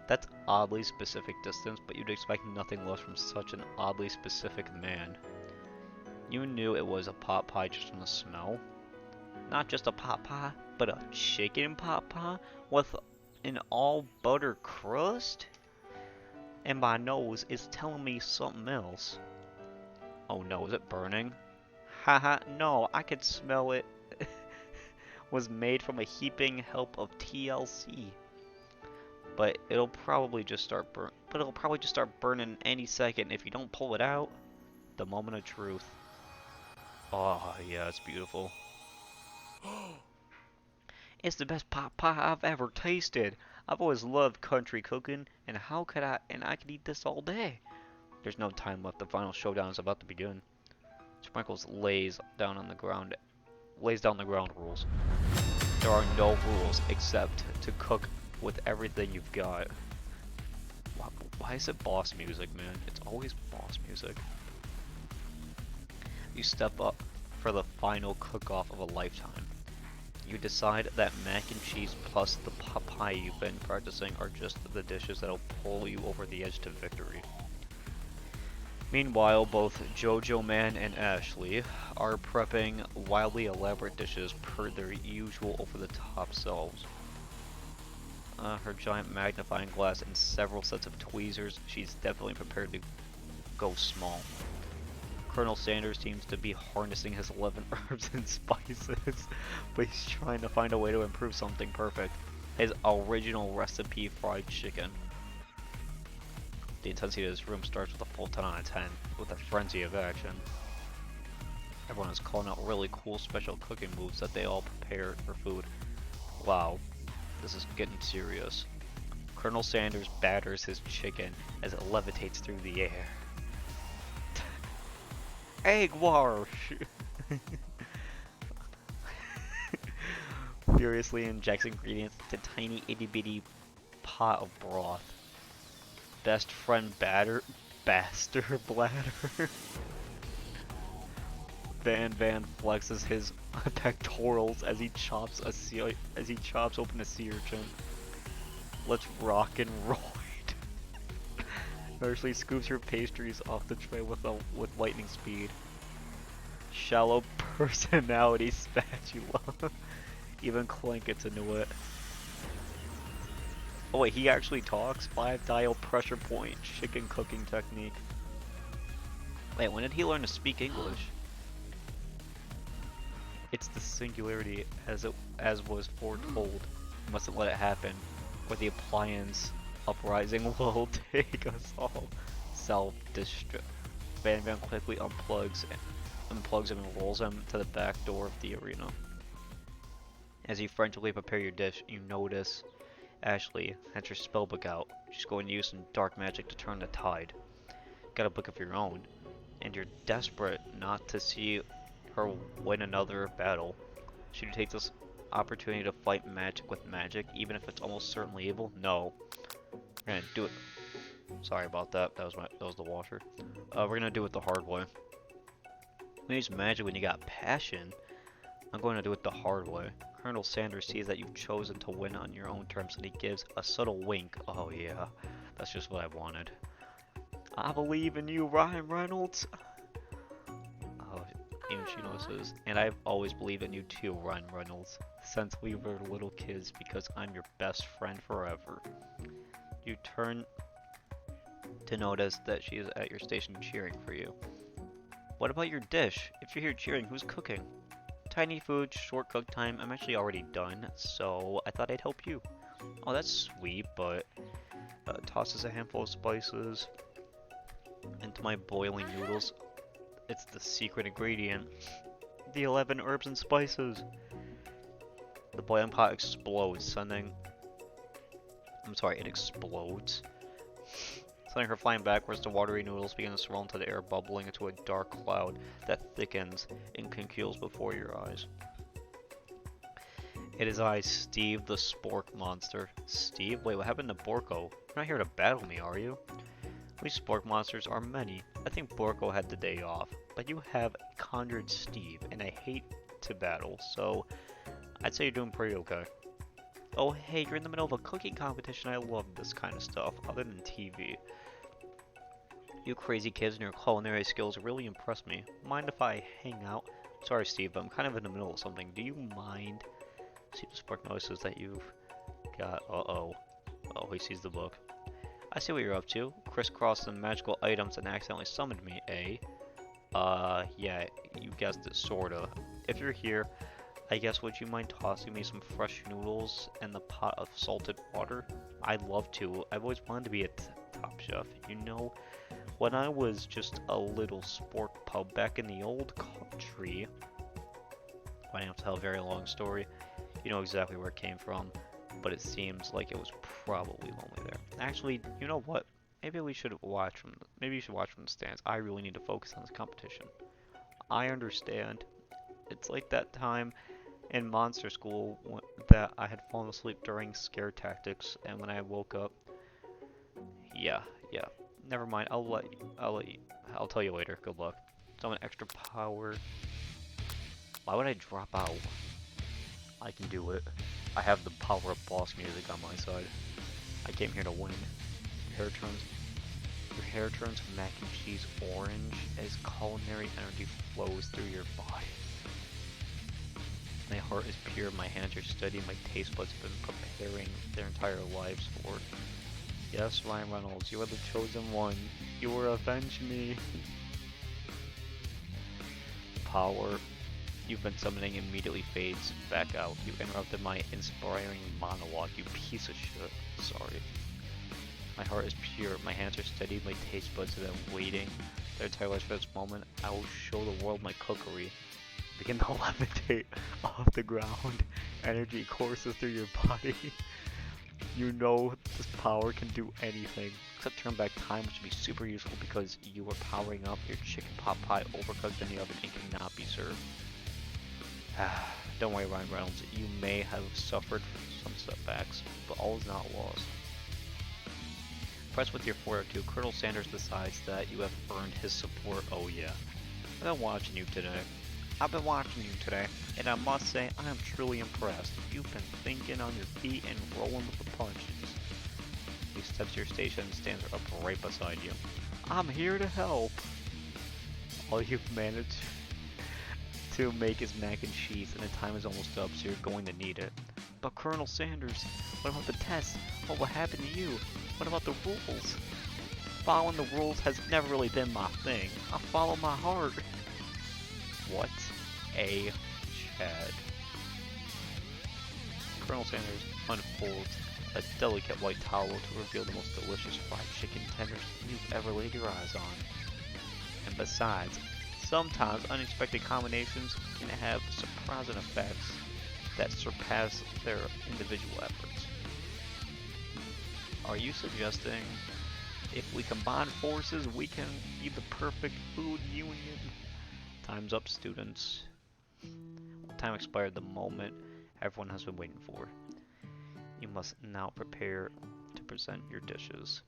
That's oddly specific distance, but you'd expect nothing less from such an oddly specific man. You knew it was a pot pie just from the smell. Not just a pot pie, but a chicken pot pie with an all butter crust? And my nose is telling me something else. Oh no, is it burning? Haha, no, I could smell it. Was made from a heaping help of TLC. But it'll probably just start burning any second if you don't pull it out. The moment of truth. Oh yeah, it's beautiful. It's the best pot pie I've ever tasted. I've always loved country cooking, and I could eat this all day. There's no time left. The final showdown is about to begin. Sprinkles lays down the ground rules. There are no rules except to cook with everything you've got. Why is it boss music, man? It's always boss music. You step up for the final cook-off of a lifetime. You decide that mac and cheese plus the pot pie you've been practicing are just the dishes that'll pull you over the edge to victory. Meanwhile, both Jojo Man and Ashley are prepping wildly elaborate dishes per their usual over-the-top selves. Her giant magnifying glass and several sets of tweezers, she's definitely prepared to go small. Colonel Sanders seems to be harnessing his 11 herbs and spices, but he's trying to find a way to improve something perfect. His original recipe fried chicken. The intensity of this room starts with a full 10 out of 10, with a frenzy of action. Everyone is calling out really cool special cooking moves that they all prepare for food. Wow, this is getting serious. Colonel Sanders batters his chicken as it levitates through the air. Egg wash! Furiously injects ingredients into tiny itty bitty pot of broth. Best friend Baster Bladder. Van flexes his pectorals as he chops open a sea urchin. Let's rock and roll. Ashley scoops her pastries off the tray with lightning speed. Shallow personality spatula. Even Clank gets into it. Oh wait, he actually talks? 5-dial pressure point chicken cooking technique. Wait, when did he learn to speak English? It's the singularity as was foretold. You mustn't let it happen, or the appliance uprising will take us all. Self-destruct. Van quickly unplugs him and rolls him to the back door of the arena. As you frantically prepare your dish, you notice Ashley has her spellbook out. She's going to use some dark magic to turn the tide. Got a book of your own, and you're desperate not to see her win another battle. Should you take this opportunity to fight magic with magic, even if it's almost certainly evil? No. We're gonna do it. Sorry about that. That was the washer. We're gonna do it the hard way. When you use magic when you got passion, I'm going to do it the hard way. Colonel Sanders sees that you've chosen to win on your own terms, and he gives a subtle wink. Oh yeah, that's just what I wanted. I believe in you, Ryan Reynolds. Oh, team, she notices. And I've always believed in you too, Ryan Reynolds, since we were little kids, because I'm your best friend forever. You turn to notice that she is at your station cheering for you. What about your dish? If you're here cheering, who's cooking? Tiny food, short cook time. I'm actually already done, so I thought I'd help you. Oh, that's sweet, but tosses a handful of spices into my boiling noodles. It's the secret ingredient. The 11 herbs and spices. The boiling pot explodes, sending... I'm sorry, it explodes. Sending her flying backwards, the watery noodles begin to swirl into the air, bubbling into a dark cloud that thickens and congeals before your eyes. It is I, Steve the Spork Monster. Steve? Wait, what happened to Borko? You're not here to battle me, are you? We Spork Monsters are many. I think Borko had the day off, but you have conjured Steve, and I hate to battle, so I'd say you're doing pretty okay. Oh hey, you're in the middle of a cooking competition. I love this kind of stuff, other than TV. You crazy kids and your culinary skills really impress me. Mind if I hang out? Sorry Steve, but I'm kind of in the middle of something. Do you mind? Steve the Spark notices that you've got... Oh, he sees the book. I see what you're up to. Crisscross the magical items and accidentally summoned me, eh? Yeah, you guessed it, sorta. If you're here, I guess would you mind tossing me some fresh noodles and the pot of salted water? I'd love to. I've always wanted to be a top chef. You know, when I was just a little sport pub back in the old country, I don't have to tell a very long story. You know exactly where it came from, but it seems like it was probably lonely there. Actually, you know what? Maybe we should watch from. Maybe you should watch from the stands. I really need to focus on this competition. I understand. It's like that time in Monster School that I had fallen asleep during scare tactics, and when I woke up, yeah. Never mind. I'll tell you later. Good luck. Summon extra power. Why would I drop out? I can do it. I have the power of boss music on my side. I came here to win. Your hair turns mac and cheese orange as culinary energy flows through your body. My heart is pure, my hands are steady, my taste buds have been preparing their entire lives for. Yes, Ryan Reynolds, you are the chosen one. You will avenge me. Power you've been summoning immediately fades back out. You interrupted my inspiring monologue, you piece of shit. Sorry. My heart is pure, my hands are steady, my taste buds have been waiting their entire lives for this moment. I will show the world my cookery. Begin to levitate off the ground. Energy courses through your body. You know this power can do anything except turn back time, which would be super useful because you are powering up your chicken pot pie overcooked in the oven and cannot be served. Don't worry, Ryan Reynolds. You may have suffered some setbacks, but all is not lost. Impressed with your fortitude, Colonel Sanders decides that you have earned his support. Oh yeah. I've been watching you today, and I must say I am truly impressed. You've been thinking on your feet and rolling with the punches. He steps to your station and stands up right beside you. I'm here to help. All you've managed to make is mac and cheese, and the time is almost up, so you're going to need it. But Colonel Sanders, what about the test? What will happen to you? What about the rules? Following the rules has never really been my thing. I follow my heart. What a Chad. Colonel Sanders unfolds a delicate white towel to reveal the most delicious fried chicken tenders you've ever laid your eyes on. And besides, sometimes unexpected combinations can have surprising effects that surpass their individual efforts. Are you suggesting if we combine forces we can be the perfect food union? Time's up, students. Time expired the moment everyone has been waiting for. You must now prepare to present your dishes.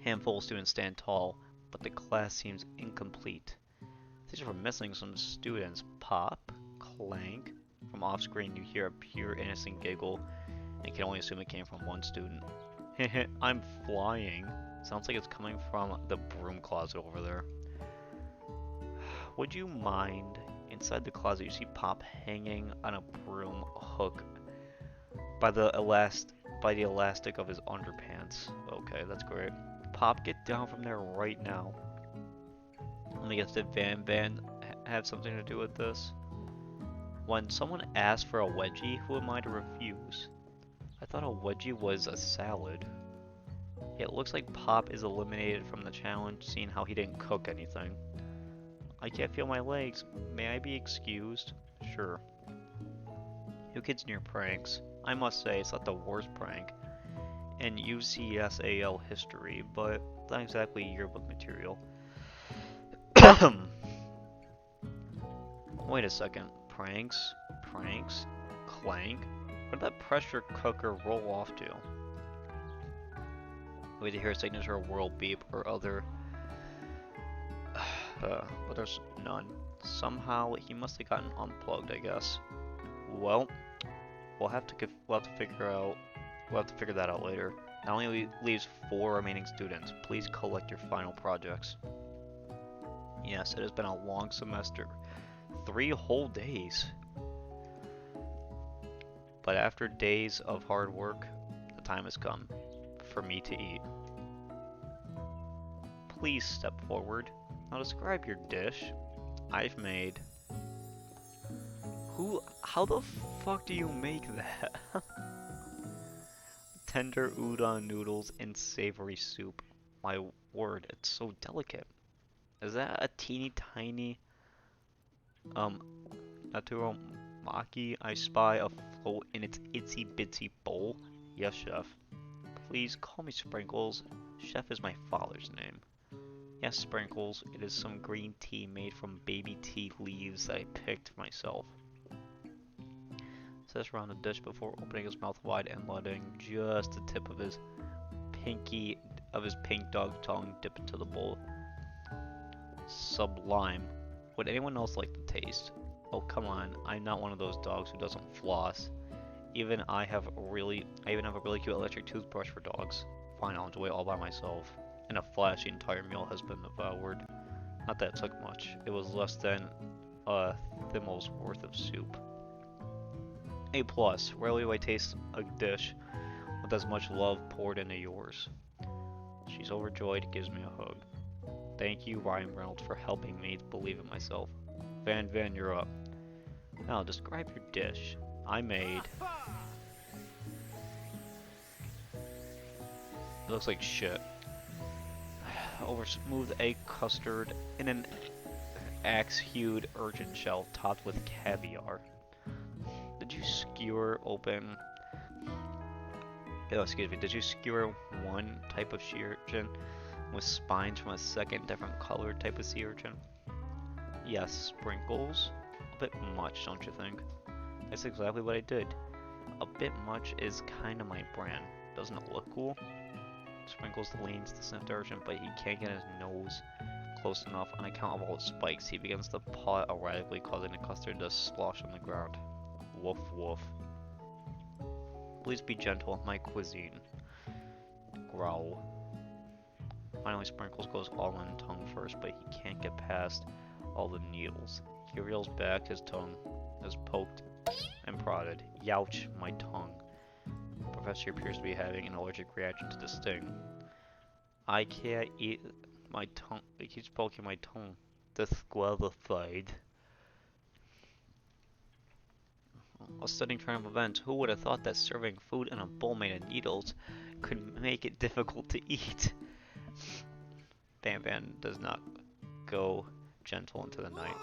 Handful of students stand tall, but the class seems incomplete. These are missing some students. Pop, clank. From off screen you hear a pure innocent giggle, and can only assume it came from one student. Heh, I'm flying. Sounds like it's coming from the broom closet over there. Would you mind? Inside the closet, you see Pop hanging on a broom hook by the elastic of his underpants. Okay, that's great. Pop, get down from there right now. Let me guess, did Van Van have something to do with this? When someone asks for a wedgie, who am I to refuse? I thought a wedgie was a salad. It looks like Pop is eliminated from the challenge, seeing how he didn't cook anything. I can't feel my legs. May I be excused? Sure. You kids and your pranks. I must say, it's not the worst prank in UCSAL history, but not exactly yearbook material. Wait a second. Pranks? Pranks? Clank? Where did that pressure cooker roll off to? Wait to hear a signature, a world beep, or other. But there's none. Somehow he must have gotten unplugged, I guess. Well, we'll have to figure that out later. That only leaves 4 remaining students. Please collect your final projects. Yes, it has been a long semester. 3 whole days. But after days of hard work, the time has come for me to eat. Please step forward. Now describe your dish. I've made... How the fuck do you make that? Tender udon noodles and savory soup. My word, it's so delicate. Is that a teeny tiny Naturo Maki I spy afloat in its itsy bitsy bowl? Yes, chef. Please call me Sprinkles. Chef is my father's name. Yes, Sprinkles, it is some green tea made from baby tea leaves that I picked myself. Says around the dish before opening his mouth wide and letting just the tip of his pink dog tongue dip into the bowl. Sublime. Would anyone else like the taste? Oh, come on. I'm not one of those dogs who doesn't floss. I even have a really cute electric toothbrush for dogs. Fine, I'll enjoy it all by myself. And a flashy entire meal has been devoured. Not that it took much. It was less than a thimmel's worth of soup. A+. Rarely do I taste a dish with as much love poured into yours. She's overjoyed, gives me a hug. Thank you, Ryan Reynolds, for helping me to believe in myself. Van, you're up. Now, describe your dish. I made... It looks like shit. Over smooth egg custard in an axe-hewed urchin shell topped with caviar. Did you skewer open... Oh, excuse me. Did you skewer one type of sea urchin with spines from a second different colored type of sea urchin? Yes, Sprinkles. A bit much, don't you think? That's exactly what I did. A bit much is kinda my brand. Doesn't it look cool? Sprinkles leans to sniff the urchin, but he can't get his nose close enough on account of all its spikes. He begins to paw it erratically, causing the custard to slosh on the ground. Woof woof. Please be gentle with my cuisine. Growl. Finally, Sprinkles goes all in tongue first, but he can't get past all the needles. He reels back, his tongue is poked and prodded. Youch, my tongue. The professor appears to be having an allergic reaction to the sting. I can't eat my tongue. He keeps poking my tongue. Disqualified. A stunning turn of events. Who would have thought that serving food in a bowl made of needles could make it difficult to eat? Van Van does not go gentle into the night.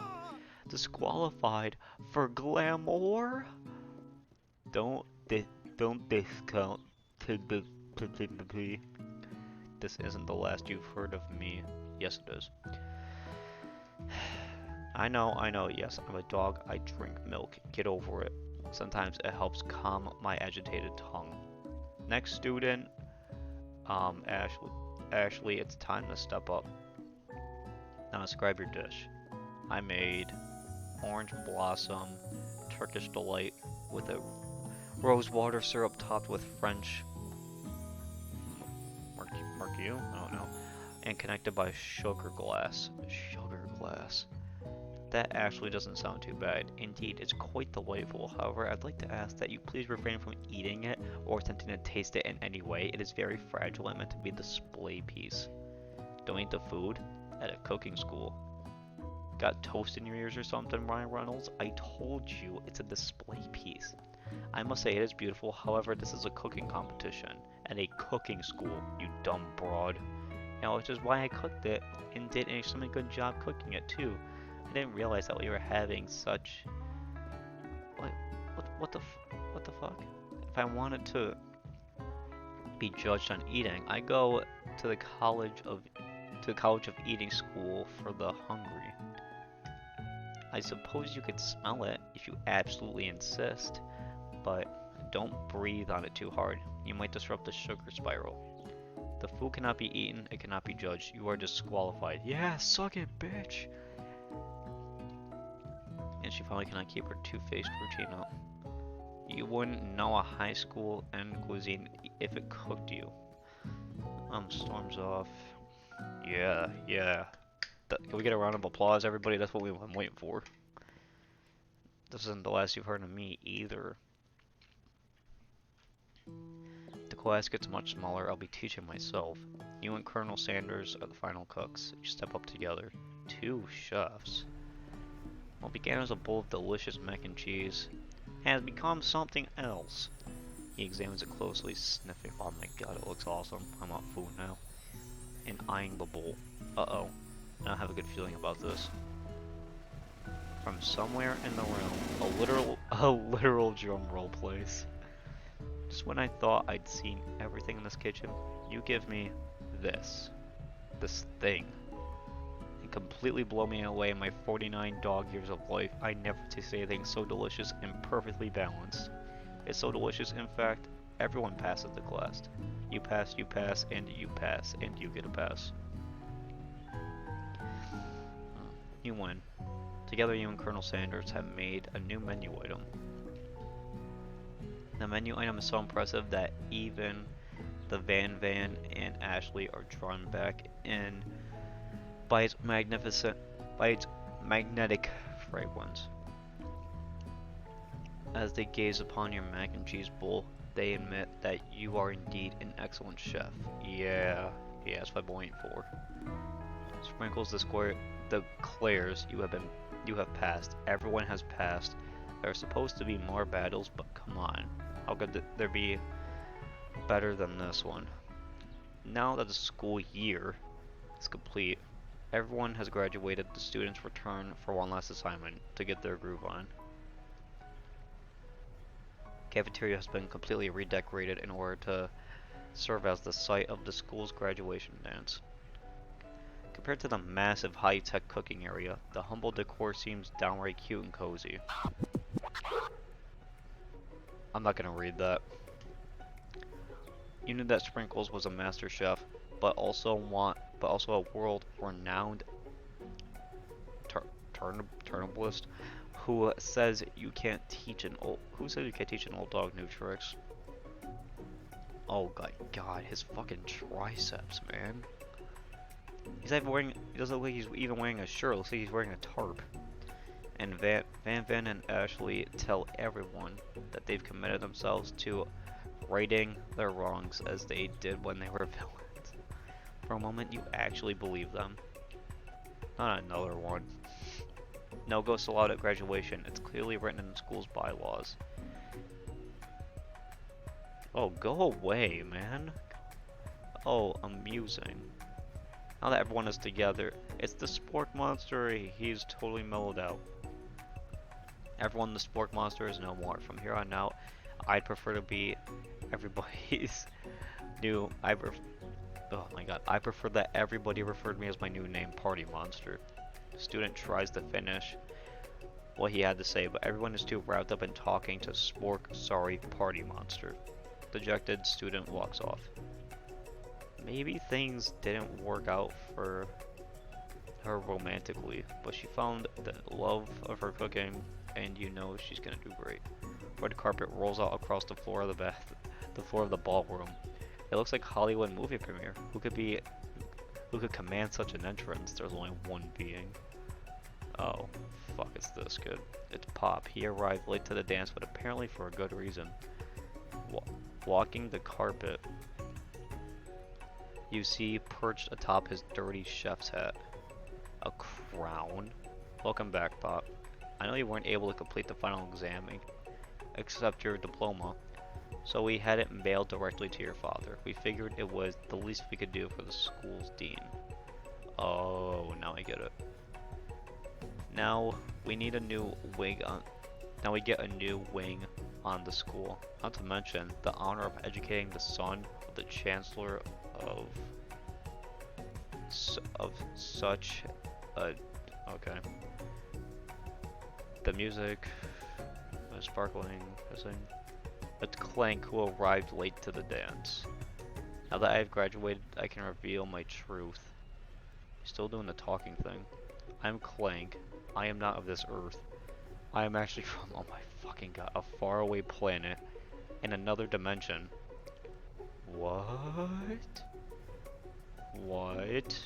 Disqualified for glamour? Don't discount This isn't the last you've heard of me. Yes, it is. I know, yes, I'm a dog, I drink milk. Get over it. Sometimes it helps calm my agitated tongue. Next student, Ashley, it's time to step up. Now describe your dish. I made orange blossom Turkish delight with a rose water syrup topped with French marquise, I don't know, and connected by sugar glass. Sugar glass. That actually doesn't sound too bad. Indeed, it's quite delightful. However, I'd like to ask that you please refrain from eating it or attempting to taste it in any way. It is very fragile and meant to be a display piece. Don't eat the food at a cooking school. Got toast in your ears or something, Ryan Reynolds? I told you it's a display piece. I must say it is beautiful, however, this is a cooking competition at a cooking school, you dumb broad. Which is why I cooked it and did an extremely good job cooking it too. I didn't realize that we were having such... What the fuck? If I wanted to be judged on eating, I go to the College of Eating School for the Hungry. I suppose you could smell it if you absolutely insist, but don't breathe on it too hard. You might disrupt the sugar spiral. The food cannot be eaten, it cannot be judged. You are disqualified. Yeah, suck it, bitch! And she finally cannot keep her two-faced routine up. You wouldn't know a high school end cuisine if it cooked you. Storms off. Yeah. Can we get a round of applause, everybody? That's what we've been waiting for. This isn't the last you've heard of me, either. The class gets much smaller. I'll be teaching myself. You and Colonel Sanders are the final cooks. You step up together. 2 chefs. What began as a bowl of delicious mac and cheese has become something else. He examines it closely, sniffing. Oh my god, it looks awesome. I want food now. And eyeing the bowl. Uh-oh. I don't have a good feeling about this. From somewhere in the room, a literal drum roll plays. Just when I thought I'd seen everything in this kitchen, you give me this thing, and completely blow me away in my 49 dog years of life. I never tasted anything so delicious and perfectly balanced. It's so delicious, in fact, everyone passes the class. You pass, and you pass, and you get a pass. You win. Together, you and Colonel Sanders have made a new menu item. The menu item is so impressive that even the Van and Ashley are drawn back in by its magnetic fragrance. As they gaze upon your mac and cheese bowl, they admit that you are indeed an excellent chef. Yeah, that's what I'm waiting for. Sprinkles declares you have passed. Everyone has passed. There are supposed to be more battles, but come on. How could there be better than this one? Now that the school year is complete, everyone has graduated, the students return for one last assignment to get their groove on. Cafeteria has been completely redecorated in order to serve as the site of the school's graduation dance. Compared to the massive high-tech cooking area, the humble decor seems downright cute and cozy. I'm not gonna read that. You knew that Sprinkles was a master chef, but also a world-renowned turniplist who says you can't teach an old dog new tricks. Oh god, his fucking triceps, man. He doesn't look like he's even wearing a shirt. It looks like he's wearing a tarp. And Van and Ashley tell everyone that they've committed themselves to righting their wrongs as they did when they were villains. For a moment, you actually believe them. Not another one. No ghosts allowed at graduation. It's clearly written in the school's bylaws. Oh, go away, man. Oh, amusing. Now that everyone is together, it's the Spork Monster. He's totally mellowed out. Everyone, the Spork Monster is no more. From here on out, I'd prefer to be everybody's new. Oh my god, I prefer that everybody referred to me as my new name, Party Monster. The student tries to finish what he had to say, but everyone is too wrapped up in talking to Spork, sorry, Party Monster. Dejected student walks off. Maybe things didn't work out for her romantically, but she found the love of her cooking, and you know she's gonna do great. Red carpet rolls out across the floor of the ballroom. It looks like Hollywood movie premiere. Who could command such an entrance? There's only one being. Oh, fuck, it's this good. It's Pop. He arrived late to the dance, but apparently for a good reason. Walking the carpet, you see perched atop his dirty chef's hat. A crown? Welcome back, Pop. I know you weren't able to complete the final exam, except your diploma, so we had it mailed directly to your father. We figured it was the least we could do for the school's dean. Oh, now I get it. Now we need a new wing on. Now we get a new wing on the school. Not to mention the honor of educating the son of the chancellor of such a. Okay. The music, sparkling, a Clank who arrived late to the dance. Now that I have graduated, I can reveal my truth. Still doing the talking thing. I'm Clank. I am not of this earth. I am actually from, oh my fucking god, a faraway planet in another dimension. What? What?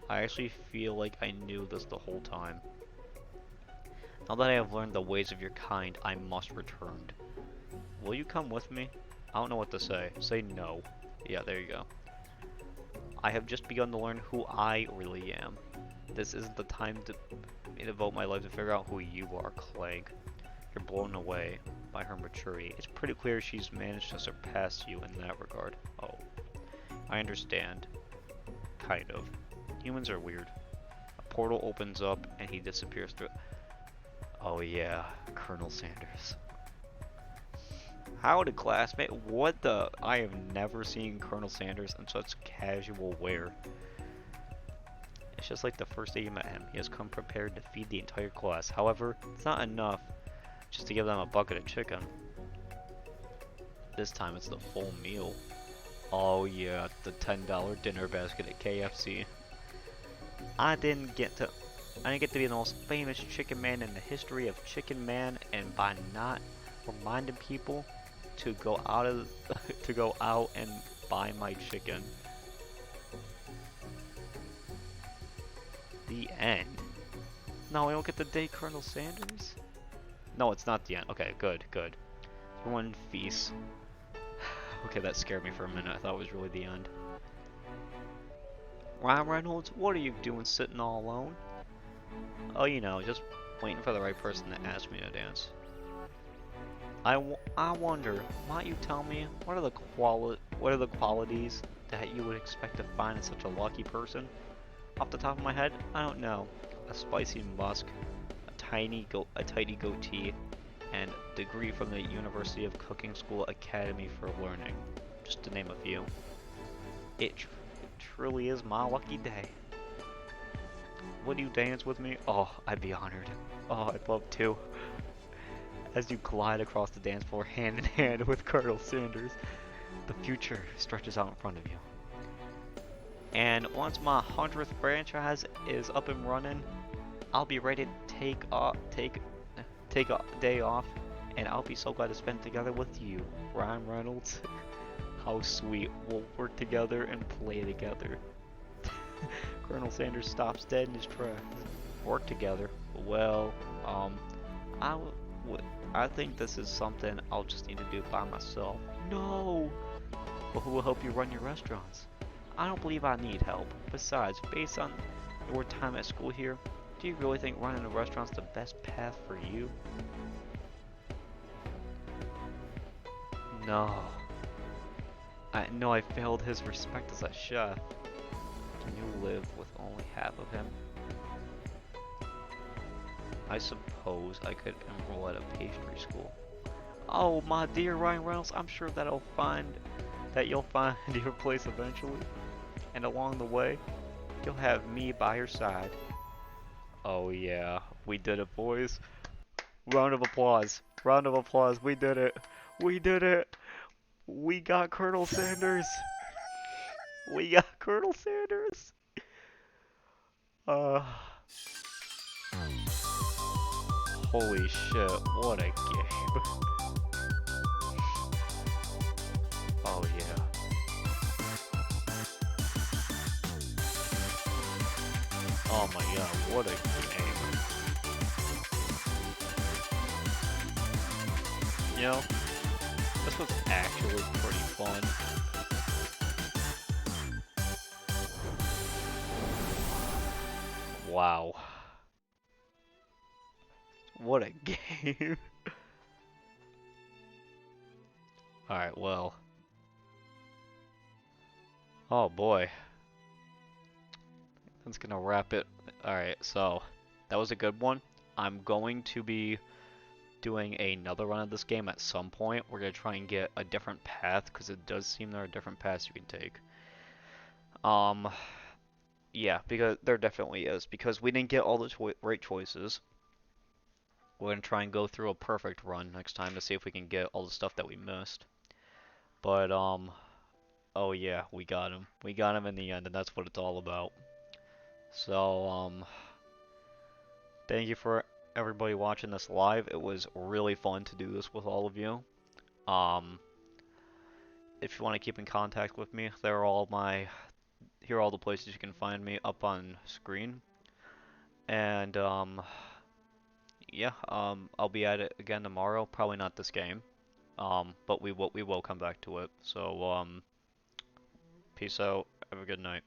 I actually feel like I knew this the whole time. Now that I have learned the ways of your kind, I must return. Will you come with me? I don't know what to say. Say no. Yeah, there you go. I have just begun to learn who I really am. This isn't the time to devote my life to figure out who you are, Clank. You're blown away by her maturity. It's pretty clear she's managed to surpass you in that regard. Oh. I understand. Kind of. Humans are weird. A portal opens up and he disappears through. Oh yeah, Colonel Sanders. Howdy, classmate. What the? I have never seen Colonel Sanders in such casual wear. It's just like the first day you met him. He has come prepared to feed the entire class. However, it's not enough just to give them a bucket of chicken. This time it's the full meal. Oh yeah, the $10 dinner basket at KFC. I didn't get to be the most famous chicken man in the history of Chicken Man, and by not reminding people to go out and buy my chicken. The end. No, we don't get to date Colonel Sanders? No, it's not the end. Okay, good. Everyone feast. Okay, that scared me for a minute. I thought it was really the end. Ryan Reynolds, what are you doing sitting all alone? Oh, you know, just waiting for the right person to ask me to dance. I wonder, might you tell me what are the qualities that you would expect to find in such a lucky person? Off the top of my head, I don't know. A spicy musk, a tidy goatee, and degree from the University of Cooking School Academy for Learning, just to name a few. It truly is my lucky day. Would you dance with me? Oh, I'd be honored. Oh, I'd love to. As you glide across the dance floor hand in hand with Colonel Sanders, the future stretches out in front of you. And once my 100th franchise is up and running, I'll be ready to take a day off, and I'll be so glad to spend together with you, Ryan Reynolds. How sweet. We'll work together and play together. Colonel Sanders stops dead in his tracks. Work together. Well, I think this is something I'll just need to do by myself. No! Well, who will help you run your restaurants? I don't believe I need help. Besides, based on your time at school here, do you really think running a restaurant's the best path for you? No. I know I failed his respect as a chef. Can you live with only half of him? I suppose I could enroll at a pastry school. Oh, my dear Ryan Reynolds, I'm sure that you'll find your place eventually. And along the way, you'll have me by your side. Oh yeah, we did it, boys. Round of applause. Round of applause. We did it. We did it. We got Colonel Sanders. We got Colonel Sanders. Holy shit, what a game. Oh yeah. Oh my god, what a game. You know, this was actually pretty fun. Wow. What a game. Alright, well. Oh boy. That's gonna wrap it. Alright, so that was a good one. I'm going to be doing another run of this game at some point. We're gonna try and get a different path because it does seem there are different paths you can take. Yeah, because there definitely is. Because we didn't get all the right choices. We're gonna try and go through a perfect run next time to see if we can get all the stuff that we missed. But oh yeah, we got him. We got him in the end, and that's what it's all about. So thank you for everybody watching this live. It was really fun to do this with all of you. Um, if you want to keep in contact with me, here are all the places you can find me up on screen. And yeah, I'll be at it again tomorrow. Probably not this game. But we will come back to it. So peace out. Have a good night.